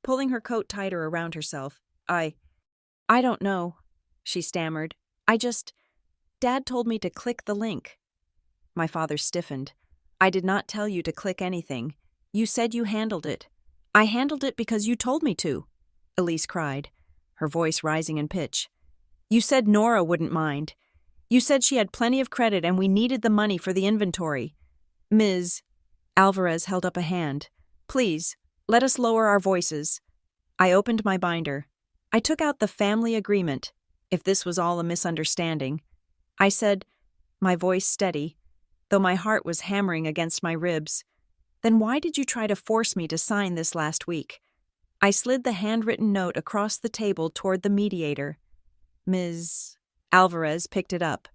pulling her coat tighter around herself. I don't know, she stammered. Dad told me to click the link. My father stiffened. I did not tell you to click anything. You said you handled it. I handled it because you told me to, Elise cried, her voice rising in pitch. You said Nora wouldn't mind. You said she had plenty of credit and we needed the money for the inventory. Ms. Alvarez held up a hand. Please, let us lower our voices. I opened my binder. I took out the family agreement, if this was all a misunderstanding. I said, my voice steady, though my heart was hammering against my ribs, then why did you try to force me to sign this last week? I slid the handwritten note across the table toward the mediator. Ms. Alvarez picked it up.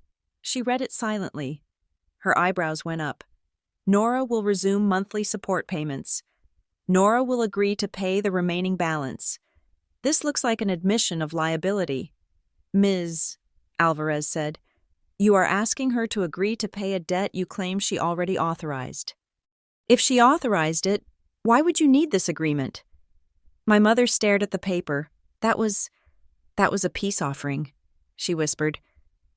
She read it silently. Her eyebrows went up. Nora will resume monthly support payments. Nora will agree to pay the remaining balance. This looks like an admission of liability. Ms. Alvarez said, you are asking her to agree to pay a debt you claim she already authorized. If she authorized it, why would you need this agreement? My mother stared at the paper. That was a peace offering, she whispered.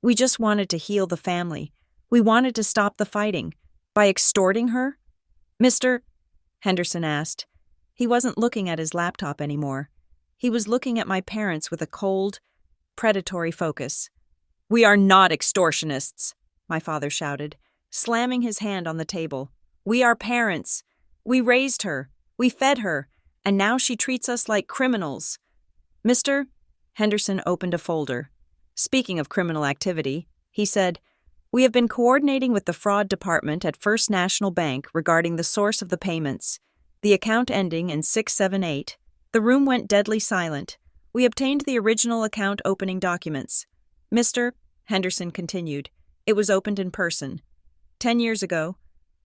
We just wanted to heal the family. We wanted to stop the fighting. By extorting her? Mr. Henderson asked. He wasn't looking at his laptop anymore. He was looking at my parents with a cold, predatory focus. We are not extortionists, my father shouted, slamming his hand on the table. We are parents. We raised her. We fed her. And now she treats us like criminals. Mr. Henderson opened a folder. Speaking of criminal activity, he said, we have been coordinating with the fraud department at First National Bank regarding the source of the payments. The account ending in 678. The room went deadly silent. We obtained the original account opening documents. Mr. Henderson continued. It was opened in person. 10 years ago,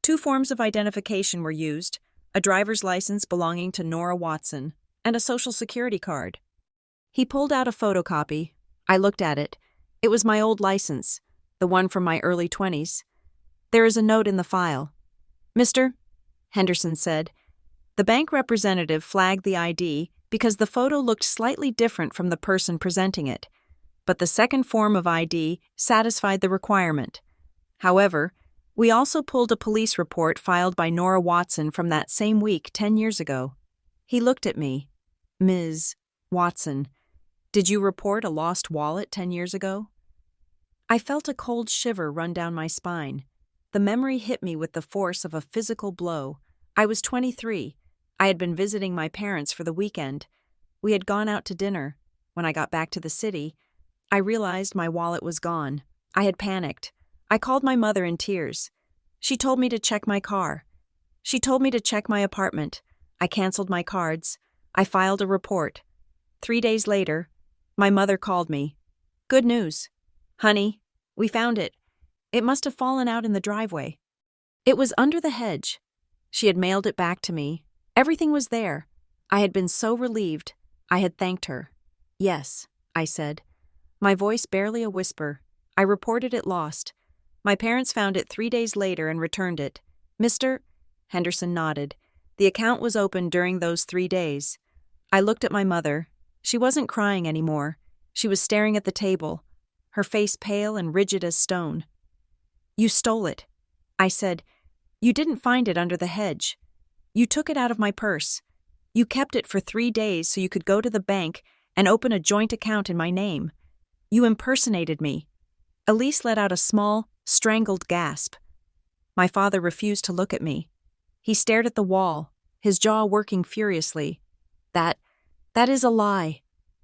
2 forms of identification were used, a driver's license belonging to Nora Watson, and a social security card. He pulled out a photocopy. I looked at it. It was my old license, the one from my early 20s. There is a note in the file. Mr. Henderson said. The bank representative flagged the ID because the photo looked slightly different from the person presenting it, but the second form of ID satisfied the requirement. However, we also pulled a police report filed by Nora Watson from that same week 10 years ago. He looked at me. Ms. Watson, did you report a lost wallet 10 years ago? I felt a cold shiver run down my spine. The memory hit me with the force of a physical blow. I was 23. I had been visiting my parents for the weekend. We had gone out to dinner. When I got back to the city, I realized my wallet was gone. I had panicked. I called my mother in tears. She told me to check my car. She told me to check my apartment. I canceled my cards. I filed a report. 3 days later, my mother called me. Good news. Honey, we found it. It must have fallen out in the driveway. It was under the hedge. She had mailed it back to me. Everything was there. I had been so relieved. I had thanked her. Yes, I said. My voice barely a whisper. I reported it lost. My parents found it 3 days later and returned it. Mr. Henderson nodded. The account was opened during those 3 days. I looked at my mother. She wasn't crying anymore. She was staring at the table, her face pale and rigid as stone. You stole it. I said, you didn't find it under the hedge. You took it out of my purse. You kept it for 3 days so you could go to the bank and open a joint account in my name. You impersonated me. Elise let out a small, strangled gasp. My father refused to look at me. He stared at the wall, his jaw working furiously. That is a lie,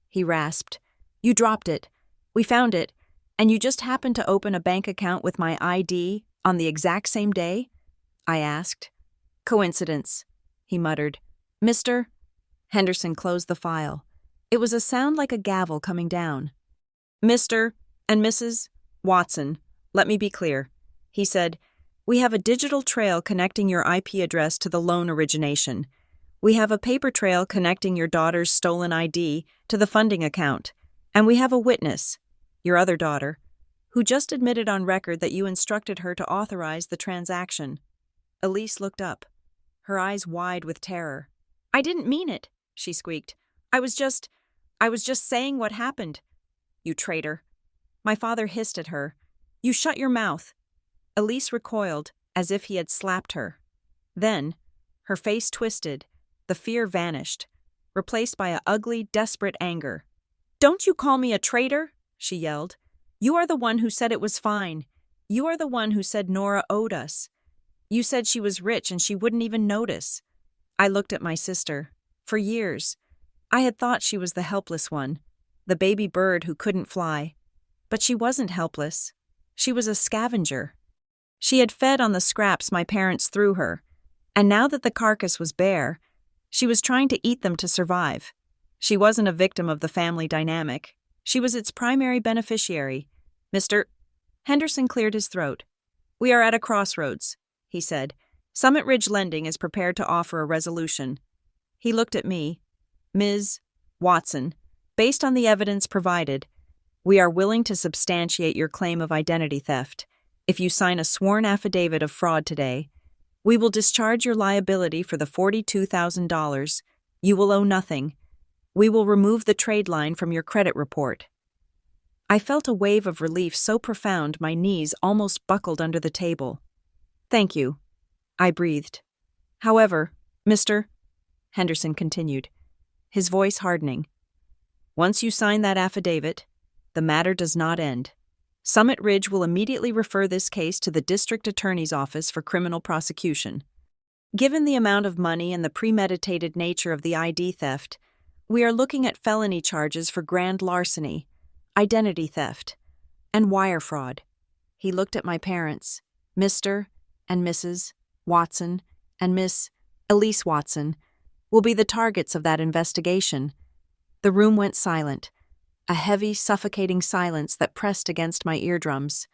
he rasped. You dropped it. We found it, and you just happened to open a bank account with my ID on the exact same day? I asked. Coincidence, he muttered. Mr. Henderson closed the file. It was a sound like a gavel coming down. Mr. and Mrs. Watson, let me be clear, he said. We have a digital trail connecting your IP address to the loan origination. We have a paper trail connecting your daughter's stolen ID to the funding account. And we have a witness, your other daughter, who just admitted on record that you instructed her to authorize the transaction. Elise looked up, her eyes wide with terror. I didn't mean it, she squeaked. I was just saying what happened. You traitor. My father hissed at her. You shut your mouth. Elise recoiled, as if he had slapped her. Then, her face twisted, the fear vanished, replaced by an ugly, desperate anger. Don't you call me a traitor, she yelled. You are the one who said it was fine. You are the one who said Nora owed us. You said she was rich and she wouldn't even notice. I looked at my sister. For years, I had thought she was the helpless one, the baby bird who couldn't fly. But she wasn't helpless. She was a scavenger. She had fed on the scraps my parents threw her, and now that the carcass was bare, she was trying to eat them to survive. She wasn't a victim of the family dynamic. She was its primary beneficiary. Mr. Henderson cleared his throat. We are at a crossroads, he said. Summit Ridge Lending is prepared to offer a resolution. He looked at me. Ms. Watson, based on the evidence provided, we are willing to substantiate your claim of identity theft. If you sign a sworn affidavit of fraud today, we will discharge your liability for the $42,000. You will owe nothing. We will remove the trade line from your credit report. I felt a wave of relief so profound my knees almost buckled under the table. Thank you, I breathed. However, Mr. Henderson continued, his voice hardening. Once you sign that affidavit, the matter does not end. Summit Ridge will immediately refer this case to the district attorney's office for criminal prosecution. Given the amount of money and the premeditated nature of the ID theft, we are looking at felony charges for grand larceny, identity theft, and wire fraud. He looked at my parents, Mr. and Mrs. Watson and Miss Elise Watson, will be the targets of that investigation. The room went silent, a heavy, suffocating silence that pressed against my eardrums.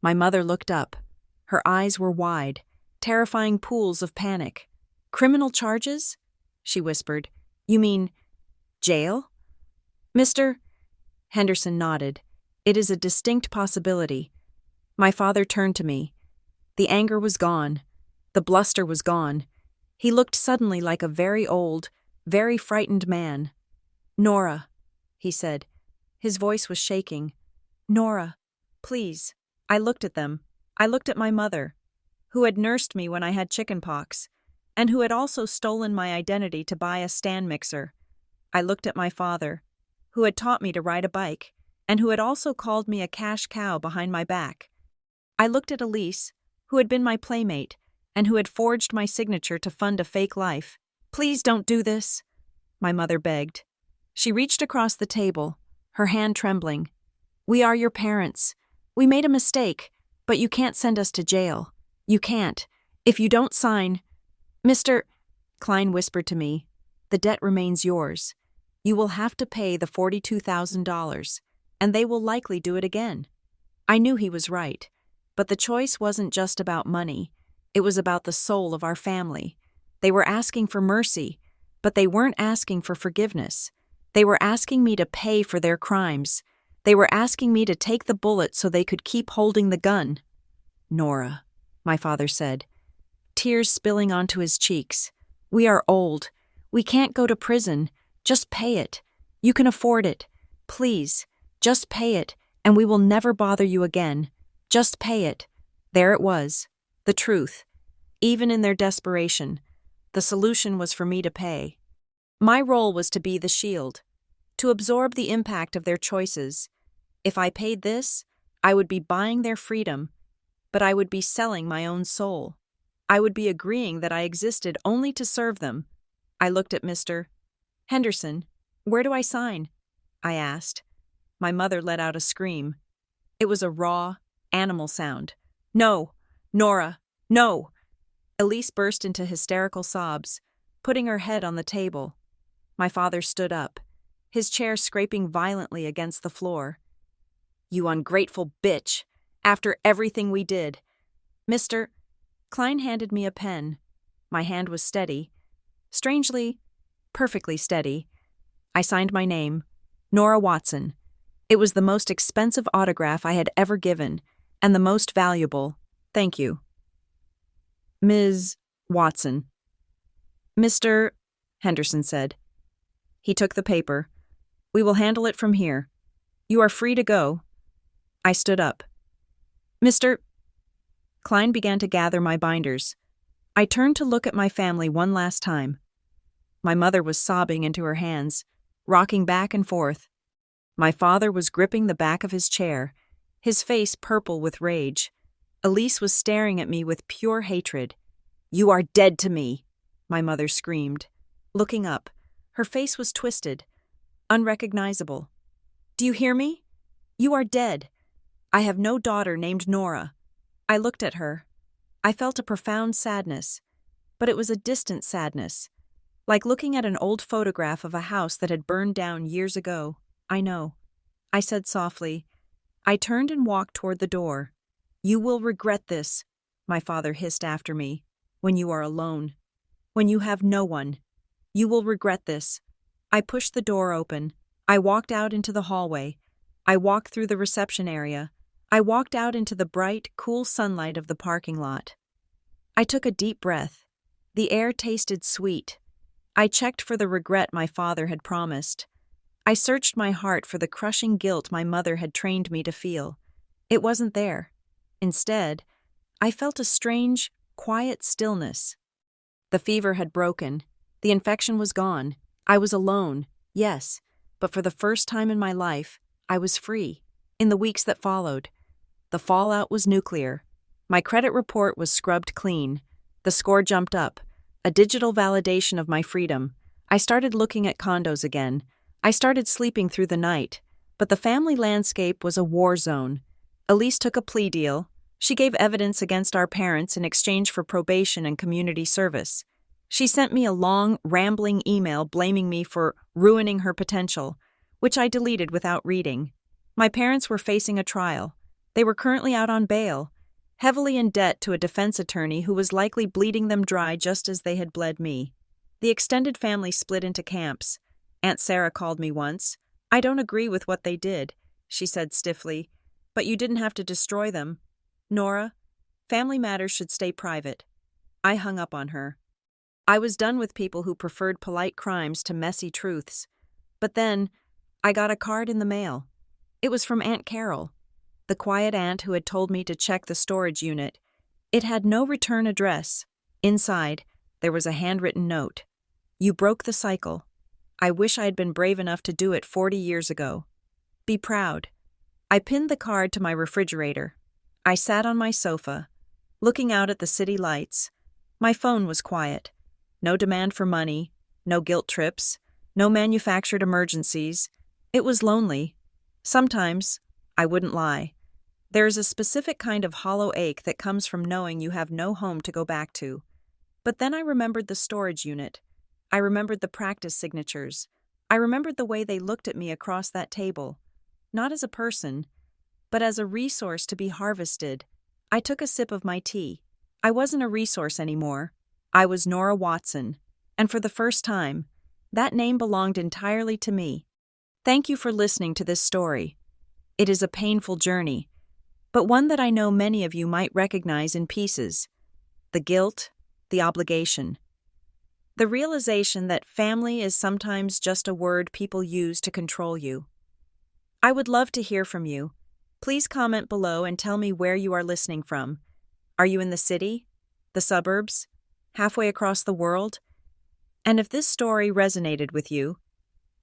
My mother looked up. Her eyes were wide, terrifying pools of panic. Criminal charges? She whispered. You mean jail? Mr. Henderson nodded. It is a distinct possibility. My father turned to me. The anger was gone. The bluster was gone. He looked suddenly like a very old, very frightened man. Nora, he said. His voice was shaking. Nora, please. I looked at them. I looked at my mother, who had nursed me when I had chickenpox, and who had also stolen my identity to buy a stand mixer. I looked at my father, who had taught me to ride a bike, and who had also called me a cash cow behind my back. I looked at Elise, who had been my playmate, and who had forged my signature to fund a fake life. Please don't do this, my mother begged. She reached across the table, her hand trembling. We are your parents. We made a mistake, but you can't send us to jail. You can't. If you don't sign... Mr. Klein whispered to me, the debt remains yours. You will have to pay the $42,000, and they will likely do it again. I knew he was right, but the choice wasn't just about money. It was about the soul of our family. They were asking for mercy, but they weren't asking for forgiveness. They were asking me to pay for their crimes. They were asking me to take the bullet so they could keep holding the gun. Nora, my father said, tears spilling onto his cheeks. We are old. We can't go to prison. Just pay it. You can afford it. Please, just pay it, and we will never bother you again. Just pay it. There it was. The truth. Even in their desperation, the solution was for me to pay. My role was to be the shield, to absorb the impact of their choices. If I paid this, I would be buying their freedom, but I would be selling my own soul. I would be agreeing that I existed only to serve them. I looked at Mr. Henderson. Where do I sign? I asked. My mother let out a scream. It was a raw, animal sound. No, Nora, no! Elise burst into hysterical sobs, putting her head on the table. My father stood up, his chair scraping violently against the floor. You ungrateful bitch! After everything we did. Mr. Klein handed me a pen. My hand was steady. Strangely, perfectly steady. I signed my name, Nora Watson. It was the most expensive autograph I had ever given, and the most valuable. Thank you. Ms. Watson. Mr. Henderson said. He took the paper. We will handle it from here. You are free to go. I stood up. Mr. Klein began to gather my binders. I turned to look at my family one last time. My mother was sobbing into her hands, rocking back and forth. My father was gripping the back of his chair, his face purple with rage. Elise was staring at me with pure hatred. You are dead to me, my mother screamed. Looking up, her face was twisted, unrecognizable. Do you hear me? You are dead. I have no daughter named Nora. I looked at her. I felt a profound sadness, but it was a distant sadness, like looking at an old photograph of a house that had burned down years ago. I know, I said softly. I turned and walked toward the door. You will regret this, my father hissed after me, when you are alone. When you have no one. You will regret this. I pushed the door open. I walked out into the hallway. I walked through the reception area. I walked out into the bright, cool sunlight of the parking lot. I took a deep breath. The air tasted sweet. I checked for the regret my father had promised. I searched my heart for the crushing guilt my mother had trained me to feel. It wasn't there. Instead, I felt a strange, quiet stillness. The fever had broken. The infection was gone. I was alone, yes, but for the first time in my life, I was free. In the weeks that followed, the fallout was nuclear. My credit report was scrubbed clean. The score jumped up, a digital validation of my freedom. I started looking at condos again. I started sleeping through the night, but the family landscape was a war zone. Elise took a plea deal. She gave evidence against our parents in exchange for probation and community service. She sent me a long, rambling email blaming me for ruining her potential, which I deleted without reading. My parents were facing a trial. They were currently out on bail, heavily in debt to a defense attorney who was likely bleeding them dry just as they had bled me. The extended family split into camps. Aunt Sarah called me once. I don't agree with what they did, she said stiffly, but you didn't have to destroy them. Nora, family matters should stay private. I hung up on her. I was done with people who preferred polite crimes to messy truths. But then, I got a card in the mail. It was from Aunt Carol, the quiet aunt who had told me to check the storage unit. It had no return address. Inside, there was a handwritten note. You broke the cycle. I wish I had been brave enough to do it 40 years ago. Be proud. I pinned the card to my refrigerator. I sat on my sofa, looking out at the city lights. My phone was quiet. No demand for money, no guilt trips, no manufactured emergencies. It was lonely. Sometimes, I wouldn't lie. There is a specific kind of hollow ache that comes from knowing you have no home to go back to. But then I remembered the storage unit. I remembered the practice signatures. I remembered the way they looked at me across that table. Not as a person, but as a resource to be harvested. I took a sip of my tea. I wasn't a resource anymore. I was Nora Watson, and for the first time, that name belonged entirely to me. Thank you for listening to this story. It is a painful journey, but one that I know many of you might recognize in pieces. The guilt, the obligation, the realization that family is sometimes just a word people use to control you. I would love to hear from you. Please comment below and tell me where you are listening from. Are you in the city, the suburbs, halfway across the world? And if this story resonated with you,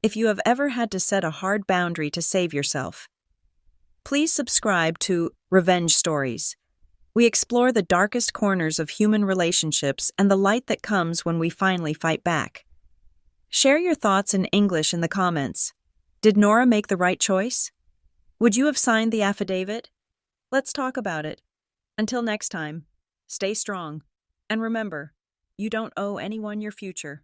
if you have ever had to set a hard boundary to save yourself, please subscribe to Revenge Stories. We explore the darkest corners of human relationships and the light that comes when we finally fight back. Share your thoughts in English in the comments. Did Nora make the right choice? Would you have signed the affidavit? Let's talk about it. Until next time, stay strong. And remember, you don't owe anyone your future.